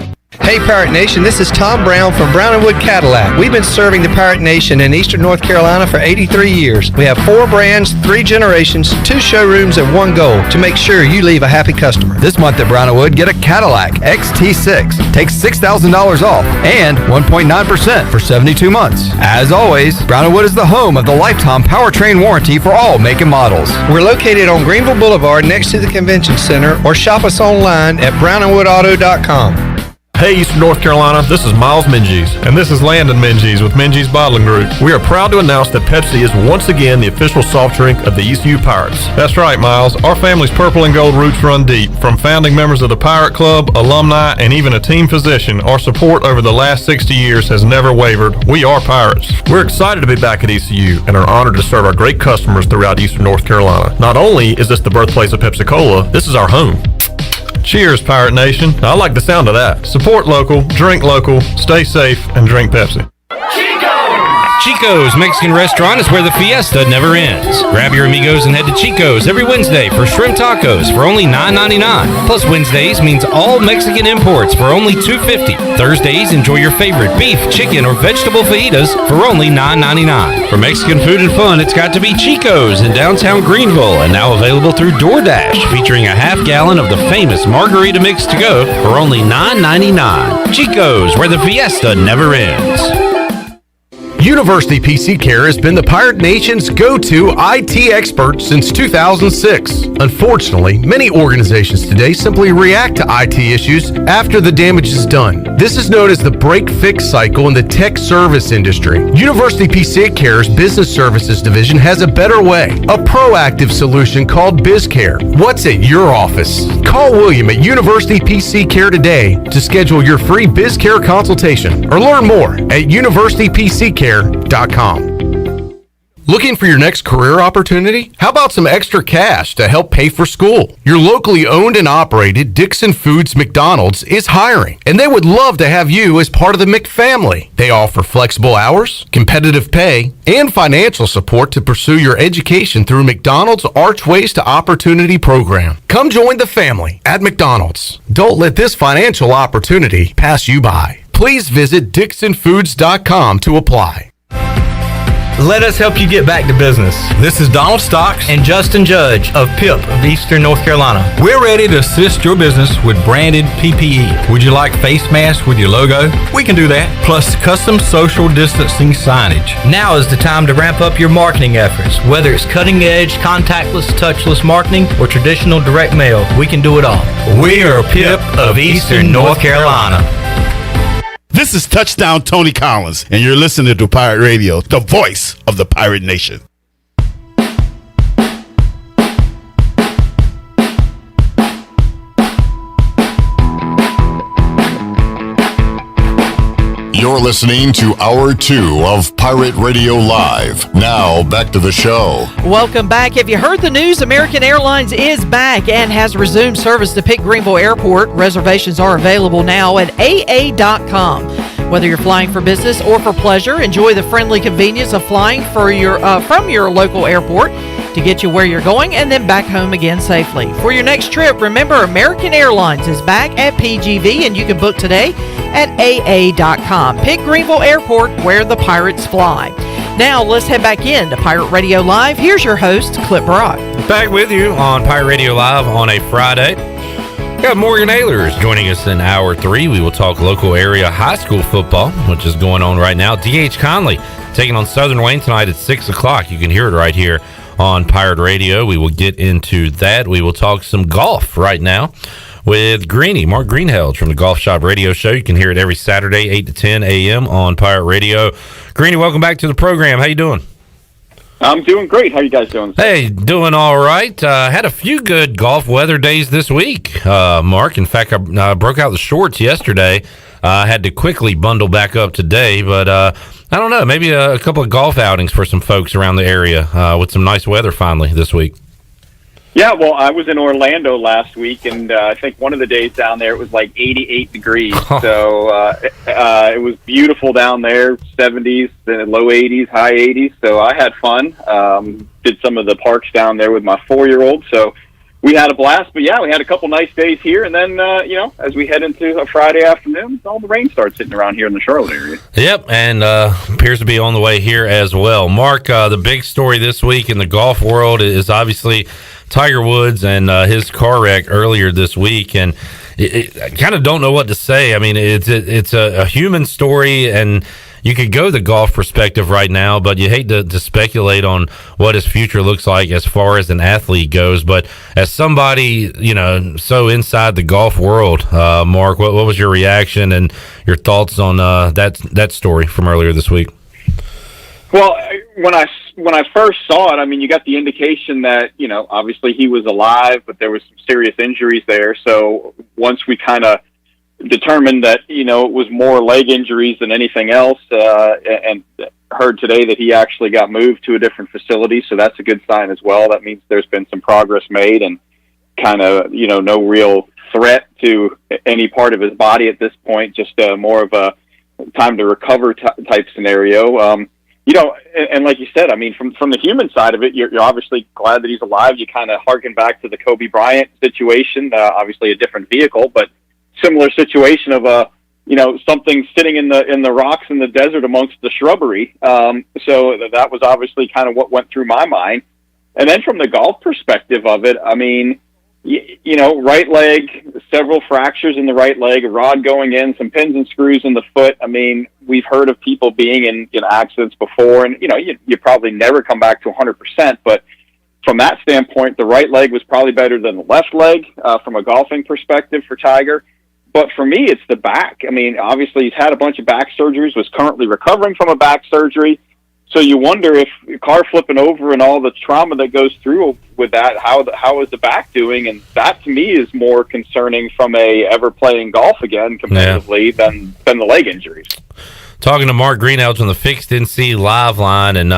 Hey Pirate Nation, this is Tom Brown from Brown & Wood Cadillac. We've been serving the Pirate Nation in Eastern North Carolina for 83 years. We have 4 brands, 3 generations, 2 showrooms, and 1 goal to make sure you leave a happy customer. This month at Brown & Wood, get a Cadillac XT6. Takes $6,000 off and 1.9% for 72 months. As always, Brown & Wood is the home of the lifetime powertrain warranty for all make and models. We're located on Greenville Boulevard next to the Convention Center, or shop us online at brownandwoodauto.com. Hey Eastern North Carolina, this is Miles Minges. And this is Landon Minges with Minges Bottling Group. We are proud to announce that Pepsi is once again the official soft drink of the ECU Pirates. That's right, Miles. Our family's purple and gold roots run deep. From founding members of the Pirate Club, alumni, and even a team physician, our support over the last 60 years has never wavered. We are Pirates. We're excited to be back at ECU and are honored to serve our great customers throughout Eastern North Carolina. Not only is this the birthplace of Pepsi-Cola, this is our home. Cheers, Pirate Nation. I like the sound of that. Support local, drink local, stay safe, and drink Pepsi. Chico's Mexican Restaurant is where the fiesta never ends. Grab your amigos and head to Chico's every Wednesday for shrimp tacos for only $9.99. Plus Wednesdays means all Mexican imports for only $2.50. Thursdays, enjoy your favorite beef, chicken, or vegetable fajitas for only $9.99. For Mexican food and fun, it's got to be Chico's in downtown Greenville, and now available through DoorDash, featuring a half-gallon of the famous margarita mix to go for only $9.99. Chico's, where the fiesta never ends. University PC Care has been the Pirate Nation's go-to IT expert since 2006. Unfortunately, many organizations today simply react to IT issues after the damage is done. This is known as the break-fix cycle in the tech service industry. University PC Care's Business Services Division has a better way, a proactive solution called BizCare. What's at your office? Call William at University PC Care today to schedule your free BizCare consultation or learn more at universitypccare.com. Looking for your next career opportunity? How about some extra cash to help pay for school? Your locally owned and operated Dixon Foods McDonald's is hiring, and they would love to have you as part of the McFamily. They offer flexible hours, competitive pay, and financial support to pursue your education through McDonald's Archways to Opportunity program. Come join the family at McDonald's. Don't let this financial opportunity pass you by. Please visit DixonFoods.com to apply. Let us help you get back to business. This is Donald Stocks and Justin Judge of PIP of Eastern North Carolina. We're ready to assist your business with branded PPE. Would you like face masks with your logo? We can do that. Plus custom social distancing signage. Now is the time to ramp up your marketing efforts. Whether it's cutting edge, contactless, touchless marketing or traditional direct mail, we can do it all. We are PIP of Eastern North Carolina. This is Touchdown Tony Collins, and you're listening to Pirate Radio, the voice of the Pirate Nation. You're listening to Hour 2 of Pirate Radio Live. Now, back to the show. Welcome back. Have you heard the news? American Airlines is back and has resumed service to Pitt Greenville Airport. Reservations are available now at AA.com. Whether you're flying for business or for pleasure, enjoy the friendly convenience of flying from your local airport to get you where you're going and then back home again safely. For your next trip, remember American Airlines is back at PGV, and you can book today at AA.com. Pitt Greenville Airport, where the pirates fly. Now, let's head back in to Pirate Radio Live. Here's your host, Clip Brock. Back with you on Pirate Radio Live on a Friday. We got Morgan Ahlers joining us in Hour 3. We will talk local area high school football, which is going on right now. D.H. Conley taking on Southern Wayne tonight at 6 o'clock. You can hear it right here on Pirate Radio. We will get into that. We will talk some golf right now with Mark Greenheld from the Golf Shop Radio Show. You can hear it every Saturday, 8 to 10 a.m. on Pirate Radio. Greeny, welcome back to the program. How you doing? I'm doing great. How you guys doing? Hey, doing all right. Had a few good golf weather days this week, Mark. In fact, I broke out the shorts yesterday. I had to quickly bundle back up today, but I don't know, maybe a couple of golf outings for some folks around the area with some nice weather finally this week. Yeah, well, I was in Orlando last week, and I think one of the days down there it was like 88 degrees. So it was beautiful down there, 70s, low 80s, high 80s. So I had fun. Did some of the parks down there with my 4-year-old. So we had a blast. But, yeah, we had a couple nice days here. And then, as we head into a Friday afternoon, all the rain starts hitting around here in the Charlotte area. Yep, and appears to be on the way here as well. Mark, the big story this week in the golf world is obviously Tiger Woods and his car wreck earlier this week, and I kind of don't know what to say. I mean, it's a human story, and you could go the golf perspective right now, but you hate to speculate on what his future looks like as far as an athlete goes. But as somebody, so inside the golf world, Mark, what was your reaction and your thoughts on that story from earlier this week? Well, when I first saw it, I mean, you got the indication that, obviously he was alive, but there was some serious injuries there. So once we kind of determined that, it was more leg injuries than anything else, and heard today that he actually got moved to a different facility. So that's a good sign as well. That means there's been some progress made and kind of, no real threat to any part of his body at this point, just more of a time to recover type scenario. And like you said, I mean, from the human side of it, you're obviously glad that he's alive. You kind of harken back to the Kobe Bryant situation, obviously a different vehicle, but similar situation of something sitting in the rocks in the desert amongst the shrubbery. So that was obviously kind of what went through my mind. And then from the golf perspective of it, I mean, right leg, several fractures in the right leg, a rod going in, some pins and screws in the foot. I mean, we've heard of people being in accidents before, and, you probably never come back to 100%. But from that standpoint, the right leg was probably better than the left leg from a golfing perspective for Tiger. But for me, it's the back. I mean, obviously he's had a bunch of back surgeries, was currently recovering from a back surgery. So you wonder if car flipping over and all the trauma that goes through with that, how is the back doing? And that to me is more concerning from ever playing golf again competitively than the leg injuries. Talking to Mark Greenhalgh on the Fixed NC Live line, and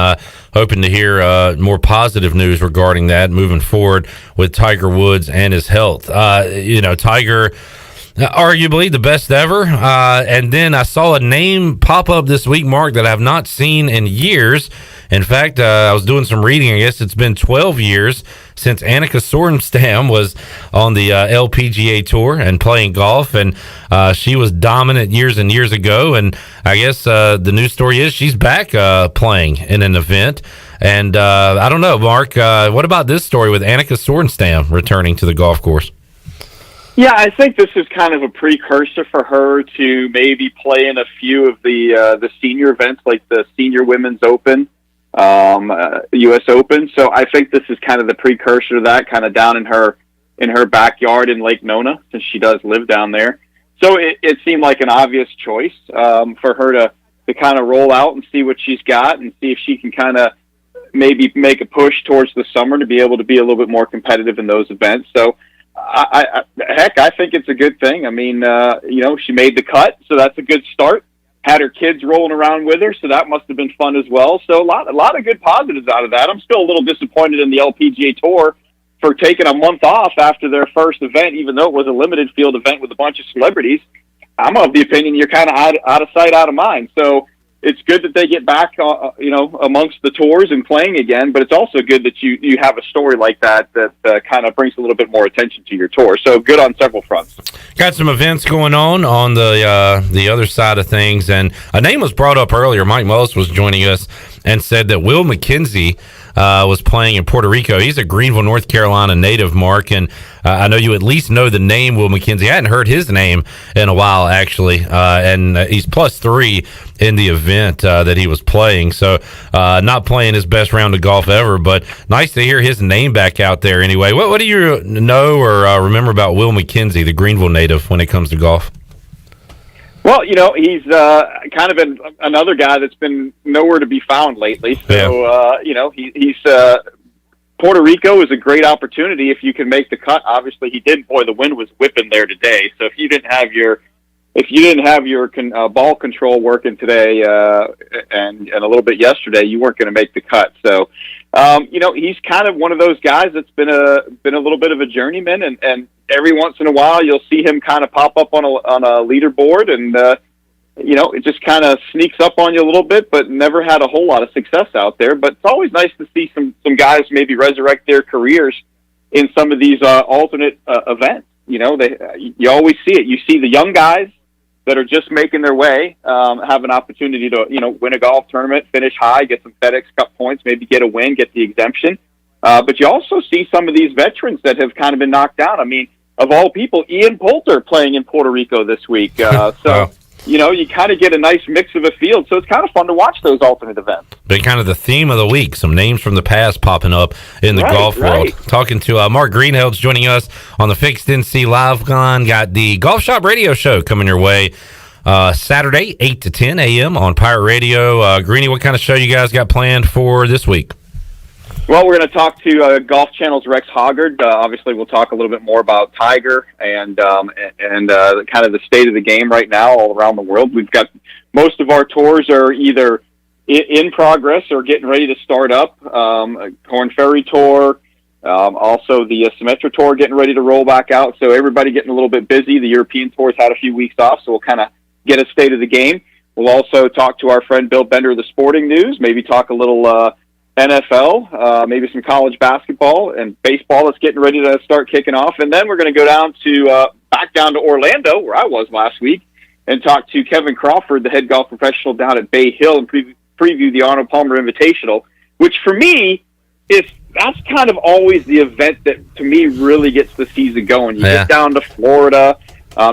hoping to hear more positive news regarding that moving forward with Tiger Woods and his health. Tiger, arguably the best ever. And then I saw a name pop up this week, Mark, that I have not seen in years. In fact, I was doing some reading. I guess it's been 12 years since Annika Sorenstam was on the LPGA Tour and playing golf. And she was dominant years and years ago. And I guess the news story is she's back playing in an event. And I don't know, Mark, what about this story with Annika Sorenstam returning to the golf course? Yeah, I think this is kind of a precursor for her to maybe play in a few of the senior events, like the Senior Women's Open, U.S. Open. So I think this is kind of the precursor to that, kind of down in her backyard in Lake Nona, since she does live down there. So it seemed like an obvious choice for her to kind of roll out and see what she's got and see if she can kind of maybe make a push towards the summer to be able to be a little bit more competitive in those events. So I think it's a good thing. I mean, she made the cut, so that's a good start. Had her kids rolling around with her, so that must have been fun as well. So a lot of good positives out of that. I'm still a little disappointed in the LPGA Tour for taking a month off after their first event, even though it was a limited field event with a bunch of celebrities. I'm of the opinion you're kind of out of sight, out of mind. So it's good that they get back, amongst the tours and playing again, but it's also good that you have a story like that kind of brings a little bit more attention to your tour. So good on several fronts. Got some events going on the other side of things, and a name was brought up earlier. Mike Mullis was joining us and said that Will McKenzie was playing in Puerto Rico. He's a Greenville, North Carolina native, Mark, and I know you at least know the name Will McKenzie. I hadn't heard his name in a while, actually, and he's +3 in the event that he was playing. So not playing his best round of golf ever, but nice to hear his name back out there anyway. What do you know or remember about Will McKenzie, the Greenville native, when it comes to golf? Well, he's kind of another guy that's been nowhere to be found lately. So, he's Puerto Rico is a great opportunity if you can make the cut. Obviously, he didn't. Boy, the wind was whipping there today. So if you didn't have your ball control working today and a little bit yesterday, you weren't going to make the cut. So, he's kind of one of those guys that's been a little bit of a journeyman, and every once in a while you'll see him kind of pop up on a leaderboard, and it just kind of sneaks up on you a little bit, but never had a whole lot of success out there. But it's always nice to see some guys maybe resurrect their careers in some of these alternate events. You always see it. You see the young guys that are just making their way have an opportunity to win a golf tournament, finish high, get some FedEx Cup points, maybe get a win, get the exemption. But you also see some of these veterans that have kind of been knocked down. I mean, of all people, Ian Poulter playing in Puerto Rico this week. So, you kind of get a nice mix of a field. So it's kind of fun to watch those alternate events. Been kind of the theme of the week. Some names from the past popping up in the golf world. Talking to Mark Greenheld's joining us on the Fixed NC Live Line. Got the Golf Shop Radio Show coming your way Saturday, 8 to 10 a.m. on Pirate Radio. Greenie, what kind of show you guys got planned for this week? Well, we're going to talk to Golf Channel's Rex Hoggard. Obviously, we'll talk a little bit more about Tiger and kind of the state of the game right now all around the world. We've got most of our tours are either in progress or getting ready to start up. Corn Ferry Tour, also the Symetra Tour getting ready to roll back out. So everybody getting a little bit busy. The European Tour's had a few weeks off, so we'll kind of get a state of the game. We'll also talk to our friend Bill Bender of the Sporting News, maybe talk a little NFL, maybe some college basketball and baseball that's getting ready to start kicking off. And then we're going to go down to back down to Orlando, where I was last week, and talk to Kevin Crawford, the head golf professional down at Bay Hill, and preview the Arnold Palmer Invitational, which for me that's kind of always the event that to me really gets the season going. You get down to Florida,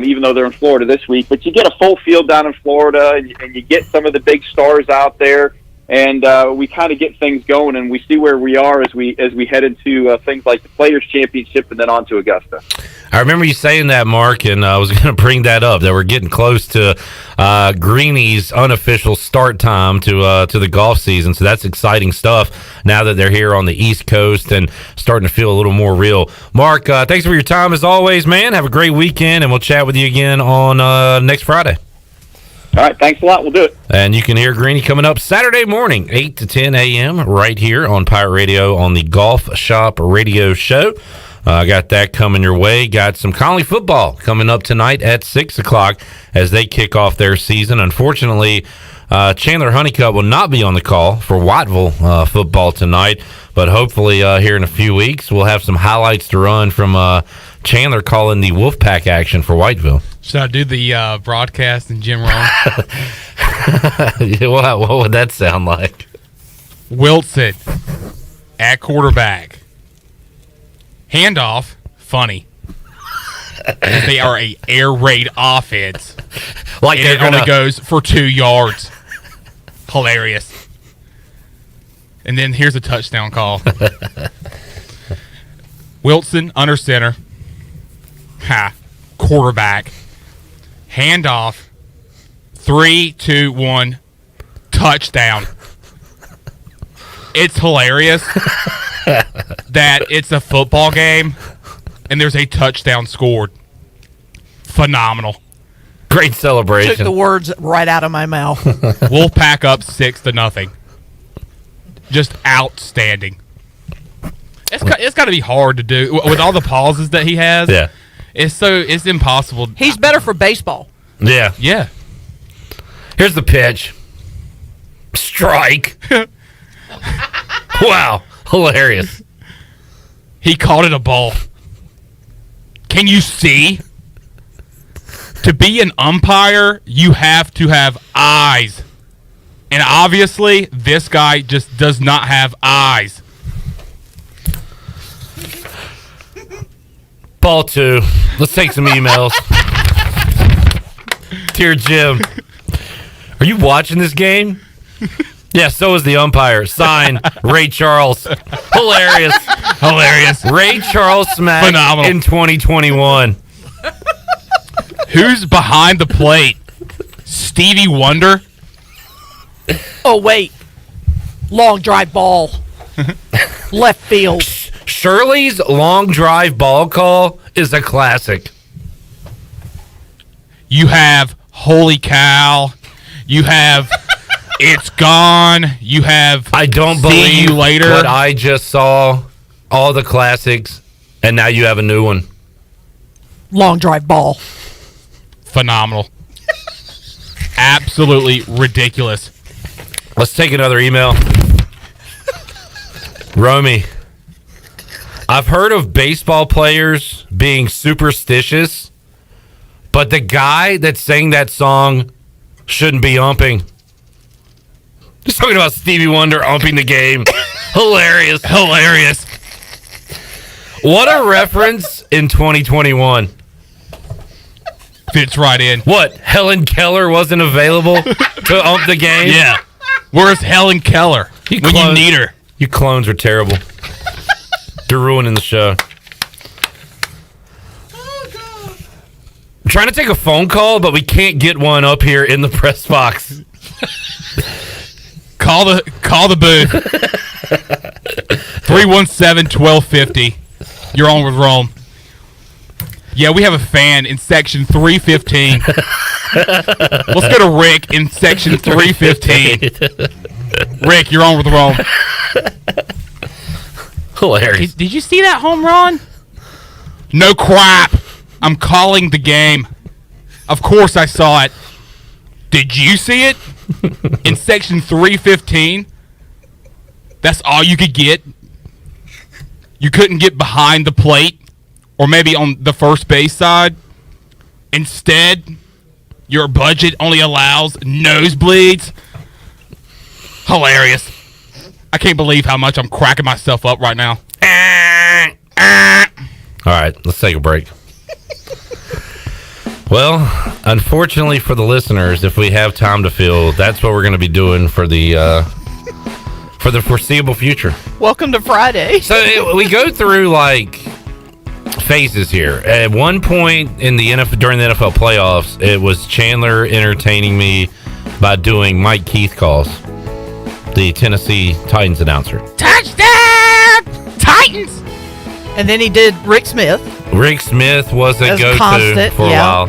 even though they're in Florida this week, but you get a full field down in Florida, and you get some of the big stars out there. And we kind of get things going, and we see where we are as we head into things like the Players' Championship and then on to Augusta. I remember you saying that, Mark, and I was going to bring that up, that we're getting close to Greenie's unofficial start time to the golf season. So that's exciting stuff now that they're here on the East Coast and starting to feel a little more real. Mark, thanks for your time as always, man. Have a great weekend, and we'll chat with you again on next Friday. All right, thanks a lot. We'll do it. And you can hear Greenie coming up Saturday morning, 8 to 10 a.m. right here on Pirate Radio on the Golf Shop Radio Show. Got that coming your way. Got some Conley football coming up tonight at 6 o'clock as they kick off their season. Unfortunately, Chandler Honeycutt will not be on the call for Whiteville football tonight, but hopefully here in a few weeks we'll have some highlights to run from Chandler calling the Wolfpack action for Whiteville. Should I do the broadcast and Jim Rohn? What would that sound like? Wilson at quarterback. Handoff, funny. They are a air raid offense. Like and it only goes for 2 yards. Hilarious. And then here's a touchdown call. Wilson under center. Quarterback. Handoff. 3, 2, 1. Touchdown. It's hilarious that it's a football game and there's a touchdown scored. Phenomenal. Great celebration. Took the words right out of my mouth. Wolfpack up 6-0. Just outstanding. It's got to be hard to do with all the pauses that he has. Yeah. It's impossible. He's better for baseball. Yeah. Yeah. Here's the pitch. Strike. Wow. Hilarious. He called it a ball. Can you see? To be an umpire, you have to have eyes. And obviously, this guy just does not have eyes. Ball 2. Let's take some emails. Dear Jim, are you watching this game? Yeah, so is the umpire. Sign, Ray Charles. Hilarious. Ray Charles smack Phenomenal. in 2021. Who's behind the plate? Stevie Wonder? Oh, wait. Long drive ball. Left field. Shirley's long drive ball call is a classic. You have Holy Cow. You have It's Gone. You have I don't See believe You Later. what I just saw. All the classics, and now you have a new one. Long drive ball. Phenomenal. Absolutely ridiculous. Let's take another email. Romy, I've heard of baseball players being superstitious, but the guy that sang that song shouldn't be umping. Just talking about Stevie Wonder umping the game. Hilarious. What a reference in 2021. Fits right in. What? Helen Keller wasn't available to ump the game? Yeah. Where's Helen Keller when you need her? You clones are terrible. You're ruining the show. I'm trying to take a phone call, but we can't get one up here in the press box. Call the booth. 317-1250. You're on with Rome. Yeah, we have a fan in section 315. Let's go to Rick in section 315. Rick, you're on with Rome. Hilarious. Did you see that home run? No crap. I'm calling the game. Of course I saw it. Did you see it? In section 315? That's all you could get? You couldn't get behind the plate? Or maybe on the first base side? Instead, your budget only allows nosebleeds? Hilarious. I can't believe how much I'm cracking myself up right now. All right, let's take a break. Well, unfortunately for the listeners, if we have time to fill, that's what we're going to be doing for the foreseeable future. Welcome to Friday. So we go through like phases here. At one point in the NFL, during the NFL playoffs, it was Chandler entertaining me by doing Mike Keith calls, the Tennessee Titans announcer. Touchdown! Titans! And then he did Rick Smith. Rick Smith was a As go-to constant, for a while.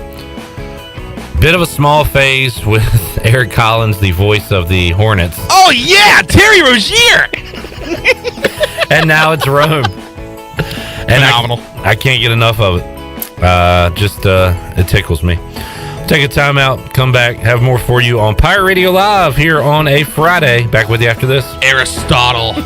Bit of a small phase with Eric Collins, the voice of the Hornets. Oh, yeah! Terry Rozier! And now it's Rome. And Phenomenal. I can't get enough of it. It tickles me. Take a time out, come back, have more for you on Pirate Radio Live here on a Friday. Back with you after this. Aristotle.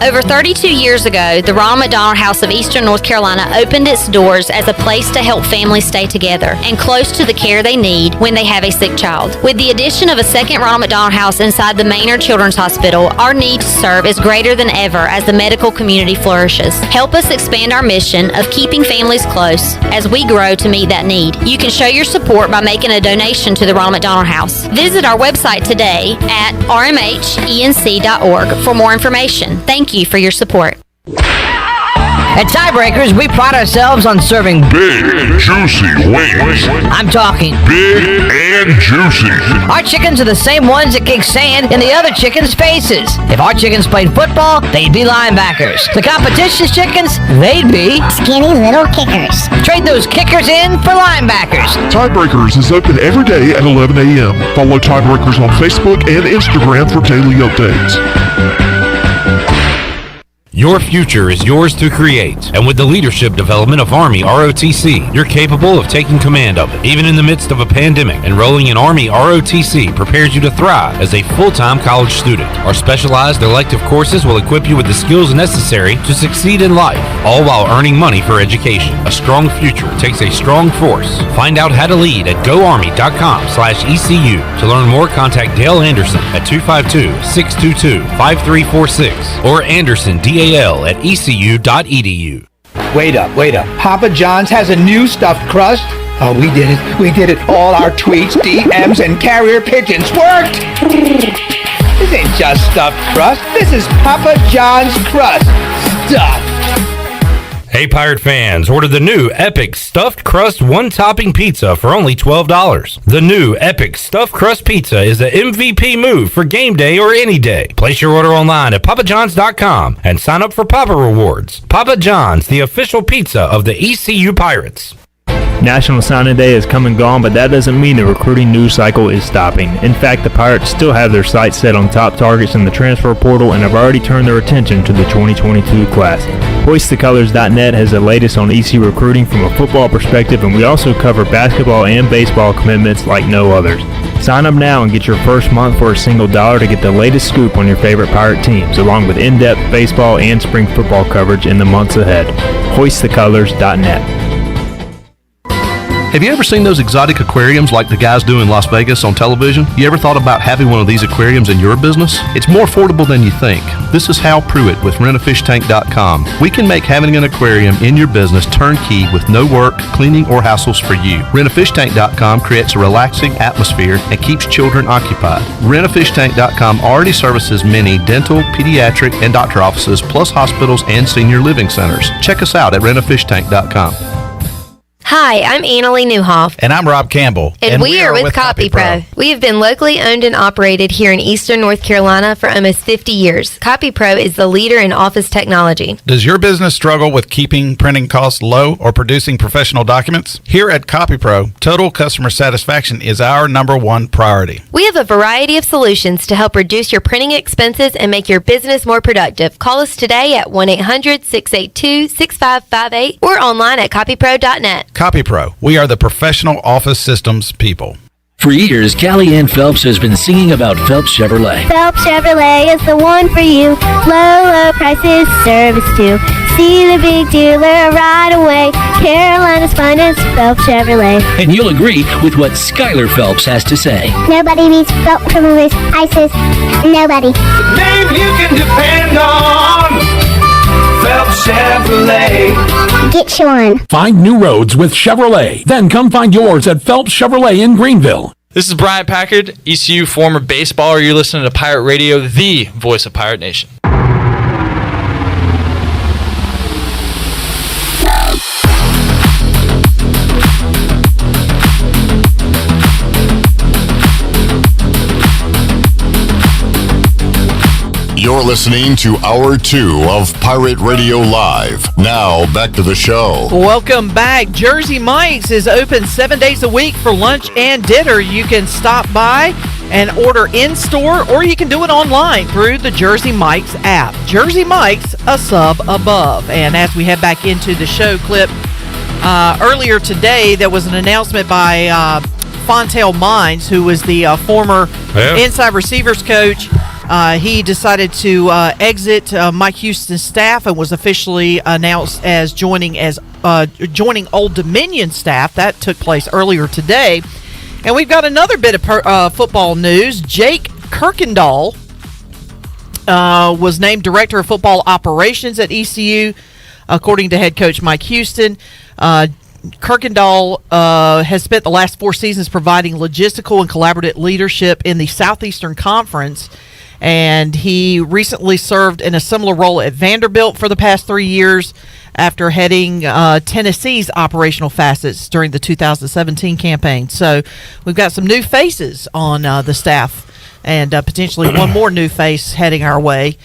Over 32 years ago, the Ronald McDonald House of Eastern North Carolina opened its doors as a place to help families stay together and close to the care they need when they have a sick child. With the addition of a second Ronald McDonald House inside the Maynard Children's Hospital, our need to serve is greater than ever as the medical community flourishes. Help us expand our mission of keeping families close as we grow to meet that need. You can show your support by making a donation to the Ronald McDonald House. Visit our website today at rmhenc.org for more information. Thank you for your support. At Tiebreakers, we pride ourselves on serving big, juicy wings. I'm talking big and juicy. Our chickens are the same ones that kick sand in the other chickens' faces. If our chickens played football, they'd be linebackers. The competition's chickens, they'd be skinny little kickers. Trade those kickers in for linebackers. Tiebreakers is open every day at 11 a.m. Follow Tiebreakers on Facebook and Instagram for daily updates. Your future is yours to create. And with the leadership development of Army ROTC, you're capable of taking command of it. Even in the midst of a pandemic, enrolling in Army ROTC prepares you to thrive as a full-time college student. Our specialized elective courses will equip you with the skills necessary to succeed in life, all while earning money for education. A strong future takes a strong force. Find out how to lead at goarmy.com/ECU. To learn more, contact Dale Anderson at 252-622-5346 or andersondal@ecu.edu. Wait up. Papa John's has a new stuffed crust. Oh, we did it. All our tweets, DMs, and carrier pigeons worked. This ain't just stuffed crust. This is Papa John's crust. Stuffed. Hey, Pirate fans, order the new Epic Stuffed Crust One-Topping Pizza for only $12. The new Epic Stuffed Crust Pizza is the MVP move for game day or any day. Place your order online at papajohns.com and sign up for Papa Rewards. Papa John's, the official pizza of the ECU Pirates. National Signing Day has come and gone, but that doesn't mean the recruiting news cycle is stopping. In fact, the Pirates still have their sights set on top targets in the transfer portal and have already turned their attention to the 2022 class. HoistTheColors.net has the latest on ECU recruiting from a football perspective, and we also cover basketball and baseball commitments like no others. Sign up now and get your first month for a single $1 to get the latest scoop on your favorite Pirate teams, along with in-depth baseball and spring football coverage in the months ahead. HoistTheColors.net. Have you ever seen those exotic aquariums like the guys do in Las Vegas on television? You ever thought about having one of these aquariums in your business? It's more affordable than you think. This is Hal Pruitt with rentafishtank.com. We can make having an aquarium in your business turnkey with no work, cleaning, or hassles for you. Rentafishtank.com creates a relaxing atmosphere and keeps children occupied. Rentafishtank.com already services many dental, pediatric, and doctor offices, plus hospitals and senior living centers. Check us out at rentafishtank.com. Hi, I'm Annalie Newhoff. And I'm Rob Campbell. And we are with CopyPro. We have been locally owned and operated here in Eastern North Carolina for almost 50 years. CopyPro is the leader in office technology. Does your business struggle with keeping printing costs low or producing professional documents? Here at CopyPro, total customer satisfaction is our #1 priority. We have a variety of solutions to help reduce your printing expenses and make your business more productive. Call us today at 1-800-682-6558 or online at copypro.net. CopyPro, we are the professional office systems people. For years, Callie Ann Phelps has been singing about Phelps Chevrolet. Phelps Chevrolet is the one for you. Low prices, service too. See the big dealer right away. Carolina's finest, Phelps Chevrolet. And you'll agree with what Skylar Phelps has to say. Nobody beats Phelps Chevrolet's prices. Nobody. The name you can depend on. Phelps Chevrolet. Get one. Find new roads with Chevrolet. Then come find yours at Phelps Chevrolet in Greenville. This is Brian Packard, ECU former baseballer. You're listening to Pirate Radio, the voice of Pirate Nation. You're listening to Hour 2 of Pirate Radio Live. Now, back to the show. Welcome back. Jersey Mike's is open 7 days a week for lunch and dinner. You can stop by and order in-store, or you can do it online through the Jersey Mike's app. Jersey Mike's, a sub above. And as we head back into the show clip, earlier today, there was an announcement by Fontaine Mines, who was the former inside receivers coach. He decided to exit Mike Houston's staff and was officially announced as joining Old Dominion staff. That took place earlier today. And we've got another bit of football news. Jake Kirkendall was named Director of Football Operations at ECU, according to head coach Mike Houston. Kirkendall has spent the last 4 seasons providing logistical and collaborative leadership in the Southeastern Conference. And he recently served in a similar role at Vanderbilt for the past 3 years after heading Tennessee's operational facets during the 2017 campaign. So we've got some new faces on the staff, and potentially one more new face heading our way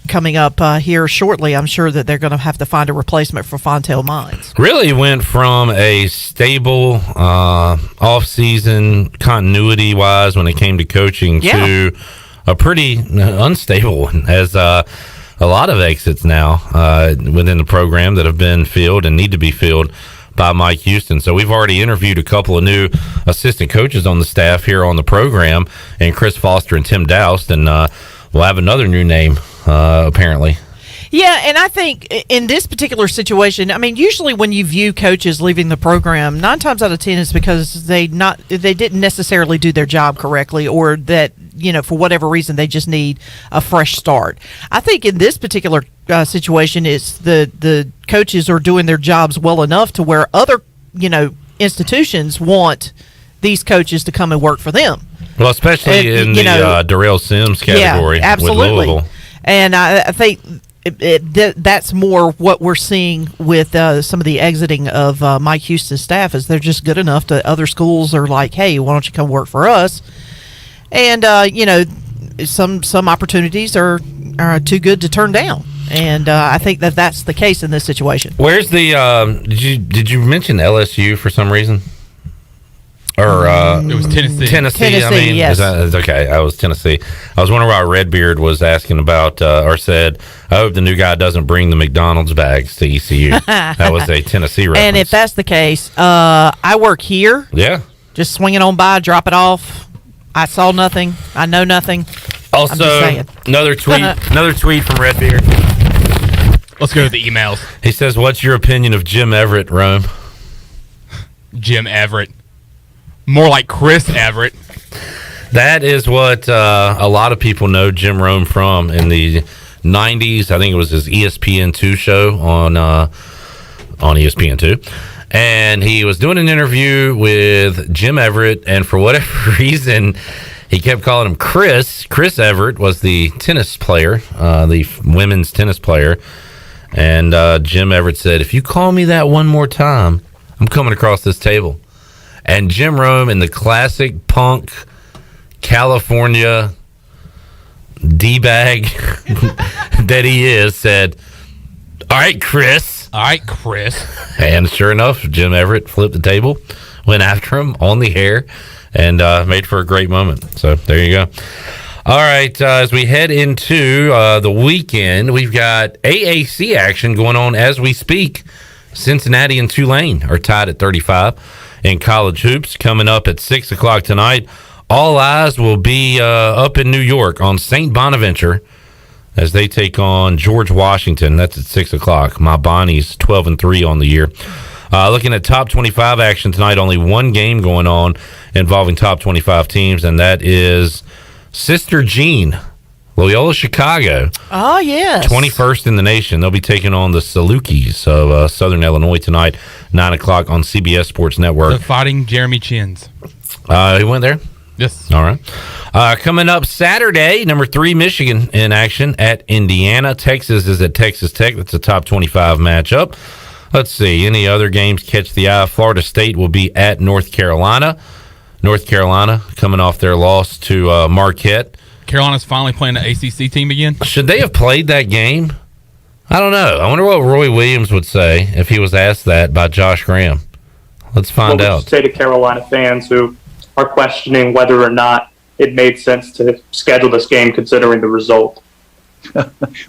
coming up here shortly. I'm sure that they're going to have to find a replacement for Fontaine Mines. Really went from a stable off-season continuity-wise when it came to coaching to a pretty unstable one, as a lot of exits now within the program that have been filled and need to be filled by Mike Houston. So we've already interviewed a couple of new assistant coaches on the staff here on the program, and Chris Foster and Tim Doust, and we'll have another new name apparently. Yeah, and I think in this particular situation, I mean, usually when you view coaches leaving the program, 9 times out of 10 is because they didn't necessarily do their job correctly, or that, you know, for whatever reason, they just need a fresh start. I think in this particular situation, it's the coaches are doing their jobs well enough to where other, you know, institutions want these coaches to come and work for them. Well, especially in the Darrell Sims category, yeah, absolutely. With Louisville. And I think that's more what we're seeing with some of the exiting of Mike Houston's staff, is they're just good enough that other schools are like, hey, why don't you come work for us? And you know, some opportunities are too good to turn down, and I think that's the case in this situation. Where's the did you mention LSU for some reason? Or it was Tennessee. I mean, yes. Okay, I was Tennessee. I was wondering why Redbeard was asking about or said, I hope the new guy doesn't bring the McDonald's bags to ECU. That was a Tennessee reference. And if that's the case, I work here. Yeah. Just swing it on by, drop it off. I saw nothing. I know nothing. Also, another tweet from Redbeard. Let's go to the emails. He says, what's your opinion of Jim Everett, Rome? Jim Everett. More like Chris Everett. That is what a lot of people know Jim Rome from in the 90s. I think it was his ESPN2 show on ESPN2. And he was doing an interview with Jim Everett, and for whatever reason, he kept calling him Chris. Chris Everett was the tennis player, the women's tennis player. And Jim Everett said, if you call me that one more time, I'm coming across this table. And Jim Rome, in the classic punk California D-bag that he is, said, all right, Chris. And sure enough, Jim Everett flipped the table, went after him on the air, and made for a great moment. So there you go. All right, as we head into the weekend, we've got AAC action going on as we speak. Cincinnati and Tulane are tied at 35. In college hoops, coming up at 6 o'clock tonight. All eyes will be up in New York on St. Bonaventure as they take on George Washington. That's at 6 o'clock. My Bonnie's 12-3 on the year. Looking at top 25 action tonight, only one game going on involving top 25 teams, and that is Sister Jean, Loyola Chicago. Oh, yes. 21st in the nation. They'll be taking on the Salukis of Southern Illinois tonight, 9 o'clock on CBS Sports Network. The Fighting Jeremy Chins. He went there? Yes. All right. Coming up Saturday, number 3 Michigan in action at Indiana. Texas is at Texas Tech. That's a top 25 matchup. Let's see. Any other games catch the eye? Florida State will be at North Carolina. North Carolina coming off their loss to Marquette. Carolina's finally playing the ACC team again. Should they have played that game? I don't know. I wonder what Roy Williams would say if he was asked that by Josh Graham. Let's find out. What would you say to Carolina fans who are questioning whether or not it made sense to schedule this game considering the result?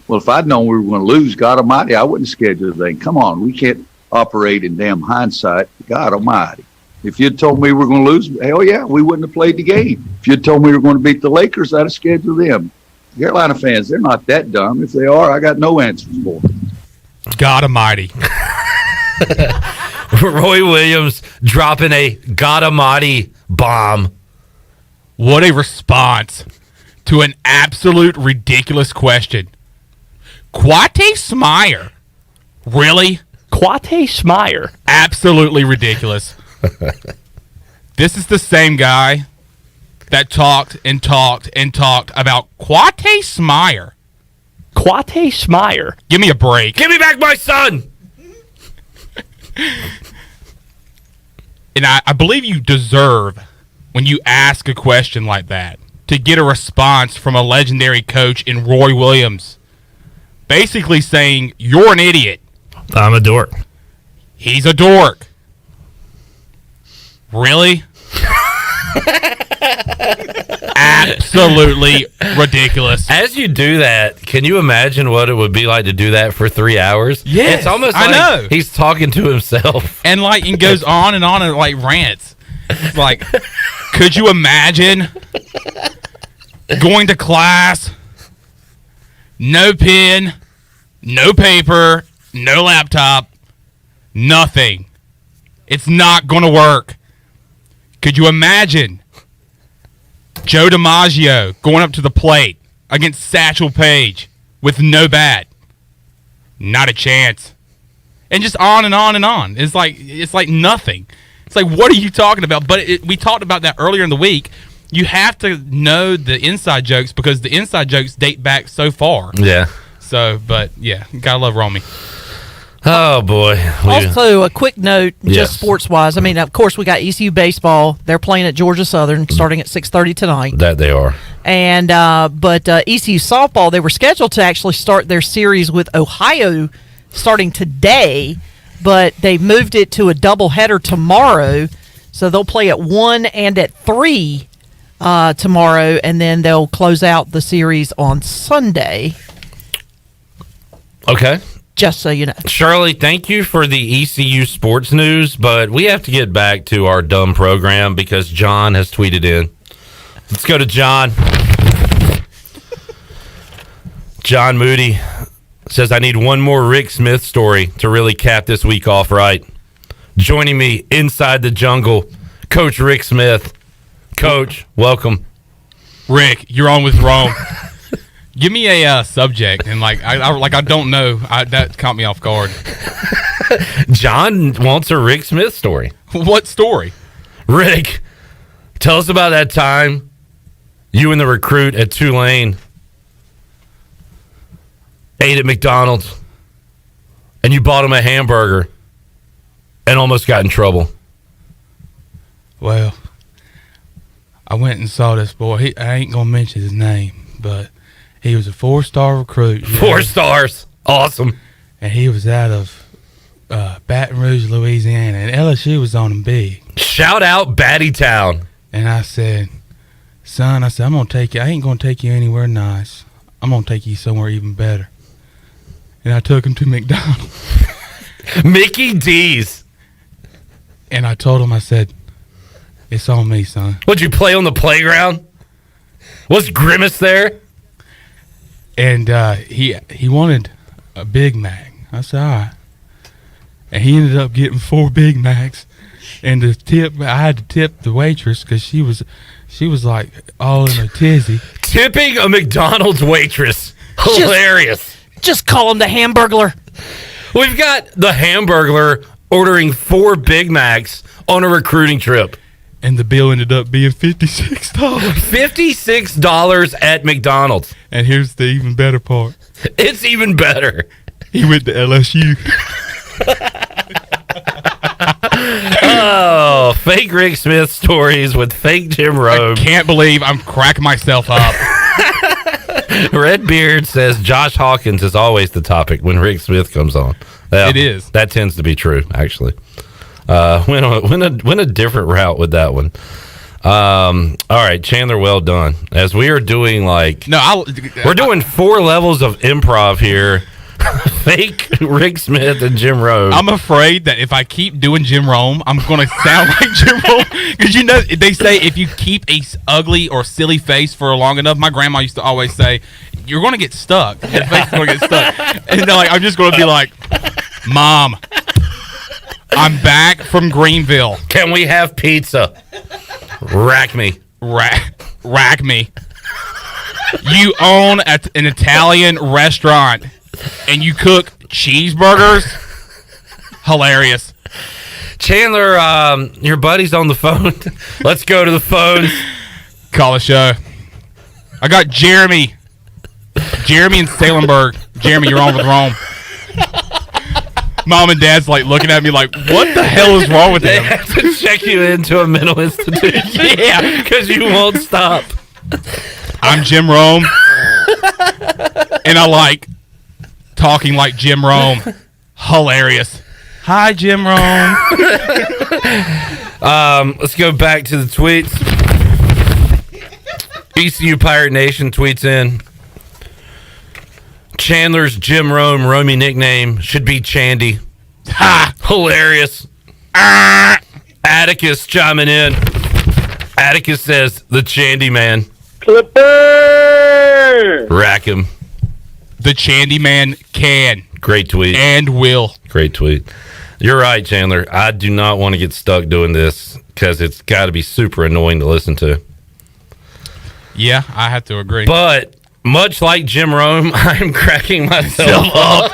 Well, if I'd known we were going to lose, God Almighty, I wouldn't schedule the thing. Come on, we can't operate in damn hindsight. God Almighty. If you'd told me we were going to lose, hell yeah, we wouldn't have played the game. If you'd told me we were going to beat the Lakers, I'd have scheduled them. Carolina fans, they're not that dumb. If they are, I got no answers for them. God Almighty. Roy Williams dropping a God Almighty bomb. What a response to an absolute ridiculous question. Quate Smyer. Really? Quate Smyer. Absolutely ridiculous. This is the same guy that talked about Quate Smyer. Quate Smyer. Give me a break. Give me back my son. And I believe you deserve, when you ask a question like that, to get a response from a legendary coach in Roy Williams. Basically saying, you're an idiot. I'm a dork. He's a dork. Really? Absolutely ridiculous. As you do that, can you imagine what it would be like to do that for 3 hours? Yes, it's almost I like know. he's talking to himself. And like, he goes on and like rants. Like, could you imagine going to class, no pen, no paper, no laptop, nothing? It's not going to work. Could you imagine Joe DiMaggio going up to the plate against Satchel Paige with no bat? Not a chance. And just on and on and on. It's like nothing. It's like, what are you talking about? But we talked about that earlier in the week. You have to know the inside jokes because the inside jokes date back so far. Yeah. So, but yeah, gotta love Romy. Oh boy. Also, a quick note, just sports-wise. I mean, of course, we got ECU baseball. They're playing at Georgia Southern, starting at 6:30 tonight. That they are. And but ECU softball, they were scheduled to actually start their series with Ohio starting today, but they moved it to a doubleheader tomorrow. So they'll play at 1 and at 3 tomorrow, and then they'll close out the series on Sunday. Okay. Just so you know. Shirley, thank you for the ECU sports news, but we have to get back to our dumb program because John has tweeted in. Let's go to John. John Moody says, I need one more Rick Smith story to really cap this week off right. Joining me inside the jungle, Coach Rick Smith. Coach, welcome. Rick, you're on with Rome. Give me a subject, and I don't know. That caught me off guard. John wants a Rick Smith story. What story? Rick, tell us about that time you and the recruit at Tulane ate at McDonald's, and you bought him a hamburger and almost got in trouble. Well, I went and saw this boy. I ain't gonna mention his name, but he was a 4-star recruit. 4 stars. Awesome. And he was out of Baton Rouge, Louisiana, and LSU was on him big. Shout out Batty Town. And I said, son, I'm going to take you. I ain't going to take you anywhere nice. I'm going to take you somewhere even better. And I took him to McDonald's. Mickey D's. And I told him, I said, it's on me, son. What'd you play on the playground? Was Grimace there? And he wanted a Big Mac. I said, all right. And he ended up getting 4 Big Macs. And the tip, I had to tip the waitress because she was like all in a tizzy. Tipping a McDonald's waitress. Hilarious. Just call him the Hamburglar. We've got the Hamburglar ordering 4 Big Macs on a recruiting trip. And the bill ended up being $56. $56 at McDonald's. And here's the even better part. It's even better. He went to LSU. Oh, fake Rick Smith stories with fake Jim Rome. I can't believe I'm cracking myself up. Redbeard says Josh Hawkins is always the topic when Rick Smith comes on. It is. That tends to be true, actually. Went a different route with that one. All right, Chandler, well done. As we are doing we're doing 4 levels of improv here. Fake Rick Smith and Jim Rome. I'm afraid that if I keep doing Jim Rome, I'm going to sound like Jim Rome. Because they say if you keep a ugly or silly face for long enough, my grandma used to always say, you're going to get stuck. Your face is going to get stuck. And I'm just going to be like, Mom, I'm back from Greenville. Can we have pizza? Rack me. Rack me. You own an Italian restaurant and you cook cheeseburgers? Hilarious. Chandler, your buddy's on the phone. Let's go to the phones. Call the show. I got Jeremy. Jeremy in Salemburg. Jeremy, you're on with Rome. Mom and Dad's looking at me like, what the hell is wrong with They him? have to check you into a mental institution. Yeah. Because you won't stop. I'm Jim Rome. And I like talking like Jim Rome. Hilarious. Hi, Jim Rome. Let's go back to the tweets. ECU Pirate Nation tweets in, Chandler's Jim Rome Romy nickname should be Chandy. Ha! Hilarious. Atticus chiming in. Atticus says, the Chandy Man. Clipper! Rack him. The Chandy Man can. Great tweet. And will. Great tweet. You're right, Chandler. I do not want to get stuck doing this because it's got to be super annoying to listen to. Yeah, I have to agree. But much like Jim Rome, I'm cracking myself up.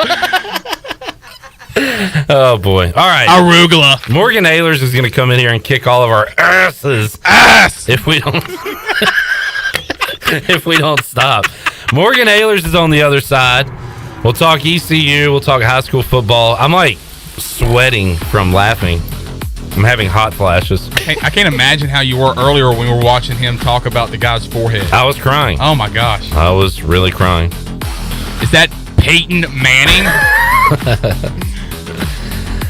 Oh, boy. All right. Arugula. Morgan Ahlers is going to come in here and kick all of our asses. Ass! If we don't... if we don't stop. Morgan Ahlers is on the other side. We'll talk ECU. We'll talk high school football. I'm like sweating from laughing. I'm having hot flashes. I can't imagine how you were earlier when we were watching him talk about the guy's forehead. I was crying. Oh, my gosh. I was really crying. Is that Peyton Manning?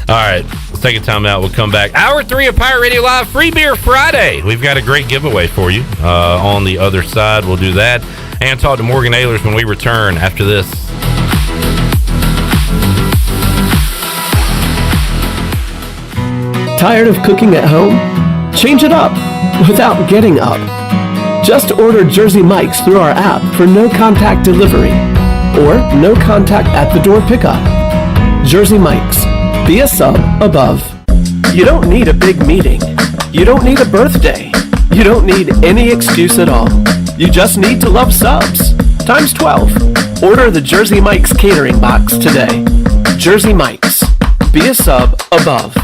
All right. Let's take a time out. We'll come back. Hour 3 of Pirate Radio Live, Free Beer Friday. We've got a great giveaway for you on the other side. We'll do that. And talk to Morgan Ahlers when we return after this. Tired of cooking at home? Change it up without getting up. Just order Jersey Mike's through our app for no-contact delivery or no-contact at-the-door pickup. Jersey Mike's. Be a sub above. You don't need a big meeting. You don't need a birthday. You don't need any excuse at all. You just need to love subs. Times 12. Order the Jersey Mike's catering box today. Jersey Mike's. Be a sub above.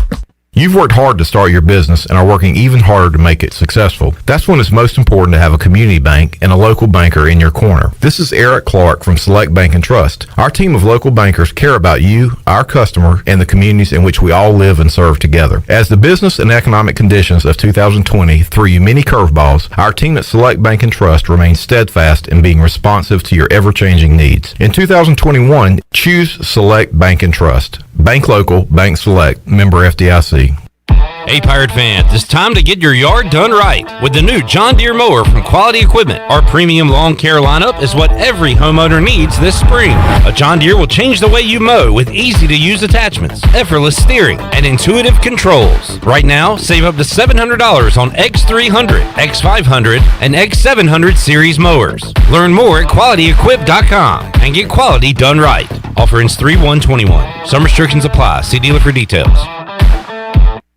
You've worked hard to start your business and are working even harder to make it successful. That's when it's most important to have a community bank and a local banker in your corner. This is Eric Clark from Select Bank and Trust. Our team of local bankers care about you, our customer, and the communities in which we all live and serve together. As the business and economic conditions of 2020 threw you many curveballs, our team at Select Bank and Trust remains steadfast in being responsive to your ever-changing needs. In 2021, choose Select Bank and Trust. Bank local, bank select, member FDIC. Hey Pirate fans, it's time to get your yard done right with the new John Deere mower from Quality Equipment. Our premium lawn care lineup is what every homeowner needs this spring. A John Deere will change the way you mow with easy-to-use attachments, effortless steering, and intuitive controls. Right now, save up to $700 on X300, X500, and X700 series mowers. Learn more at QualityEquip.com and get quality done right. Offer ends 3/1/21. Some restrictions apply. See dealer for details.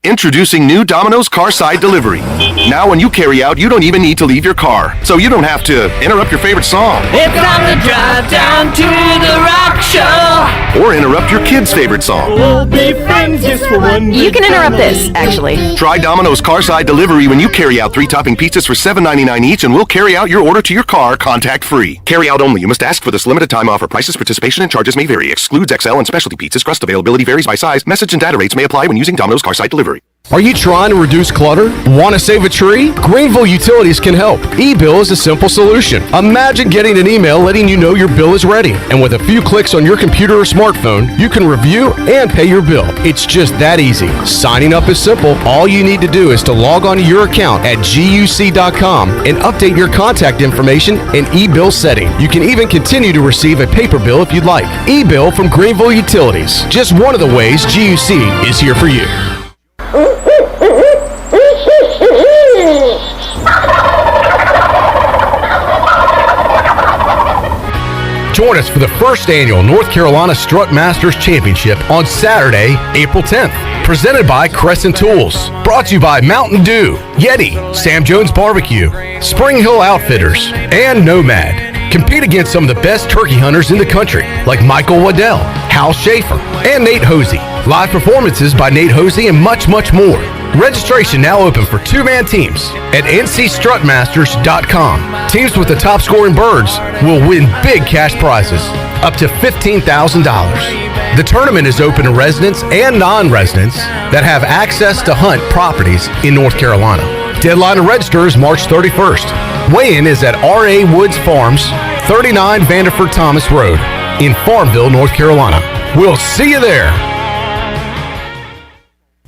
Introducing new Domino's Carside Delivery. Now when you carry out, you don't even need to leave your car. So you don't have to interrupt your favorite song. It's time to drive down to the rock show. Or interrupt your kid's favorite song. We'll be friends just for one. You can interrupt this, actually. Try Domino's Carside Delivery when you carry out 3 topping pizzas for $7.99 each, and we'll carry out your order to your car contact-free. Carry out only. You must ask for this limited time offer. Prices, participation, and charges may vary. Excludes XL and specialty pizzas. Crust availability varies by size. Message and data rates may apply when using Domino's Carside Delivery. Are you trying to reduce clutter? Want to save a tree? Greenville Utilities can help. E-bill is a simple solution. Imagine getting an email letting you know your bill is ready. And with a few clicks on your computer or smartphone, you can review and pay your bill. It's just that easy. Signing up is simple. All you need to do is to log on to your account at guc.com and update your contact information and e-bill setting. You can even continue to receive a paper bill if you'd like. E-bill from Greenville Utilities. Just one of the ways GUC is here for you. Join us for the first annual North Carolina Strut Masters Championship on Saturday, April 10th. Presented by Crescent Tools. Brought to you by Mountain Dew, Yeti, Sam Jones Barbecue, Spring Hill Outfitters, and Nomad. Compete against some of the best turkey hunters in the country, like Michael Waddell, Hal Schaefer, and Nate Hosey. Live performances by Nate Hosey and much, much more. Registration now open for 2-man teams at ncstrutmasters.com. Teams with the top scoring birds will win big cash prizes, up to $15,000. The tournament is open to residents and non-residents that have access to hunt properties in North Carolina. Deadline to register is March 31st. Weigh-in is at R.A. Woods Farms, 39 Vanderford Thomas Road in Farmville, North Carolina. We'll see you there.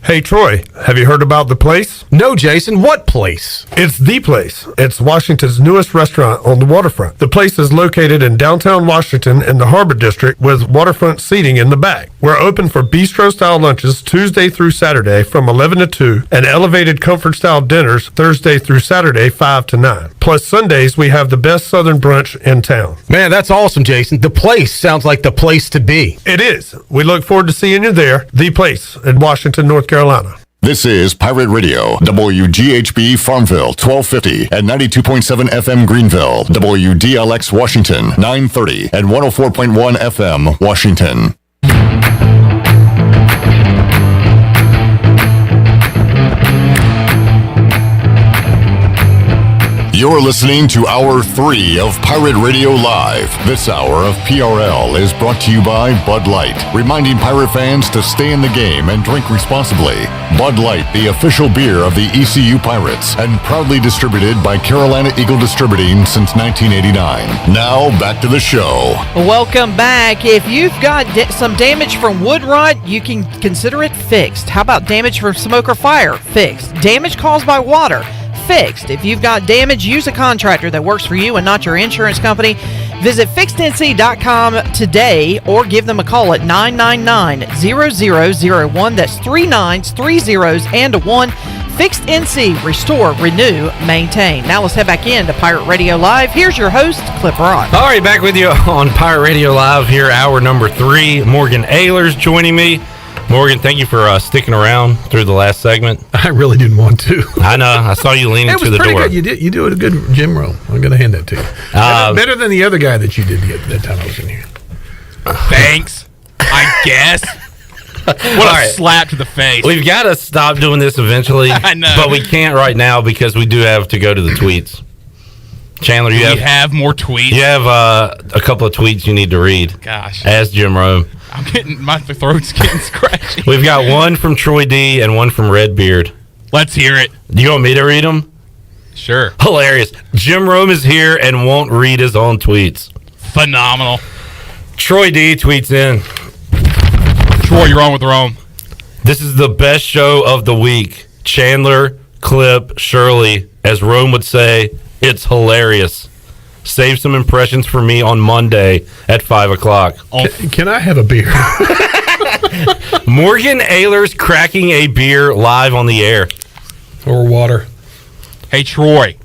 Hey, Troy, have you heard about The Place? No, Jason, what place? It's The Place. It's Washington's newest restaurant on the waterfront. The Place is located in downtown Washington in the Harbor District with waterfront seating in the back. We're open for bistro-style lunches Tuesday through Saturday from 11 to 2 and elevated comfort-style dinners Thursday through Saturday 5 to 9. Plus Sundays, we have the best Southern brunch in town. Man, that's awesome, Jason. The Place sounds like the place to be. It is. We look forward to seeing you there. The Place in Washington, North Carolina. This is Pirate Radio, WGHB Farmville, 1250 and 92.7 FM Greenville, WDLX Washington, 930 and 104.1 FM Washington. You're listening to Hour 3 of Pirate Radio Live. This hour of PRL is brought to you by Bud Light, reminding pirate fans to stay in the game and drink responsibly. Bud Light, the official beer of the ECU Pirates, and proudly distributed by Carolina Eagle Distributing since 1989. Now, back to the show. Welcome back. If you've got some damage from wood rot, you can consider it fixed. How about damage from smoke or fire? Fixed. Damage caused by water? Fixed. If you've got damage, use a contractor that works for you and not your insurance company. Visit fixednc.com today or give them a call at 999-0001. That's 3 9s, 3 zeros, and a 1. Fixed NC. Restore, renew, maintain. Now let's head back into Pirate Radio Live. Here's your host, Clip Rock. All right, back with you on Pirate Radio Live here, hour number 3. Morgan Ahlers joining me. Morgan, thank you for sticking around through the last segment. I really didn't want to. I know. I saw you leaning to the door. Good. You do a good gym roll. I'm going to hand that to you. Better than the other guy that you did that time I was in here. Thanks, I guess. What a slap to the face. We've got to stop doing this eventually. I know. But we can't right now because we do have to go to the tweets. Chandler, you have more tweets? You have a couple of tweets you need to read. Gosh. As Jim Rome. My throat's getting scratchy. We've got one from Troy D and one from Redbeard. Let's hear it. You want me to read them? Sure. Hilarious. Jim Rome is here and won't read his own tweets. Phenomenal. Troy D tweets in. Troy, you're on with Rome. This is the best show of the week. Chandler, Clip, Shirley, as Rome would say, it's hilarious. Save some impressions for me on Monday at 5 o'clock. Can I have a beer? Morgan Ahlers cracking a beer live on the air. Or water. Hey, Troy.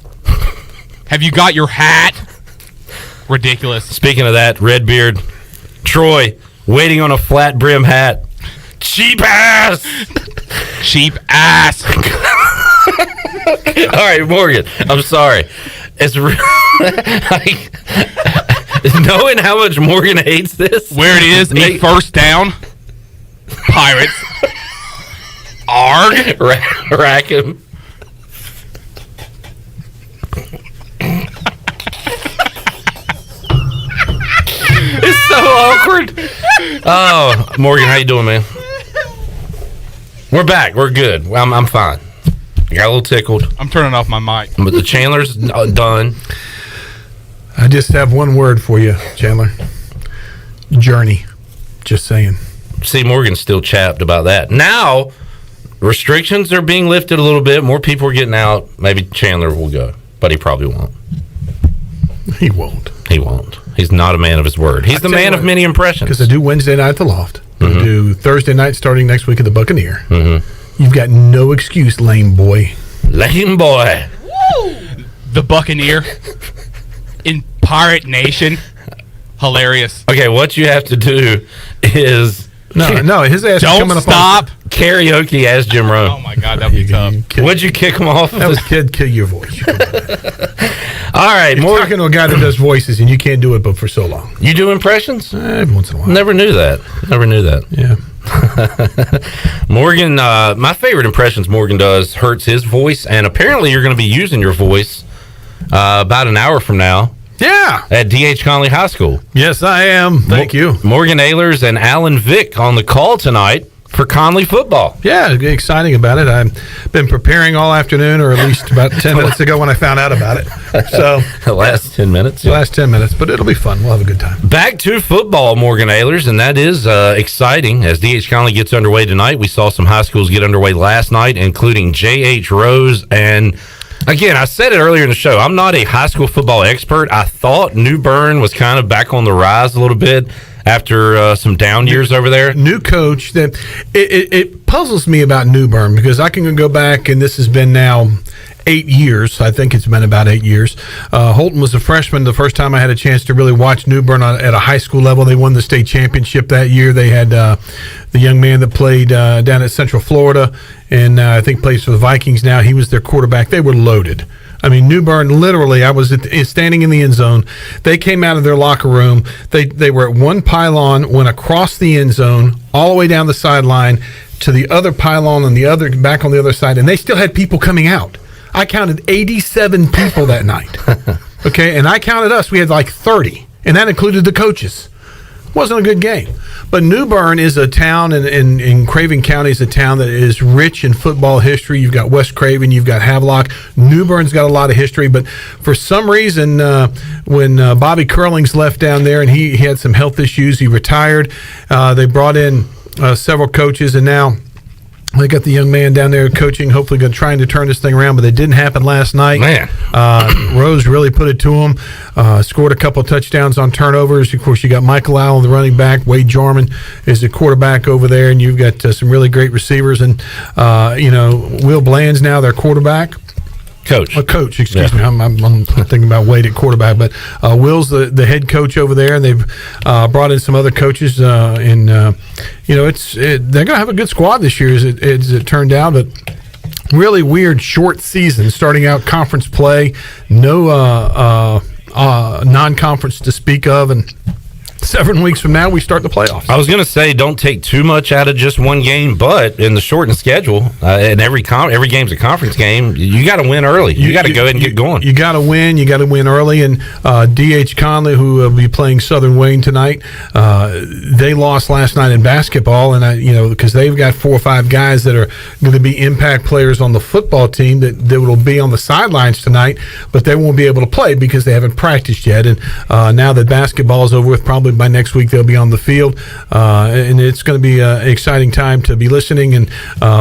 Have you got your hat? Ridiculous. Speaking of that, Redbeard. Troy, waiting on a flat brim hat. Cheap ass! Cheap ass! All right, Morgan, I'm sorry. It's knowing how much Morgan hates this. Where it is, a first down. Pirates. Arg. Rack him. It's so awkward. Oh, Morgan, how you doing, man? We're back. We're good. I'm fine. I got a little tickled. I'm turning off my mic. But the Chandler's done. I just have one word for you, Chandler. Journey. Just saying. See, Morgan's still chapped about that. Now, restrictions are being lifted a little bit. More people are getting out. Maybe Chandler will go, but he probably won't. He won't. He won't. He's not a man of his word. He's the man of many impressions. Because I do Wednesday night at the Loft. Mm-hmm. I do Thursday night starting next week at the Buccaneer. Mm-hmm. You've got no excuse, lame boy. Lame boy. Woo! The Buccaneer in Pirate Nation. Hilarious. Okay, what you have to do is... No, his ass don't coming stop. Up on karaoke as Jim Rome. Oh, my God, that'd be tough. Would you kick him off? That was kill your voice. All right, you're talking to a guy that does voices, and you can't do it but for so long. You do impressions? Every once in a while. Never knew that. Yeah. Morgan, my favorite impressions Morgan does hurts his voice, and apparently you're going to be using your voice about an hour from now. Yeah. At D.H. Conley High School. Yes, I am. Thank you. Morgan Ahlers and Alan Vick on the call tonight. for Conley football. Yeah, exciting about it. I've been preparing all afternoon, or at least about 10 minutes ago when I found out about it. So the last 10 minutes. The last 10 minutes, but it'll be fun. We'll have a good time. Back to football, Morgan Ahlers, and that is exciting. As D.H. Conley gets underway tonight, we saw some high schools get underway last night, including J.H. Rose. And again, I said it earlier in the show, I'm not a high school football expert. I thought New Bern was kind of back on the rise a little bit after some down years over there. New coach. That it puzzles me about New Bern, because I can go back, and this has been now 8 years. I think it's been about 8 years. Holton was a freshman the first time I had a chance to really watch New Bern at a high school level. They won the state championship that year. They had the young man that played down at Central Florida, and I think plays for the Vikings now. He was their quarterback. They were loaded. I mean, New Bern, literally, I was standing in the end zone. They came out of their locker room. They were at one pylon, went across the end zone, all the way down the sideline to the other pylon on the other, back on the other side, and they still had people coming out. I counted 87 people that night. Okay, and I counted us. We had like 30, and that included the coaches. Wasn't a good game. But New Bern is a town, and Craven County is a town that is rich in football history. You've got West Craven, you've got Havelock. New Bern's got a lot of history, but for some reason, when Bobby Curlings left down there and he had some health issues, he retired. They brought in several coaches, and now they got the young man down there coaching, hopefully trying to turn this thing around, but it didn't happen last night. Man. Rose really put it to him, scored a couple touchdowns on turnovers. Of course, you got Michael Allen, the running back. Wade Jarman is the quarterback over there, and you've got some really great receivers. And, Will Bland's now their quarterback. Coach, excuse me. I'm thinking about Wade at quarterback, but Will's the head coach over there, and they've brought in some other coaches. They're going to have a good squad this year, as it turned out. But really weird short season, starting out conference play, no non-conference to speak of, and 7 weeks from now, we start the playoffs. I was going to say, don't take too much out of just one game, but in the shortened schedule, and every game's a conference game, you got to win early. You got to go ahead and get going. You got to win. You got to win early. And D.H. Conley, who will be playing Southern Wayne tonight, they lost last night in basketball, and because they've got 4 or 5 guys that are going to be impact players on the football team that will be on the sidelines tonight, but they won't be able to play because they haven't practiced yet. And now that basketball is over with, probably by next week they'll be on the field, and it's going to be an exciting time to be listening and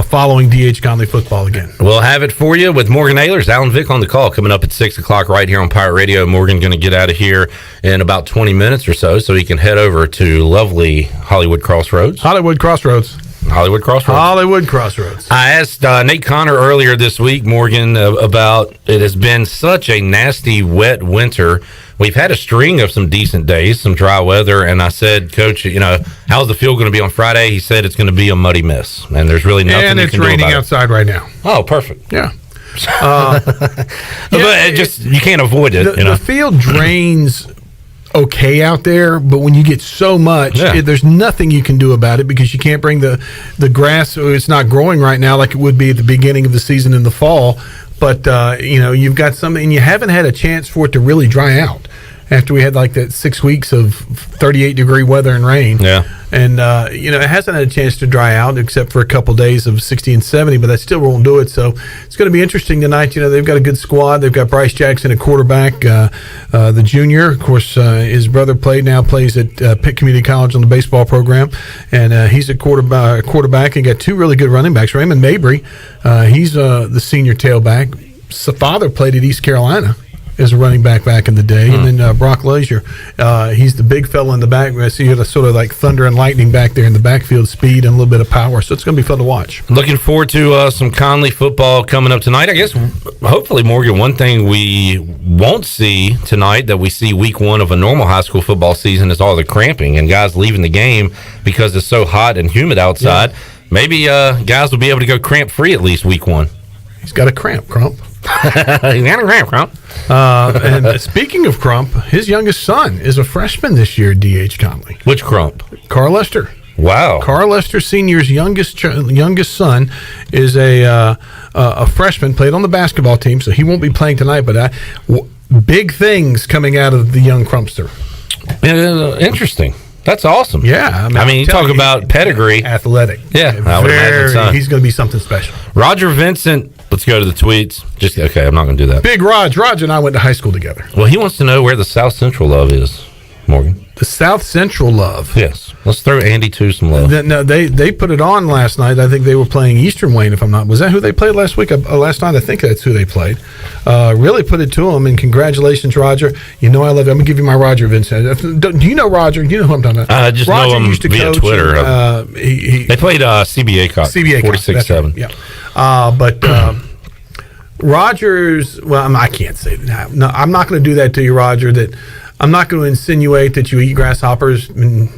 following D.H. Conley football again. We'll have it for you with Morgan Ahlers, Alan Vick on the call, coming up at 6 o'clock right here on Pirate Radio. Morgan going to get out of here in about 20 minutes or so he can head over to lovely Hollywood Crossroads. I asked Nate Connor earlier this week, Morgan, about it has been such a nasty, wet winter. We've had a string of some decent days, some dry weather, and I said, Coach, how's the field going to be on Friday? He said it's going to be a muddy mess, and there's really nothing you can do about it. And it's raining outside right now. Oh, perfect. Yeah. But you can't avoid it. The field drains okay out there, but when you get so much, there's nothing you can do about it, because you can't bring the grass. It's not growing right now like it would be at the beginning of the season in the fall. But, you've got something, and you haven't had a chance for it to really dry out after we had like that 6 weeks of 38-degree weather and rain. Yeah. And, it hasn't had a chance to dry out except for a couple days of 60 and 70, but that still won't do it. So it's going to be interesting tonight. They've got a good squad. They've got Bryce Jackson, a quarterback, the junior. Of course, his brother plays at Pitt Community College on the baseball program, and he's a quarterback, and got 2 really good running backs. Raymond Mabry, he's the senior tailback. His father played at East Carolina as a running back in the day. And then Brock Leisure, he's the big fella in the back. I see the sort of like thunder and lightning back there in the backfield, speed and a little bit of power. So it's going to be fun to watch. Looking forward to some Conley football coming up tonight. I guess, hopefully, Morgan, one thing we won't see tonight that we see week 1 of a normal high school football season is all the cramping and guys leaving the game because it's so hot and humid outside. Yeah. Maybe guys will be able to go cramp-free at least week 1. He's got a cramp, Crump. Crump. And speaking of Crump, his youngest son is a freshman this year, D.H. Conley. Which Crump? Carl Lester. Wow. Carl Lester Sr.'s youngest son is a freshman, played on the basketball team, so he won't be playing tonight, but big things coming out of the young Crumpster. Interesting. That's awesome. Yeah. I mean you talk about pedigree. Athletic. Yeah, I would imagine so. He's going to be something special. Roger Vincent, let's go to the tweets. Okay, I'm not going to do that. Big Raj and I went to high school together. Well, he wants to know where the South Central love is, Morgan. The South Central love. Yes. Let's throw Andy to some love. No, they put it on last night. I think they were playing Eastern Wayne, if I'm not. Was that who they played last week? Last night, I think that's who they played. Really put it to them, and congratulations, Roger. You know I love you. I'm going to give you my Roger Vincent. Do you know Roger? You know who I'm talking about? I just Roger know him used to via coach Twitter. And, they played CBA Cup. CBA 46-7. Right, yeah. But Rogers, well, I can't say that. No, I'm not going to do that to you, Roger, that I'm not going to insinuate that you eat grasshoppers and,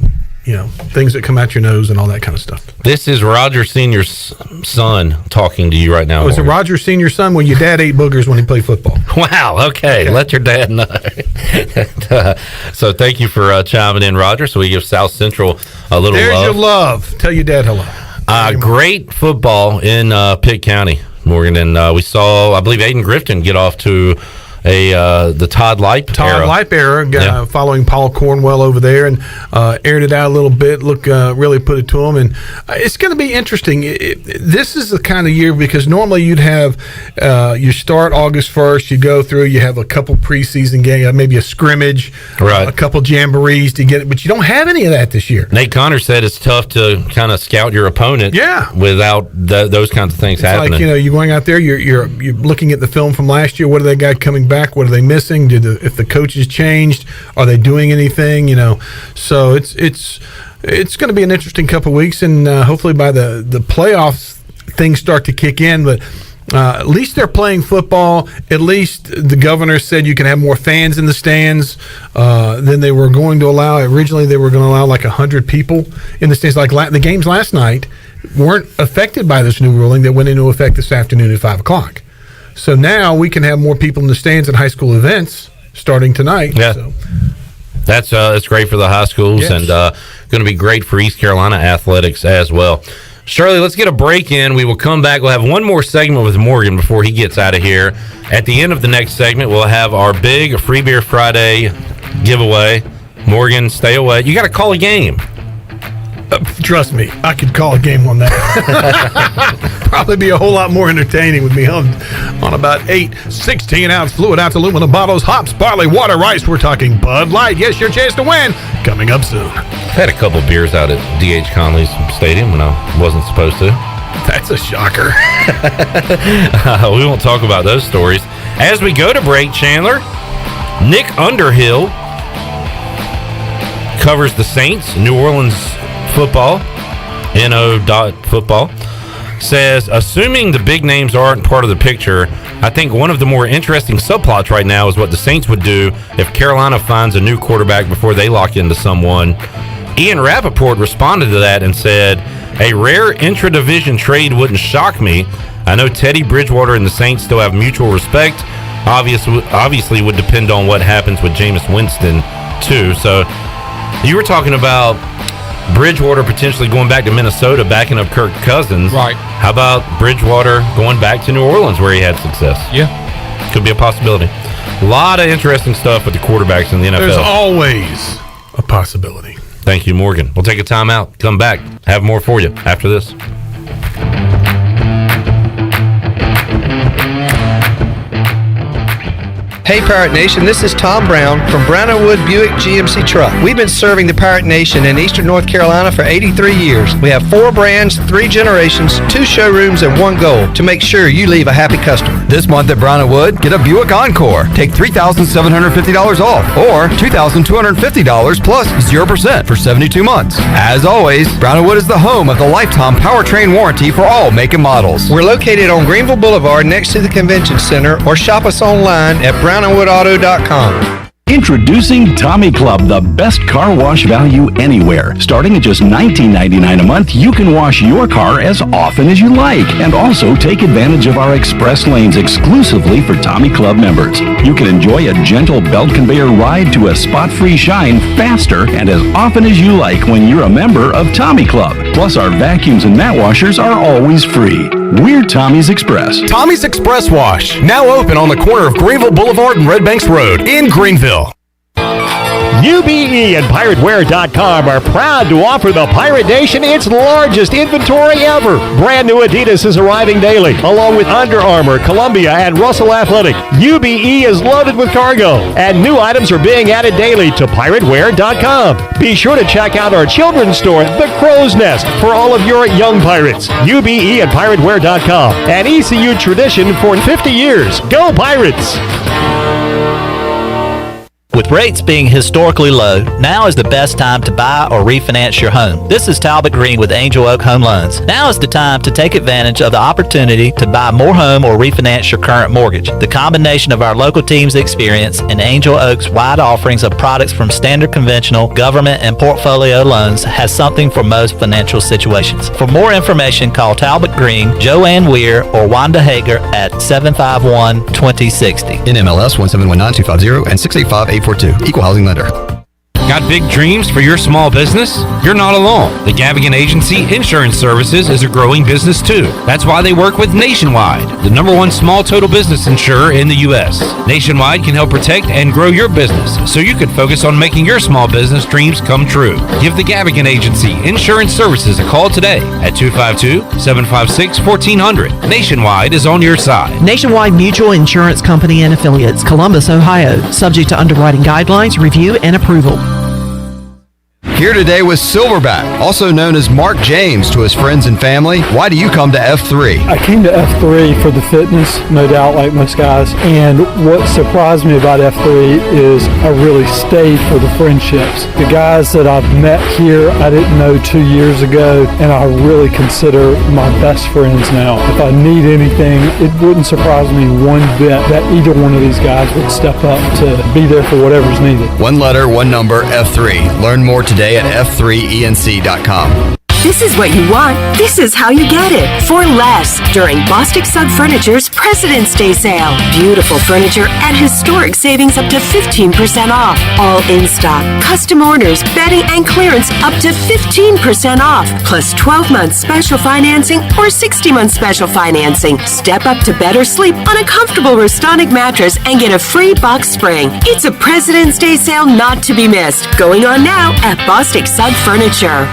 things that come out your nose and all that kind of stuff. This is Roger Sr.'s son talking to you right now. Was it Roger Sr.'s son? Well, your dad ate boogers when he played football. Wow. Okay. Let your dad know. So thank you for chiming in, Roger. So we give South Central a little There's love. Your love. Tell your dad hello. Great football in Pitt County, Morgan. And we saw, I believe, Aiden Grifton get off to the Todd Lipe era, following Paul Cornwell over there, and aired it out a little bit. Really put it to him, and it's going to be interesting. This is the kind of year, because normally you'd have you start August 1st, you go through, you have a couple preseason games, maybe a scrimmage, a couple jamborees to get it, but you don't have any of that this year. Nate Connor said it's tough to kind of scout your opponent, without those kinds of things happening. Like you're going out there, you're looking at the film from last year. What do they got coming back? What are they missing? If the coaches changed, are they doing anything? So it's going to be an interesting couple of weeks, and hopefully by the playoffs things start to kick in. But at least they're playing football. At least the governor said you can have more fans in the stands than they were going to allow. Originally, they were going to allow like 100 people in the stands. Like the games last night weren't affected by this new ruling that went into effect this afternoon at 5 o'clock. So now we can have more people in the stands at high school events starting tonight. Yeah. So. That's great for the high schools, and going to be great for East Carolina athletics as well. Shirley, let's get a break in. We will come back. We'll have one more segment with Morgan before he gets out of here. At the end of the next segment, we'll have our big Free Beer Friday giveaway. Morgan, stay away. You got to call a game. Trust me, I could call a game on that. Probably be a whole lot more entertaining with me on about 8 16-ounce fluid ounce aluminum bottles, hops, barley, water, rice. We're talking Bud Light. Yes, your chance to win. Coming up soon. I've had a couple beers out at D.H. Conley's Stadium when I wasn't supposed to. That's a shocker. We won't talk about those stories. As we go to break, Chandler, Nick Underhill covers the Saints, New Orleans football, no.football, says, assuming the big names aren't part of the picture, I think one of the more interesting subplots right now is what the Saints would do if Carolina finds a new quarterback before they lock into someone. Ian Rappaport responded to that and said, a rare intra-division trade wouldn't shock me. I know Teddy Bridgewater and the Saints still have mutual respect. Obviously would depend on what happens with Jameis Winston, too. So you were talking about Bridgewater potentially going back to Minnesota, backing up Kirk Cousins. Right. How about Bridgewater going back to New Orleans where he had success? Yeah. Could be a possibility. A lot of interesting stuff with the quarterbacks in the NFL. There's always a possibility. Thank you, Morgan. We'll take a time out. Come back. Have more for you after this. Hey Pirate Nation, this is Tom Brown from Brown & Wood Buick GMC Truck. We've been serving the Pirate Nation in Eastern North Carolina for 83 years. We have 4 brands, 3 generations, 2 showrooms, and 1 goal to make sure you leave a happy customer. This month at Brown & Wood, get a Buick Encore. Take $3,750 off or $2,250 plus 0% for 72 months. As always, Brown & Wood is the home of the lifetime powertrain warranty for all make and models. We're located on Greenville Boulevard next to the Convention Center, or shop us online at brownandwoodauto.com. Introducing Tommy Club, the best car wash value anywhere. Starting at just $19.99 a month, you can wash your car as often as you like, and also take advantage of our express lanes exclusively for Tommy Club members. You can enjoy a gentle belt conveyor ride to a spot-free shine faster and as often as you like when you're a member of Tommy Club. Plus, our vacuums and mat washers are always free. We're Tommy's Express. Tommy's Express Wash, now open on the corner of Greenville Boulevard and Red Banks Road in Greenville. UBE and PirateWear.com are proud to offer the Pirate Nation its largest inventory ever. Brand new Adidas is arriving daily, along with Under Armour, Columbia, and Russell Athletic. UBE is loaded with cargo, and new items are being added daily to PirateWear.com. Be sure to check out our children's store, The Crow's Nest, for all of your young pirates. UBE and PirateWear.com, an ECU tradition for 50 years. Go Pirates! With rates being historically low, now is the best time to buy or refinance your home. This is Talbot Green with Angel Oak Home Loans. Now is the time to take advantage of the opportunity to buy more home or refinance your current mortgage. The combination of our local team's experience and Angel Oak's wide offerings of products from standard conventional, government, and portfolio loans has something for most financial situations. For more information, call Talbot Green, Joanne Weir, or Wanda Hager at 751-2060. NMLS 1719250 and 685-842. Equal housing lender. Got big dreams for your small business? You're not alone. The Gavigan Agency Insurance Services is a growing business too. That's why they work with Nationwide, the #1 small total business insurer in the U.S. Nationwide can help protect and grow your business so you can focus on making your small business dreams come true. Give the Gavigan Agency Insurance Services a call today at 252-756-1400. Nationwide is on your side. Nationwide Mutual Insurance Company and Affiliates, Columbus, Ohio. Subject to underwriting guidelines, review, and approval. Here today with Silverback, also known as Mark James to his friends and family. Why do you come to F3? I came to F3 for the fitness, no doubt, like most guys. And what surprised me about F3 is I really stayed for the friendships. The guys that I've met here, I didn't know 2 years ago, and I really consider my best friends now. If I need anything, it wouldn't surprise me one bit that either one of these guys would step up to be there for whatever's needed. One letter, one number, F3. Learn more today at f3enc.com. This is what you want. This is how you get it. For less during Bostic Sub Furniture's President's Day sale. Beautiful furniture at historic savings up to 15% off. All in stock. Custom orders, bedding, and clearance up to 15% off. Plus 12 months special financing or 60-month special financing. Step up to better sleep on a comfortable Restonic mattress and get a free box spring. It's a President's Day sale not to be missed. Going on now at Bostic Sub Furniture.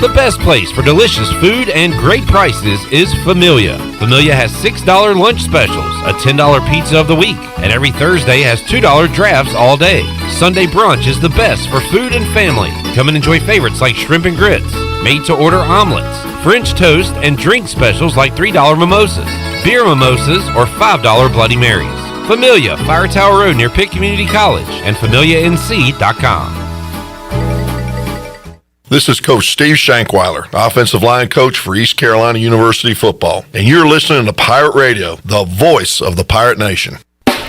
The best place for delicious food and great prices is Familia. Familia has $6 lunch specials, a $10 pizza of the week, and every Thursday has $2 drafts all day. Sunday brunch is the best for food and family. Come and enjoy favorites like shrimp and grits, made-to-order omelets, French toast, and drink specials like $3 mimosas, beer mimosas, or $5 Bloody Marys. Familia, Fire Tower Road near Pitt Community College, and FamiliaNC.com. This is Coach Steve Shankweiler, offensive line coach for East Carolina University football, and you're listening to Pirate Radio, the voice of the Pirate Nation.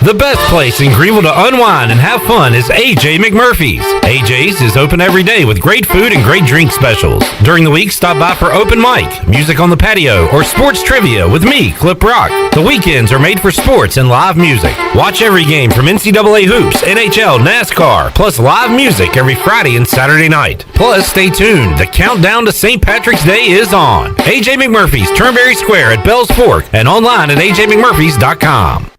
The best place in Greenville to unwind and have fun is AJ McMurphy's. AJ's is open every day with great food and great drink specials. During the week, stop by for open mic, music on the patio, or sports trivia with me, Clip Rock. The weekends are made for sports and live music. Watch every game from NCAA hoops, NHL, NASCAR, plus live music every Friday and Saturday night. Plus, stay tuned. The countdown to St. Patrick's Day is on. AJ McMurphy's, Turnberry Square at Bells Fork, and online at ajmcmurphys.com.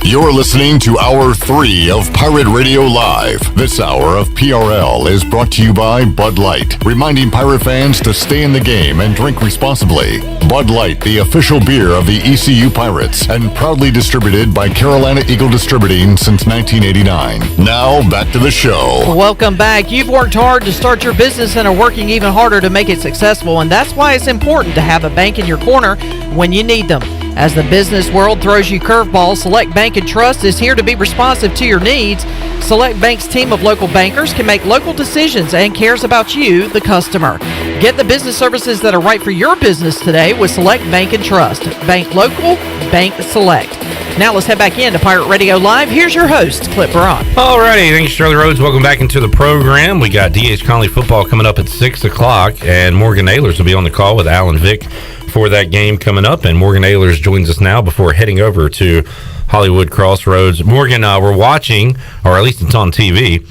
You're listening to Hour 3 of Pirate Radio Live. This hour of PRL is brought to you by Bud Light, reminding Pirate fans to stay in the game and drink responsibly. Bud Light, the official beer of the ECU Pirates, and proudly distributed by Carolina Eagle Distributing since 1989. Now, back to the show. Welcome back. You've worked hard to start your business and are working even harder to make it successful, and that's why it's important to have a bank in your corner when you need them. As the business world throws you curveballs, Select Bank and Trust is here to be responsive to your needs. Select Bank's team of local bankers can make local decisions and cares about you, the customer. Get the business services that are right for your business today with Select Bank and Trust. Bank local, bank select. Now let's head back into Pirate Radio Live. Here's your host, Clip Brown. Alrighty, thanks, Shirley Rhodes. Welcome back into the program. We got D.H. Conley football coming up at 6 o'clock, and Morgan Ahlers will be on the call with Alan Vick for that game coming up. And Morgan Ahlers joins us now before heading over to Hollywood Crossroads. Morgan, we're watching, or at least it's on TV,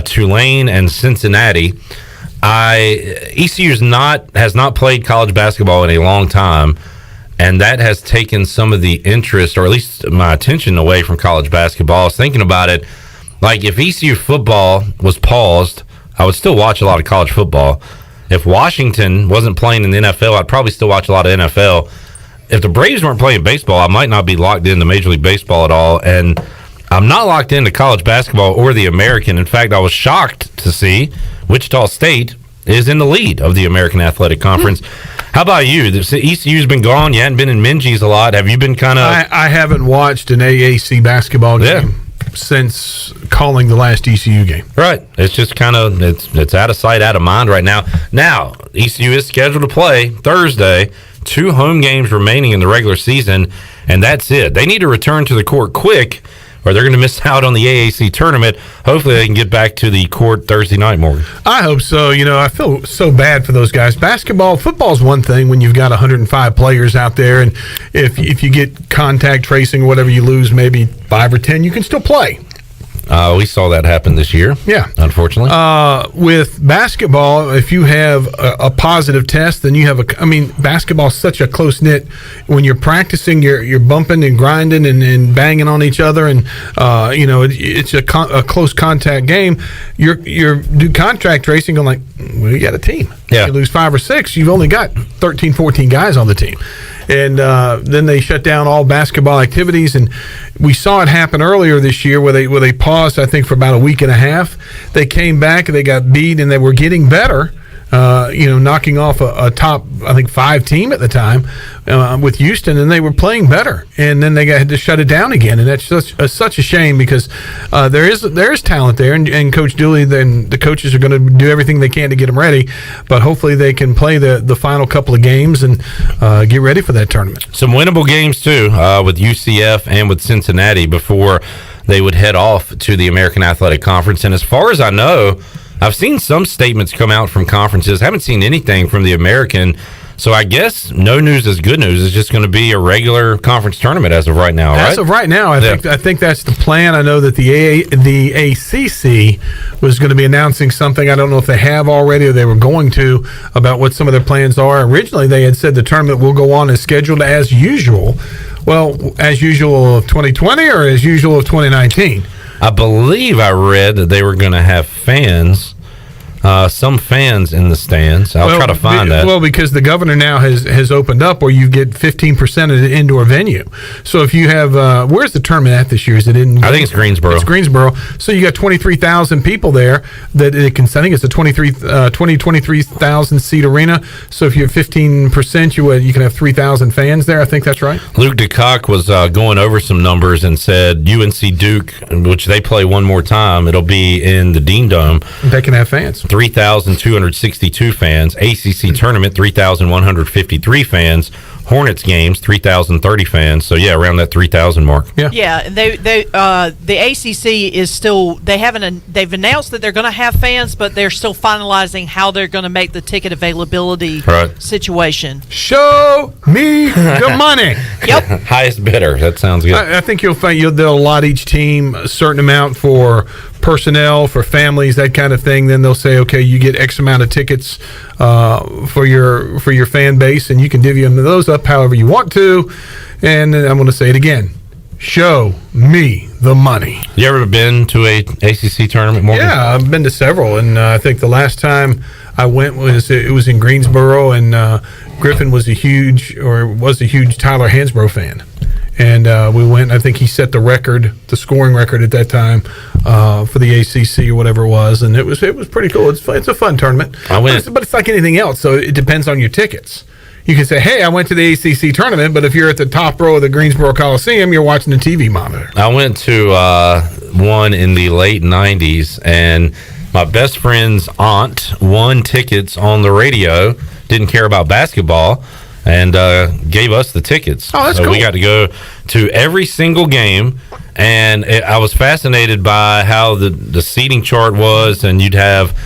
Tulane and Cincinnati. ECU has not played college basketball in a long time, and that has taken some of the interest, or at least my attention, away from college basketball. I was thinking about it, like if ECU football was paused, I would still watch a lot of college football. If Washington wasn't playing in the NFL, I'd probably still watch a lot of NFL. If the Braves weren't playing baseball, I might not be locked into Major League Baseball at all, and I'm not locked into college basketball or the American. In fact, I was shocked to see Wichita State is in the lead of the American Athletic Conference. How about you? The ECU's been gone. You hadn't been in Minges a lot. Have you been kind of... I haven't watched an AAC basketball game since calling the last ECU game. Right. It's just kind of, it's out of sight, out of mind right now. Now, ECU is scheduled to play Thursday. 2 home games remaining in the regular season, and that's it. They need to return to the court quick, or they're going to miss out on the AAC tournament. Hopefully they can get back to the court Thursday night, Morgan. I hope so. I feel so bad for those guys. Football's one thing when you've got 105 players out there, and if you get contact tracing or whatever, you lose maybe 5 or 10, you can still play. We saw that happen this year. Yeah. Unfortunately. With basketball, if you have a positive test, then you have basketball is such a close-knit. When you're practicing, you're bumping and grinding and banging on each other, and it's a close contact game. You're do contact tracing, going like, well, you got a team. Yeah. You lose 5 or 6, you've only got 13, 14 guys on the team. And then they shut down all basketball activities, and we saw it happen earlier this year where they paused, I think, for about a week and a half. They came back and they got beat, and they were getting better. Knocking off a top, I think, 5 team at the time with Houston, and they were playing better. And then they had to shut it down again, and that's such a shame because there is talent there, and Coach Dooley, then the coaches are going to do everything they can to get them ready. But hopefully they can play the final couple of games and get ready for that tournament. Some winnable games too with UCF and with Cincinnati before they would head off to the American Athletic Conference. And as far as I know, I've seen some statements come out from conferences. Haven't seen anything from the American. So I guess no news is good news. It's just going to be a regular conference tournament as of right now, right? As of right now, I think that's the plan. I know that the ACC was going to be announcing something. I don't know if they have already or they were going to, about what some of their plans are. Originally, they had said the tournament will go on as scheduled as usual. Well, as usual of 2020 or as usual of 2019? I believe I read that they were going to have fans. Some fans in the stands. I'll try to find that. Well, because the governor now has opened up where you get 15% of the indoor venue. So if you have, where's the tournament at this year? Is it in? I think it's Greensboro. It's Greensboro. So you got 23,000 people there. That it can. I think it's a 23,000 seat arena. So if you have 15%, you can have 3,000 fans there. I think that's right. Luke DeCock was going over some numbers and said UNC Duke, which they play one more time, it'll be in the Dean Dome. They can have fans. 3,262 fans. ACC tournament, 3,153 fans. Hornets games, 3,030 fans. So yeah, around that 3,000 mark. Yeah. The ACC is still. They've announced that they're going to have fans, but they're still finalizing how they're going to make the ticket availability situation. Show me the money. Yep. Highest bidder. That sounds good. I think you'll find they'll allot each team a certain amount for personnel, for families, that kind of thing. Then they'll say, okay, you get X amount of tickets for your fan base, and you can divvy them those up however you want to. And I'm going to say it again. Show me the money. You ever been to a ACC tournament, Morgan? Yeah, I've been to several, and I think the last time I went was in Greensboro, and Griffin was a huge Tyler Hansbrough fan. And we went. I think he set the scoring record at that time for the ACC or whatever it was, and it was pretty cool. It's a fun tournament. But it's like anything else. So it depends on your tickets. You can say, "Hey, I went to the ACC tournament," but if you're at the top row of the Greensboro Coliseum, you're watching the TV monitor. I went to one in the late '90s, and my best friend's aunt won tickets on the radio. Didn't care about basketball. And gave us the tickets. Oh, that's cool. We got to go to every single game, and I was fascinated by how the seating chart was, and you'd have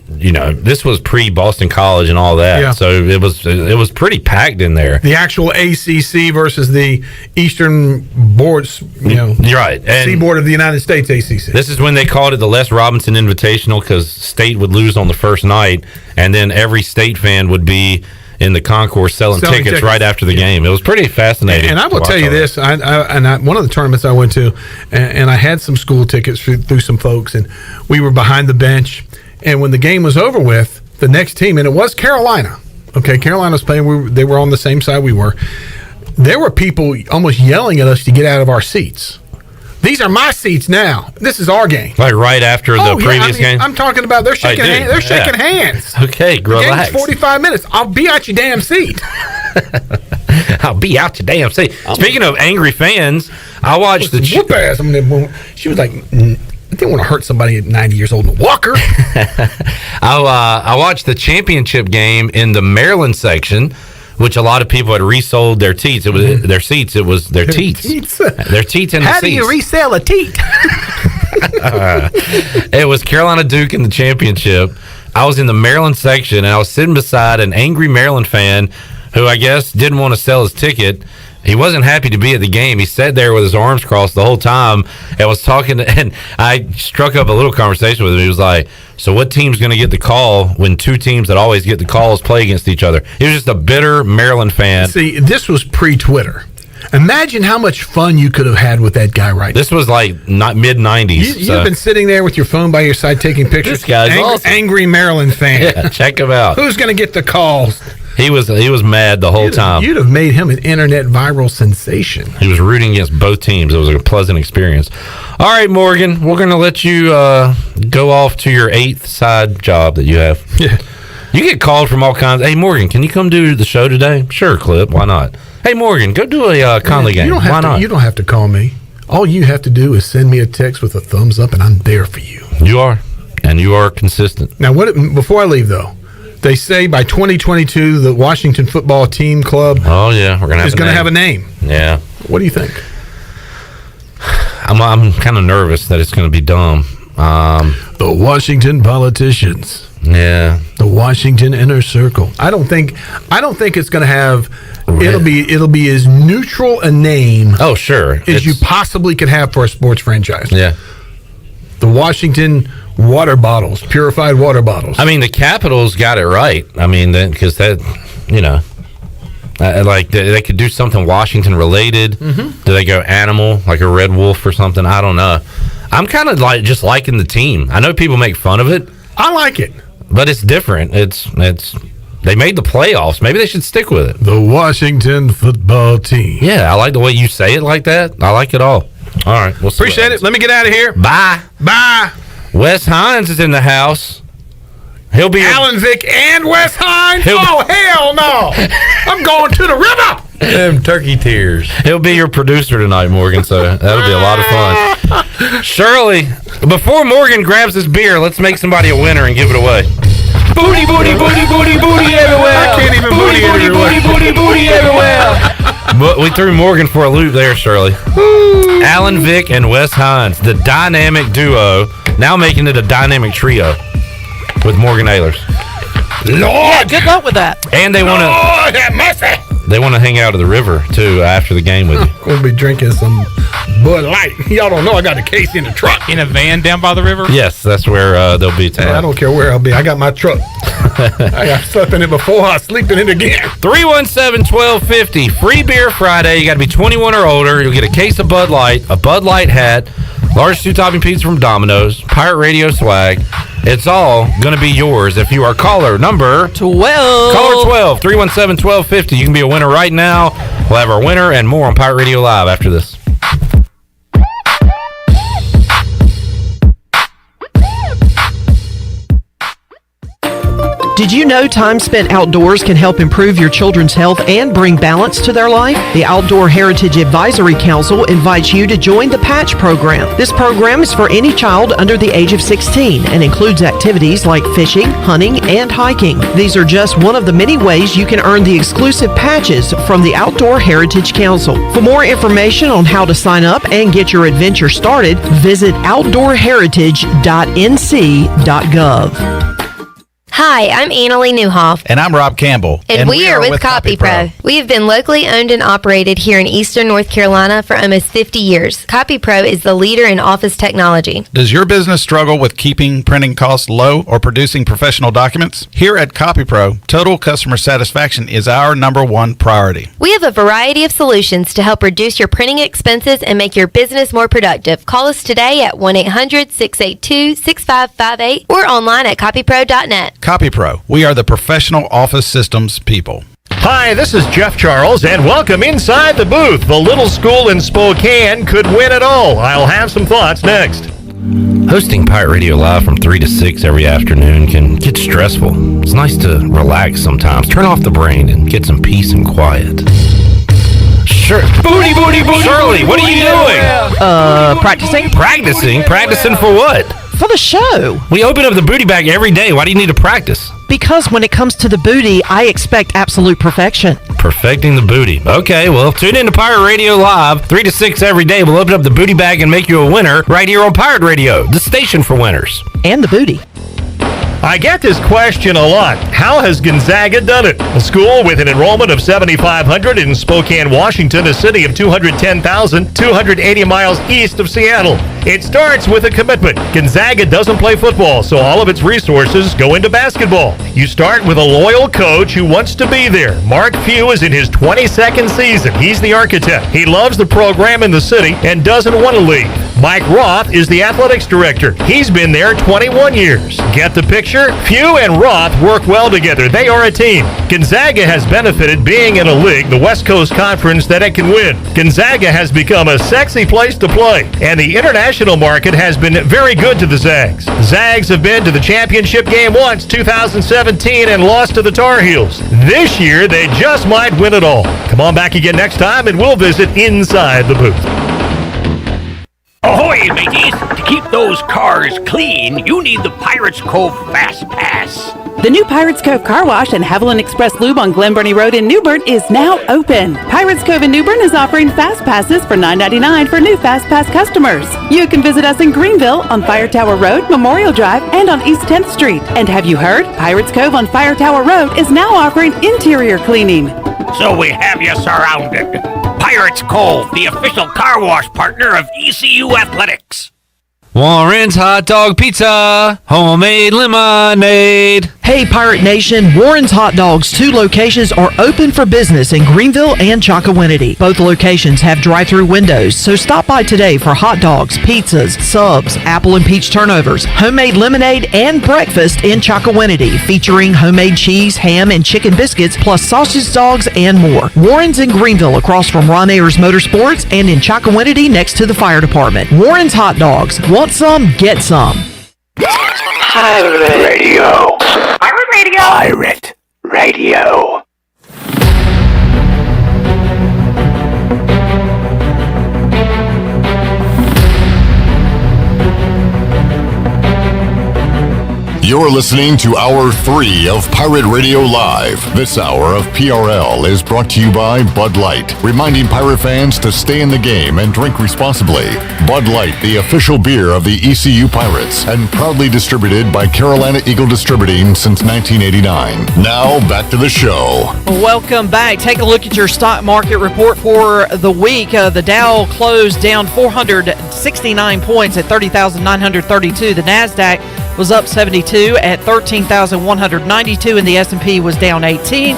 this was pre-Boston College and all that. Yeah. So it was pretty packed in there. The actual ACC versus the Eastern Boards, You're right. And Seaboard of the United States ACC. this is when they called it the Les Robinson Invitational because State would lose on the first night, and then every State fan would be in the concourse selling tickets right after the game. It was pretty fascinating. And I will tell you this, one of the tournaments I went to, and I had some school tickets through some folks, and we were behind the bench, and when the game was over with, the next team, and it was Carolina. Okay, Carolina was playing. They were on the same side we were. There were people almost yelling at us to get out of our seats. These are my seats now. This is our game. Like right after the previous game? I'm talking about they're shaking hands. They're shaking hands. Okay, relax. The game's 45 minutes. I'll be out your damn seat. I'll be out your damn seat. Speaking of angry fans, I watched the whoop ass. She was like, I didn't want to hurt somebody at 90 years old in a walker. I watched the championship game in the Maryland section, which a lot of people had resold their teats. It was their seats. It was their teats. Their teats and the seats. How do you resell a teat? It was Carolina Duke in the championship. I was in the Maryland section, and I was sitting beside an angry Maryland fan who I guess didn't want to sell his ticket. He wasn't happy to be at the game. He sat there with his arms crossed the whole time and was talking. And I struck up a little conversation with him. He was like, so what team's going to get the call when two teams that always get the calls play against each other? He was just a bitter Maryland fan. See, this was pre-Twitter. Imagine how much fun you could have had with that guy right now. This was like mid-90s. You've been sitting there with your phone by your side taking pictures. This guy's awesome. Angry Maryland fan. Yeah, check him out. Who's going to get the calls? He was mad the whole time. You'd have made him an internet viral sensation. He was rooting against both teams. It was a pleasant experience. All right, Morgan, we're going to let you go off to your 8th side job that you have. Yeah. You get called from all kinds. Hey, Morgan, can you come do the show today? Sure, Clip. Why not? Hey, Morgan, go do a Conley game. Why not? You don't have to call me. All you have to do is send me a text with a thumbs up, and I'm there for you. You are, and you are consistent. Now, before I leave, though, they say by 2022 the Washington Football Team Club we're gonna have a name. Yeah. What do you think? I'm kind of nervous that it's going to be dumb. The Washington politicians. Yeah. The Washington Inner Circle. I don't think it's going to have. It'll be as neutral a name. Oh, sure. As you possibly could have for a sports franchise. Yeah. The Washington water bottles, purified water bottles. I mean, the Capitals got it right. I mean, because that, like they could do something Washington related. Mm-hmm. Do they go animal, like a red wolf or something? I don't know. I'm kind of just liking the team. I know people make fun of it. I like it, but it's different. It's they made the playoffs. Maybe they should stick with it. The Washington Football Team. Yeah, I like the way you say it like that. I like it all. All right, we'll appreciate it. Let me get out of here. Bye. Wes Hines is in the house. He'll be Alan Vick and Wes Hines. Oh hell no! I'm going to the river. Them turkey tears. He'll be your producer tonight, Morgan. So that'll be a lot of fun. Shirley, before Morgan grabs his beer, let's make somebody a winner and give it away. Booty, booty, booty, booty, booty everywhere. I can't even booty everywhere. Booty, booty, booty everywhere. But we threw Morgan for a loop there, Shirley. Alan Vick and Wes Hines, the dynamic duo, now making it a dynamic trio with Morgan Ahlers. Lord, yeah, good luck with that. And they want to have mercy. They want to hang out at the river too after the game with you. We'll be drinking some Bud Light. Y'all don't know I got a case in the truck. In a van down by the river? Yes, that's where they'll be tonight. Hey, I don't care where I'll be. I got my truck. I slept in it before. I sleep in it again. 317-1250. Free Beer Friday. You got to be 21 or older. You'll get a case of Bud Light, a Bud Light hat, large 2-topping pizza from Domino's, Pirate Radio swag. It's all going to be yours if you are caller number 12. Caller 12, 317-1250. You can be a winner right now. We'll have our winner and more on Pirate Radio Live after this. Did you know time spent outdoors can help improve your children's health and bring balance to their life? The Outdoor Heritage Advisory Council invites you to join the Patch program. This program is for any child under the age of 16 and includes activities like fishing, hunting, and hiking. These are just one of the many ways you can earn the exclusive patches from the Outdoor Heritage Council. For more information on how to sign up and get your adventure started, visit outdoorheritage.nc.gov. Hi, I'm Annalie Newhoff. And I'm Rob Campbell. And we are with CopyPro. We have been locally owned and operated here in Eastern North Carolina for almost 50 years. CopyPro is the leader in office technology. Does your business struggle with keeping printing costs low or producing professional documents? Here at CopyPro, total customer satisfaction is our #1 priority. We have a variety of solutions to help reduce your printing expenses and make your business more productive. Call us today at 1-800-682-6558 or online at copypro.net. CopyPro, we are the professional office systems people. Hi, this is Jeff Charles, and welcome inside the booth. The little school in Spokane could win it all. I'll have some thoughts next. Hosting Pirate Radio Live from 3 to 6 every afternoon can get stressful. It's nice to relax sometimes, turn off the brain, and get some peace and quiet. Sure. Booty. Shirley, what are you doing? Practicing. Practicing for what? For the show. We open up the booty bag every day. Why do you need to practice? Because when it comes to the booty, I expect absolute perfection. Perfecting the booty. Okay, well, tune in to Pirate Radio Live, 3 to 6 every day. We'll open up the booty bag and make you a winner right here on Pirate Radio, the station for winners. And the booty. I get this question a lot. How has Gonzaga done it? A school with an enrollment of 7,500 in Spokane, Washington, a city of 210,000, 280 miles east of Seattle. It starts with a commitment. Gonzaga doesn't play football, so all of its resources go into basketball. You start with a loyal coach who wants to be there. Mark Few is in his 22nd season. He's the architect. He loves the program in the city and doesn't want to leave. Mike Roth is the athletics director. He's been there 21 years. Get the picture? Few and Roth work well together. They are a team. Gonzaga has benefited being in a league, the West Coast Conference, that it can win. Gonzaga has become a sexy place to play, and the international market has been very good to the Zags. Zags have been to the championship game once, 2017, and lost to the Tar Heels. This year, they just might win it all. Come on back again next time, and we'll visit inside the booth. Ahoy, mateys! To keep those cars clean, you need the Pirates Cove Fast Pass. The new Pirates Cove Car Wash and Haviland Express Lube on Glen Burnie Road in New Bern is now open. Pirates Cove in New Bern is offering Fast Passes for $9.99 for new Fast Pass customers. You can visit us in Greenville on Fire Tower Road, Memorial Drive, and on East 10th Street. And have you heard? Pirates Cove on Fire Tower Road is now offering interior cleaning. So we have you surrounded. Pirates Cove, the official car wash partner of ECU Athletics. Warren's Hot Dog Pizza, homemade lemonade. Hey, Pirate Nation, Warren's Hot Dogs, 2 locations are open for business in Greenville and Chocowinity. Both locations have drive-through windows, so stop by today for hot dogs, pizzas, subs, apple and peach turnovers, homemade lemonade, and breakfast in Chocowinity, featuring homemade cheese, ham, and chicken biscuits, plus sausage dogs and more. Warren's in Greenville, across from Ron Ayers Motorsports, and in Chocowinity, next to the fire department. Warren's Hot Dogs. Want some? Get some. Pirate Radio. Pirate Radio. Pirate Radio. You're listening to Hour 3 of Pirate Radio Live. This hour of PRL is brought to you by Bud Light, reminding pirate fans to stay in the game and drink responsibly. Bud Light, the official beer of the ECU Pirates, and proudly distributed by Carolina Eagle Distributing since 1989. Now, back to the show. Welcome back. Take a look at your stock market report for the week. The Dow closed down 469 points at 30,932. The NASDAQ was up 72 at 13,192, and the S&P was down 18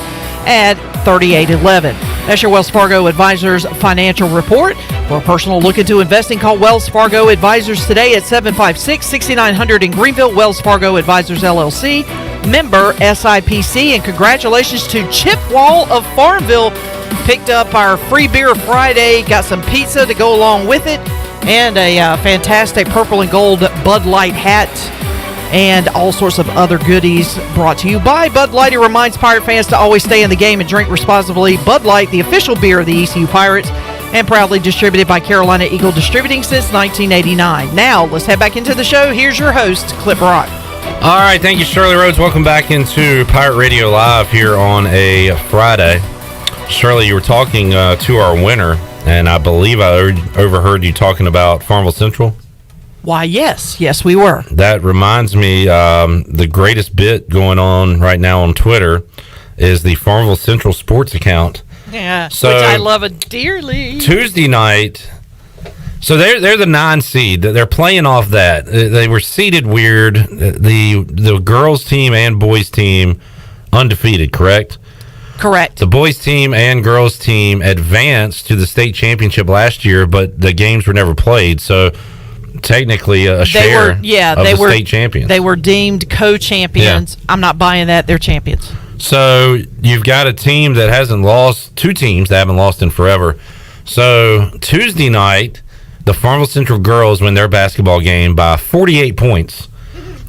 at 3811. That's your Wells Fargo Advisors financial report. For a personal look into investing, call Wells Fargo Advisors today at 756-6900 in Greenville. Wells Fargo Advisors, LLC, member SIPC. And congratulations to Chip Wall of Farmville. Picked up our free beer Friday, got some pizza to go along with it, and a fantastic purple and gold Bud Light hat, and all sorts of other goodies brought to you by Bud Light. It reminds Pirate fans to always stay in the game and drink responsibly. Bud Light, the official beer of the ECU Pirates, and proudly distributed by Carolina Eagle Distributing since 1989. Now, let's head back into the show. Here's your host, Clip Rock. All right, thank you, Shirley Rhodes. Welcome back into Pirate Radio Live here on a Friday. Shirley, you were talking to our winner, and I believe I overheard you talking about Farmville Central. Why, yes, we were. That reminds me, the greatest bit going on right now on Twitter is the Farmville Central Sports account. Yeah, so which I love it dearly. Tuesday night, so they're the 9 seed. They're playing off that. They were seeded weird. The girls team and boys team undefeated, correct? Correct. The boys team and girls team advanced to the state championship last year, but the games were never played. So technically a share of the state champions. They were deemed co-champions. Yeah. I'm not buying that. They're champions. So you've got a team that hasn't lost, 2 teams that haven't lost in forever. So Tuesday night, the Farmville Central girls win their basketball game by 48 points.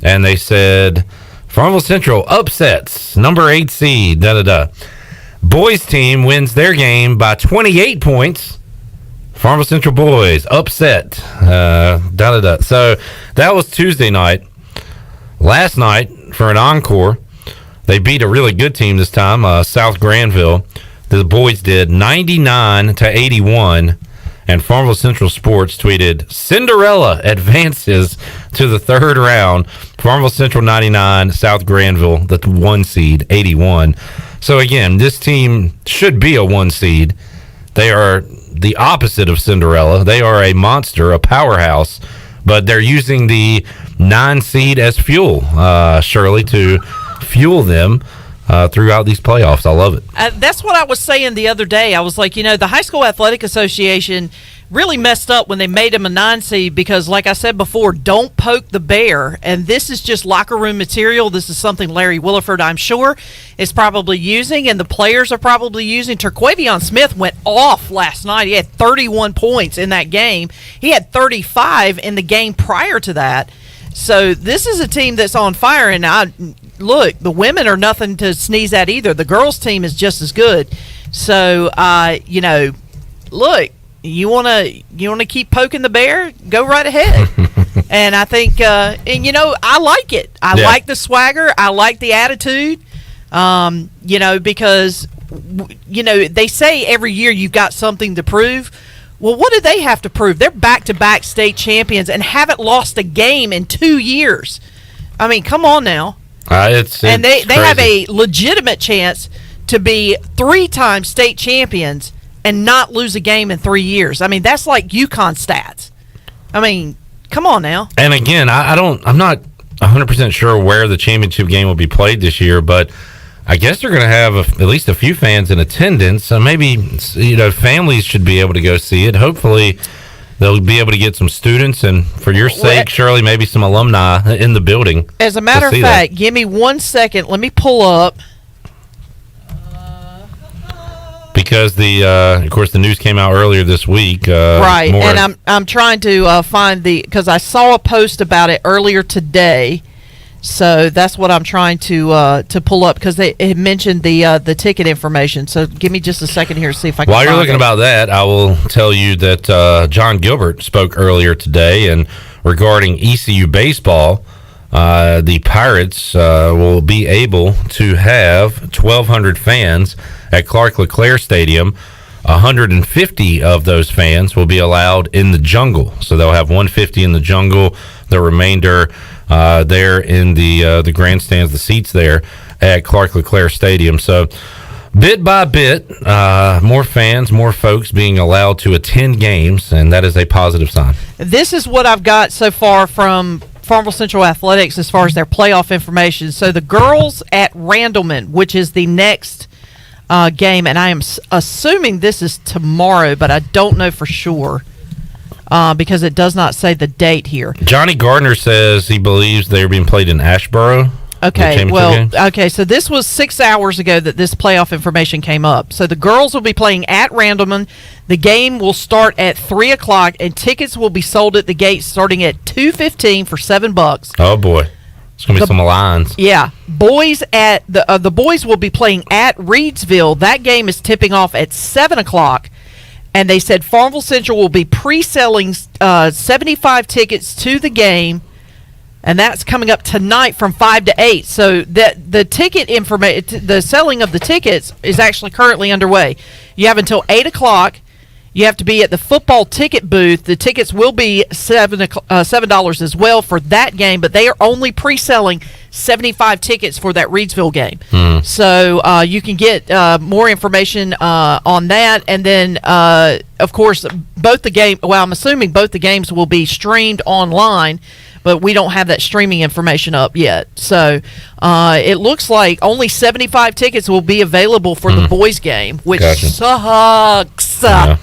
And they said, Farmville Central upsets number 8 seed, da-da-da. Boys team wins their game by 28 points. Farmville Central boys upset, da-da-da. So that was Tuesday night. Last night, for an encore, they beat a really good team this time, South Granville. The boys did 99-81, and Farmville Central Sports tweeted, Cinderella advances to the 3rd round. Farmville Central 99, South Granville, the 1 seed, 81. So again, this team should be a 1 seed. They are the opposite of Cinderella. They are a monster, a powerhouse, but they're using the 9 seed as fuel, Shirley, to fuel them throughout these playoffs. I love it. That's what I was saying the other day. I was like, the High School Athletic Association really messed up when they made them a 9 seed because, like I said before, don't poke the bear. And this is just locker room material. This is something Larry Williford, I'm sure, is probably using, and the players are probably using. Terquavion Smith went off last night. He had 31 points in that game. He had 35 in the game prior to that. So this is a team that's on fire, and look, the women are nothing to sneeze at either. The girls' team is just as good. So, look, you want to keep poking the bear? Go right ahead. And I think, I like it. I like the swagger. I like the attitude. Because they say every year you've got something to prove. Well, what do they have to prove? They're back-to-back state champions and haven't lost a game in 2 years. I mean, come on now. It's and they have a legitimate chance to be 3-time state champions and not lose a game in 3 years. I mean, that's like UConn stats. I mean, come on now. And again, I'm not 100% sure where the championship game will be played this year, but I guess they're going to have at least a few fans in attendance. So maybe, families should be able to go see it. Hopefully, they'll be able to get some students, and for your sake, Shirley, maybe some alumni in the building. As a matter of fact, give me 1 second. Let me pull up. Because of course, the news came out earlier this week. Right, and I'm trying to find because I saw a post about it earlier today. So that's what I'm trying to pull up because they had mentioned the ticket information. So give me just a second here to see if I can. While you're looking about that, I will tell you that John Gilbert spoke earlier today, and regarding ECU baseball, the Pirates will be able to have 1,200 fans at Clark LeClaire Stadium. 150 of those fans will be allowed in the jungle. So they'll have 150 in the jungle, the remainder there in the grandstands, the seats there at Clark LeClaire Stadium. So bit by bit, more fans, more folks being allowed to attend games, and that is a positive sign. This is what I've got so far from Farmville Central Athletics as far as their playoff information. So the girls at Randleman, which is the next game, and I am assuming this is tomorrow, but I don't know for sure because it does not say the date here. Johnny Gardner says he believes they're being played in Asheboro. Okay, so this was 6 hours ago that this playoff information came up. So the girls will be playing at Randleman. The game will start at 3 o'clock, and tickets will be sold at the gate starting at $2.15 for $7. Oh boy. It's going to be some lines. Yeah. Boys at the boys will be playing at Reedsville. That game is tipping off at 7 o'clock. And they said Farmville Central will be pre-selling 75 tickets to the game. And that's coming up tonight from 5 to 8. So the ticket the selling of the tickets is actually currently underway. You have until 8 o'clock. You have to be at the football ticket booth. The tickets will be $7 as well for that game, but they are only pre-selling 75 tickets for that Reidsville game. So you can get more information on that. And then, of course, I'm assuming both the games will be streamed online, but we don't have that streaming information up yet. So it looks like only 75 tickets will be available for the boys game, which sucks. Yeah.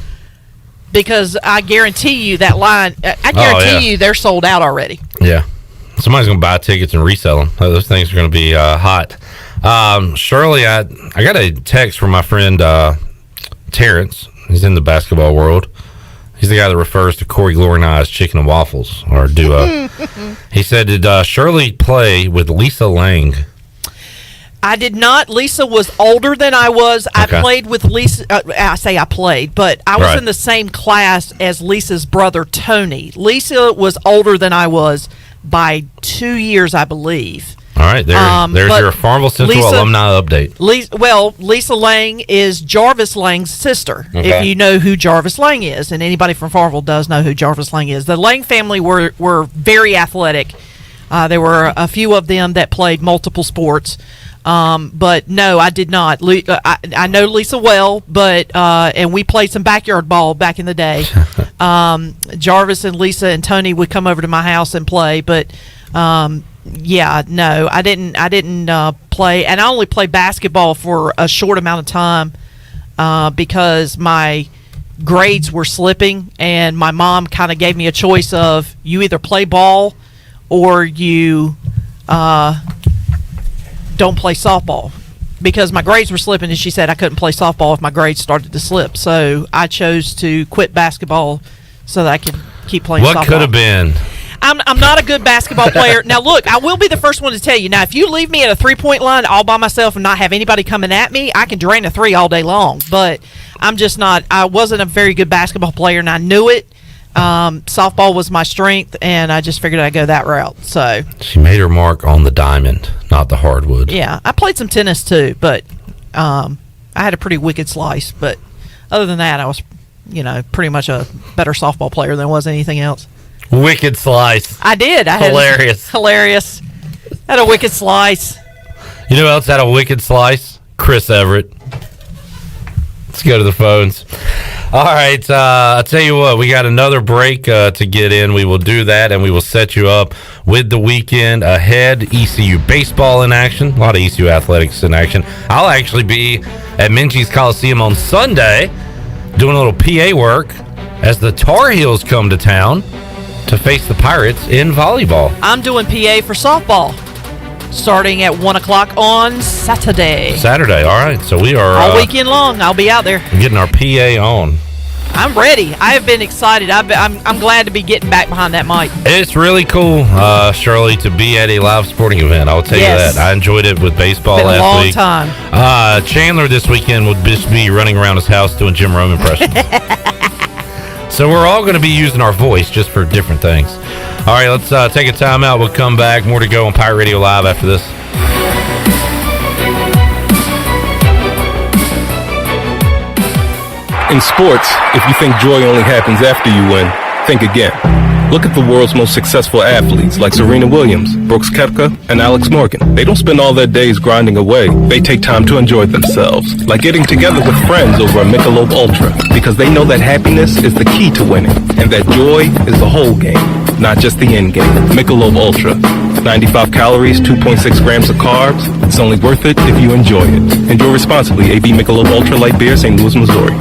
Because I guarantee you that line, you they're sold out already. Yeah. Somebody's going to buy tickets and resell them. Those things are going to be hot. Shirley, I got a text from my friend Terrence. He's in the basketball world. He's the guy that refers to Corey Glory and I as Chicken and Waffles, our duo. He said, did Shirley play with Lisa Lang? I did not. Lisa was older than I was. Okay. I played with Lisa. I say I played, but I was in the same class as Lisa's brother, Tony. Lisa was older than I was by 2 years, I believe. All right, there's your Farmville Central alumni update. Lisa Lang is Jarvis Lang's sister, if you know who Jarvis Lang is, and anybody from Farmville does know who Jarvis Lang is. The Lang family were very athletic. There were a few of them that played multiple sports. But no, I did not. I know Lisa well, but and we played some backyard ball back in the day. Jarvis and Lisa and Tony would come over to my house and play, but yeah, no, I didn't play, and I only played basketball for a short amount of time because my grades were slipping, and my mom kind of gave me a choice of you either play ball or you don't play softball, because my grades were slipping, and she said I couldn't play softball if my grades started to slip. So I chose to quit basketball so that I could keep playing softball. What could have been? I'm not a good basketball player. Now, look, I will be the first one to tell you. Now, if you leave me at a three-point line all by myself and not have anybody coming at me, I can drain a three all day long. But I'm just not. I wasn't a very good basketball player, and I knew it. Softball was my strength, and I just figured I'd go that route. So she made her mark on the diamond, not the hardwood. Yeah, I played some tennis too, but I had a pretty wicked slice. But other than that, I was, pretty much a better softball player than was anything else. Wicked slice. I did. Hilarious. Had a wicked slice. You know who else had a wicked slice? Chris Everett. Let's go to the phones. All right, I'll tell you what, we got another break to get in. We will do that, and we will set you up with the weekend ahead. ECU baseball in action, a lot of ECU athletics in action. I'll actually be at Minges Coliseum on Sunday doing a little PA work as the Tar Heels come to town to face the Pirates in volleyball. I'm doing PA for softball starting at 1 o'clock on Saturday, all right. So we are all weekend long. I'll be out there getting our PA on. I'm ready. I have been excited. I'm glad to be getting back behind that mic. It's really cool, Shirley, to be at a live sporting event. I'll tell you that. I enjoyed it with baseball last week. Long time. Chandler this weekend will just be running around his house doing Jim Rome impressions. So we're all going to be using our voice just for different things. All right, let's take a timeout. We'll come back. More to go on Pirate Radio Live after this. In sports, if you think joy only happens after you win, think again. Look at the world's most successful athletes like Serena Williams, Brooks Koepka, and Alex Morgan. They don't spend all their days grinding away. They take time to enjoy themselves, like getting together with friends over a Michelob Ultra, because they know that happiness is the key to winning, and that joy is the whole game, not just the end game. Michelob Ultra. 95 calories, 2.6 grams of carbs. It's only worth it if you enjoy it. Enjoy responsibly. AB Michelob Ultra Light Beer, St. Louis, Missouri.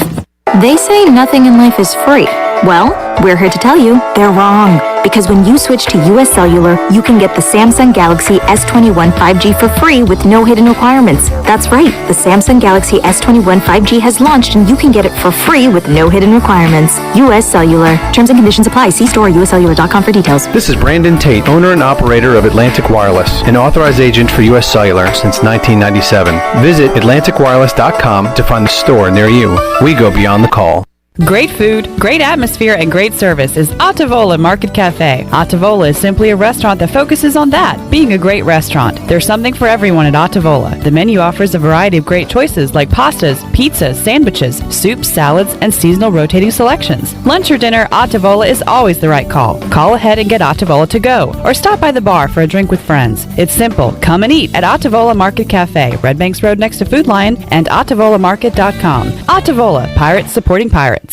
They say nothing in life is free. Well, we're here to tell you they're wrong. Because when you switch to US Cellular, you can get the Samsung Galaxy S21 5G for free with no hidden requirements. That's right, the Samsung Galaxy S21 5G has launched and you can get it for free with no hidden requirements. US Cellular. Terms and conditions apply. See store at uscellular.com for details. This is Brandon Tate, owner and operator of Atlantic Wireless, an authorized agent for US Cellular since 1997. Visit atlanticwireless.com to find the store near you. We go beyond the call. Great food, great atmosphere, and great service is Ottavola Market Cafe. Ottavola is simply a restaurant that focuses on that, being a great restaurant. There's something for everyone at Ottavola. The menu offers a variety of great choices like pastas, pizzas, sandwiches, soups, salads, and seasonal rotating selections. Lunch or dinner, Ottavola is always the right call. Call ahead and get Ottavola to go, or stop by the bar for a drink with friends. It's simple. Come and eat at Ottavola Market Cafe, Red Banks Road next to Food Lion, and OttavolaMarket.com. Ottavola, Pirates supporting Pirates.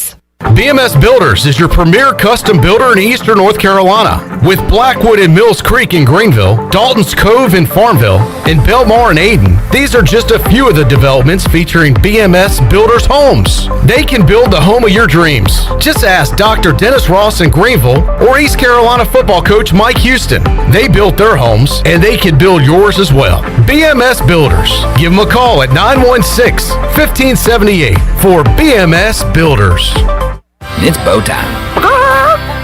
Bms Builders is your premier custom builder in eastern North Carolina. With Blackwood and Mills Creek in Greenville, Dalton's Cove in Farmville, and Belmar and Ayden, these are just a few of the developments featuring BMS Builders homes. They can build the home of your dreams. Just ask Dr. Dennis Ross in Greenville or East Carolina football coach Mike Houston. They built their homes, and they can build yours as well. BMS Builders. Give them a call at 916-1578 for BMS Builders. It's bow time.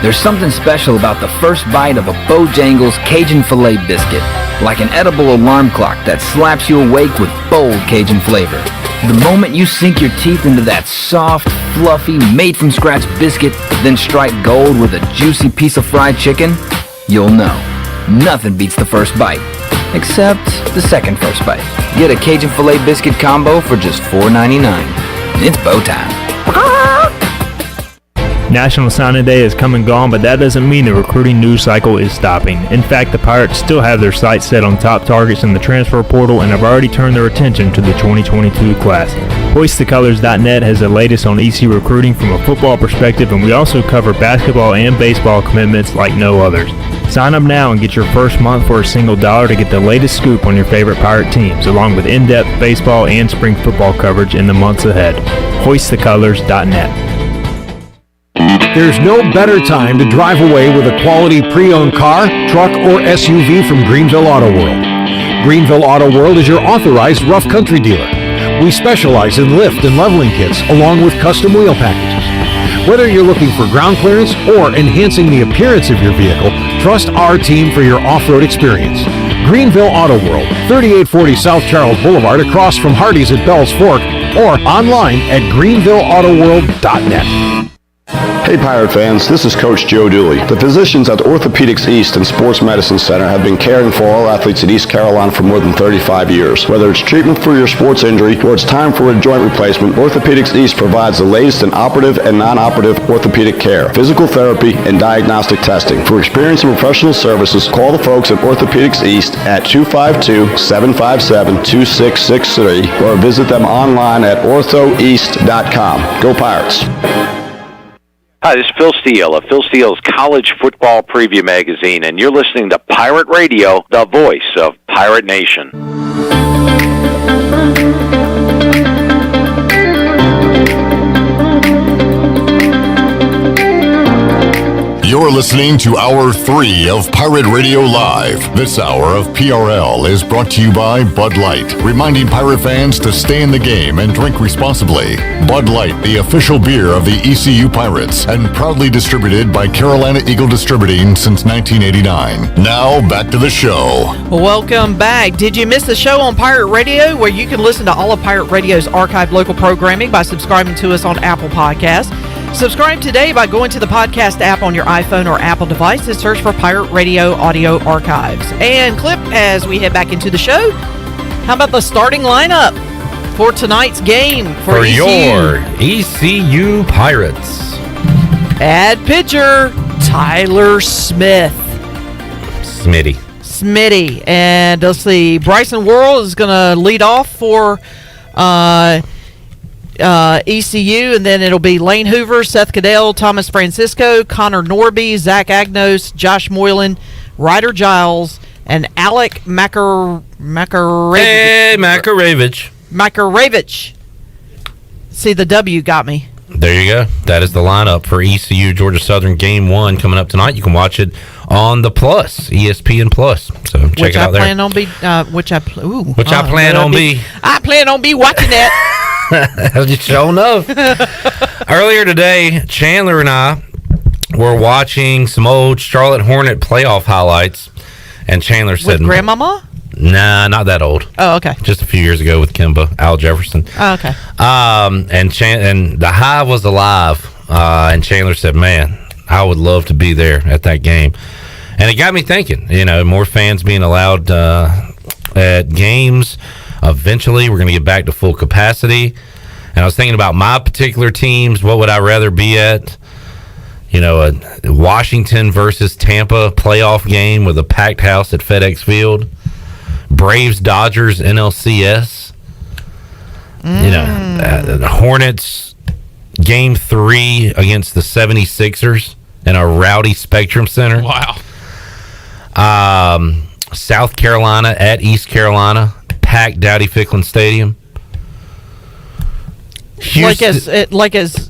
There's something special about the first bite of a Bojangles Cajun Filet biscuit, like an edible alarm clock that slaps you awake with bold Cajun flavor. The moment you sink your teeth into that soft, fluffy, made-from-scratch biscuit, then strike gold with a juicy piece of fried chicken, you'll know. Nothing beats the first bite, except the second first bite. Get a Cajun Filet biscuit combo for just $4.99. It's bow time. National Signing Day has come and gone, but that doesn't mean the recruiting news cycle is stopping. In fact, the Pirates still have their sights set on top targets in the transfer portal and have already turned their attention to the 2022 class. HoistTheColors.net has the latest on ECU recruiting from a football perspective, and we also cover basketball and baseball commitments like no others. Sign up now and get your first month for a single $1 to get the latest scoop on your favorite Pirate teams, along with in-depth baseball and spring football coverage in the months ahead. HoistTheColors.net. There's no better time to drive away with a quality pre-owned car, truck, or SUV from Greenville Auto World. Greenville Auto World is your authorized rough country dealer. We specialize in lift and leveling kits along with custom wheel packages. Whether you're looking for ground clearance or enhancing the appearance of your vehicle, trust our team for your off-road experience. Greenville Auto World, 3840 South Charles Boulevard across from Hardee's at Bell's Fork, or online at greenvilleautoworld.net. Hey Pirate fans, this is Coach Joe Dooley. The physicians at Orthopedics East and Sports Medicine Center have been caring for all athletes at East Carolina for more than 35 years. Whether it's treatment for your sports injury or it's time for a joint replacement, Orthopedics East provides the latest in operative and non-operative orthopedic care, physical therapy, and diagnostic testing. For experience and professional services, call the folks at Orthopedics East at 252-757-2663 or visit them online at orthoeast.com. Go Pirates! Hi, this is Phil Steele of Phil Steele's College Football Preview Magazine, and you're listening to Pirate Radio, the voice of Pirate Nation. You're listening to Hour 3 of Pirate Radio Live. This hour of PRL is brought to you by Bud Light, reminding Pirate fans to stay in the game and drink responsibly. Bud Light, the official beer of the ECU Pirates, and proudly distributed by Carolina Eagle Distributing since 1989. Now, back to the show. Welcome back. Did you miss the show on Pirate Radio, where you can listen to all of Pirate Radio's archived local programming by subscribing to us on Apple Podcasts? Subscribe today by going to the podcast app on your iPhone or Apple device and search for Pirate Radio Audio Archives. And Clip, as we head back into the show, how about the starting lineup for tonight's game for ECU? Your ECU Pirates. At pitcher, Tyler Smith. Smitty. And let's see, Bryson Worrell is going to lead off for ECU, and then it'll be Lane Hoover, Seth Cadell, Thomas Francisco, Connor Norby, Zach Agnos, Josh Moylan, Ryder Giles, and Alec Makaravich. Hey, Makaravich. See, the W got me. There you go. That is the lineup for ECU Georgia Southern Game 1 coming up tonight. You can watch it on the Plus, ESPN Plus. So check it out there. I plan on be watching that. Just showing up. Earlier today, Chandler and I were watching some old Charlotte Hornet playoff highlights, and Chandler said, "With Grandmama?" Nah, not that old. Oh, okay. Just a few years ago with Kimba, Al Jefferson. Oh, okay. And the Hive was alive. And Chandler said, "Man, I would love to be there at that game." And it got me thinking. More fans being allowed at games. Eventually, we're going to get back to full capacity. And I was thinking about my particular teams. What would I rather be at? A Washington versus Tampa playoff game with a packed house at FedEx Field. Braves Dodgers NLCS. The Hornets game 3 against the 76ers in a rowdy Spectrum Center. Wow. South Carolina at East Carolina, packed Dowdy-Ficklen Stadium. Houston,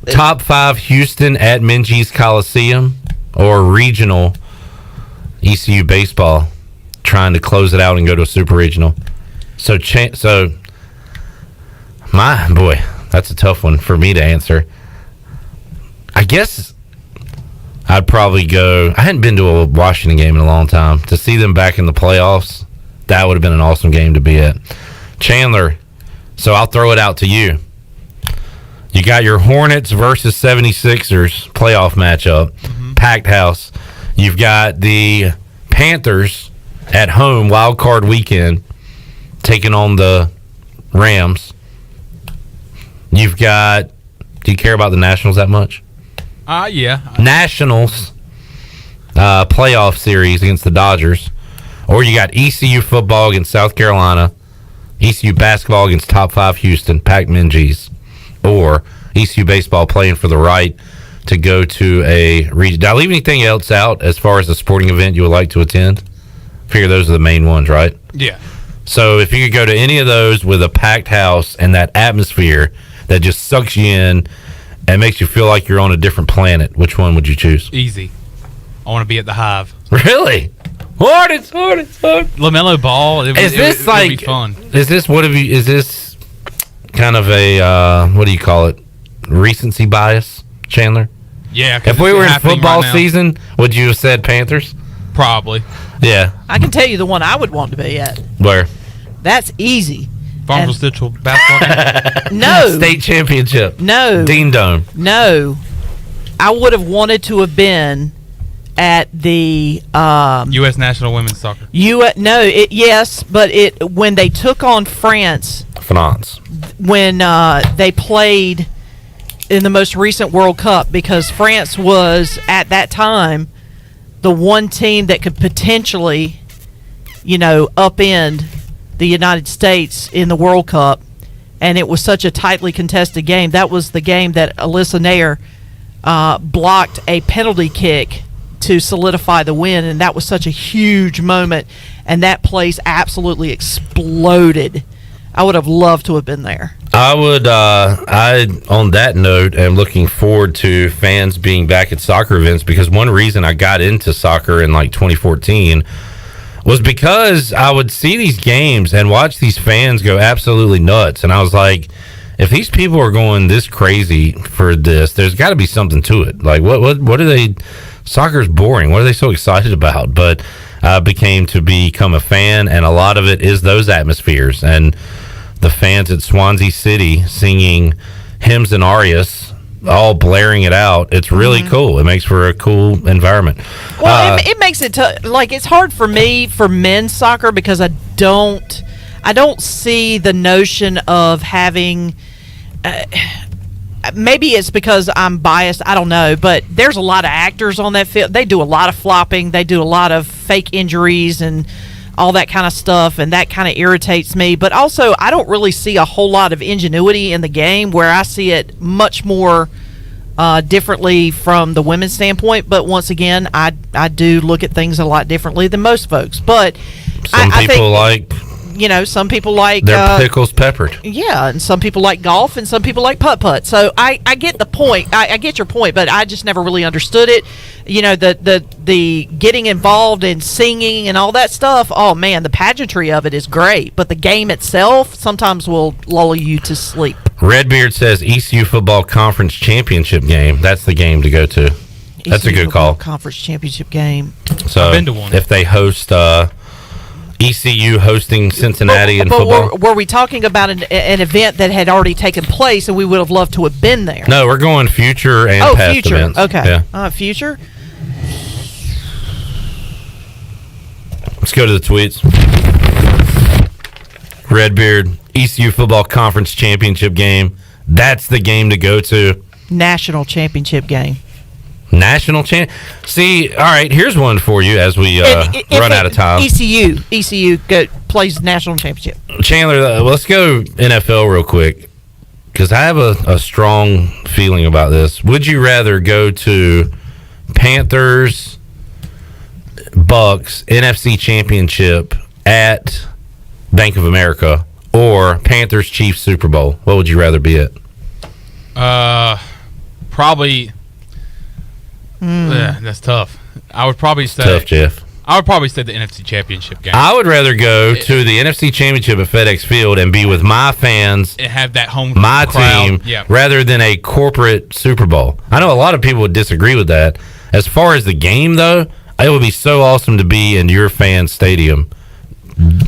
top 5 Houston at Minges Coliseum, or regional ECU baseball trying to close it out and go to a super regional. So that's a tough one for me to answer. I guess I'd probably go. I hadn't been to a Washington game in a long time. To see them back in the playoffs, that would have been an awesome game to be at. Chandler, so I'll throw it out to you. You got your Hornets versus 76ers playoff matchup, packed house. You've got the Panthers at home, wild card weekend, taking on the Rams. You've got, do you care about the Nationals that much? Yeah. Nationals playoff series against the Dodgers. Or you got ECU football against South Carolina, ECU basketball against top 5 Houston, packed Minges. Or ECU baseball playing for the right to go to a region. Did I leave anything else out as far as a sporting event you would like to attend? I figure those are the main ones, right? Yeah. So if you could go to any of those with a packed house and that atmosphere that just sucks you in and makes you feel like you're on a different planet, which one would you choose? Easy. I want to be at the Hive. Really? Hornets. LaMelo Ball. It would be fun. Is this kind of a what do you call it? Recency bias, Chandler? Yeah. If we were in football season, would you have said Panthers? Probably. Yeah. I can tell you the one I would want to be at. Where? That's easy. Farmville Central basketball game? No. State championship. No. Dean Dome. No. I would have wanted to have been at the U.S. National Women's Soccer. Yes, but when they took on France, when they played in the most recent World Cup, because France was at that time the one team that could potentially, upend the United States in the World Cup, and it was such a tightly contested game. That was the game that Alyssa Nair blocked a penalty kick to solidify the win, and that was such a huge moment, and that place absolutely exploded. I would have loved to have been there. I would, on that note, am looking forward to fans being back at soccer events, because one reason I got into soccer in 2014 was because I would see these games and watch these fans go absolutely nuts, and I was like, if these people are going this crazy for this, there's got to be something to it. Like, what are they? Soccer's boring. What are they so excited about? But I become a fan, and a lot of it is those atmospheres and the fans at Swansea City singing hymns and arias, all blaring it out. It's really cool. It makes for a cool environment. Well, it makes it it's hard for me for men's soccer, because I don't see the notion of having. Maybe it's because I'm biased. I don't know, but there's a lot of actors on that field. They do a lot of flopping. They do a lot of fake injuries and all that kind of stuff, and that kind of irritates me. But also, I don't really see a whole lot of ingenuity in the game, where I see it much more differently from the women's standpoint. But once again, I do look at things a lot differently than most folks. But some people some people like their pickles peppered. Yeah, and some people like golf, and some people like putt-putt. So I get the point. I get your point, but I just never really understood it. The getting involved in singing and all that stuff. Oh man, the pageantry of it is great, but the game itself sometimes will lull you to sleep. Redbeard says ECU football conference championship game. That's the game to go to. That's a good call. Conference championship game. So I've been to one. If they host ECU hosting Cincinnati in football. Were we talking about an event that had already taken place and we would have loved to have been there? No, we're going future and past future. events. Okay. Yeah. Future? Let's go to the tweets. Redbeard, ECU Football Conference Championship game. That's the game to go to. National championship game. National champ. See, all right, here's one for you as we run out of time. ECU plays national championship. Chandler, let's go NFL real quick because I have a strong feeling about this. Would you rather go to Panthers, Bucks, NFC Championship at Bank of America or Panthers, Chiefs, Super Bowl? What would you rather be at? Probably. Yeah, that's tough. I would probably say tough, Jeff. I would probably say the NFC Championship game. I would rather go to the NFC Championship at FedEx Field and be with my fans and have that home my crowd. team rather than a corporate Super Bowl. I know a lot of people would disagree with that. As far as the game, though, it would be so awesome to be in your fan stadium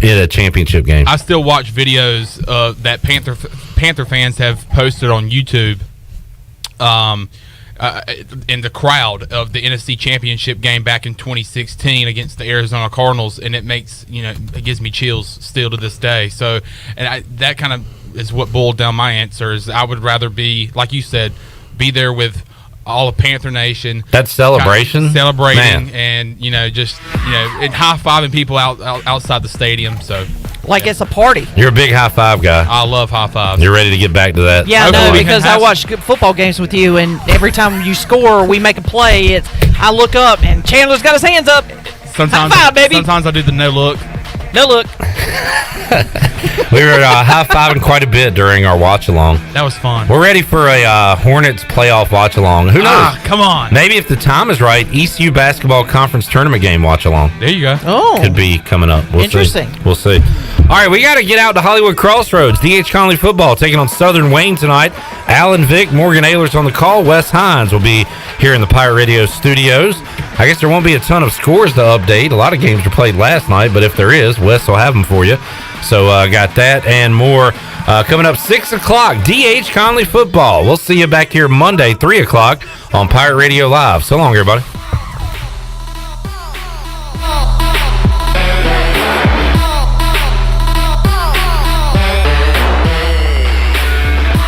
in a championship game. I still watch videos that Panther fans have posted on YouTube. In the crowd of the NFC Championship game back in 2016 against the Arizona Cardinals, and it makes it gives me chills still to this day. So, and that kind of is what boiled down my answer. Is I would rather be, like you said, be there with all of Panther Nation. That celebration, celebrating, man. And just and high-fiving people outside the stadium. So. Like it's a party. You're a big high five guy. I love high fives. You're ready to get back to that. Yeah, no, because I watch football games with you, and every time you score or we make a play, I look up and Chandler's got his hands up. Sometimes, high five, baby. Sometimes I do the no look. No look. We were high fiving quite a bit during our watch along. That was fun. We're ready for a Hornets playoff watch along. Who knows? Come on. Maybe if the time is right, ECU basketball conference tournament game watch along. There you go. Oh, could be coming up. We'll interesting. See. We'll see. All right, we got to get out to Hollywood Crossroads. DH Conley football taking on Southern Wayne tonight. Alan Vick, Morgan Ahlers on the call. Wes Hines will be here in the Pirate Radio studios. I guess there won't be a ton of scores to update. A lot of games were played last night, but if there is, Wes will have them for you. So got that and more coming up 6 o'clock. DH Conley football. We'll see you back here Monday, 3 o'clock on Pirate Radio Live. So long, everybody.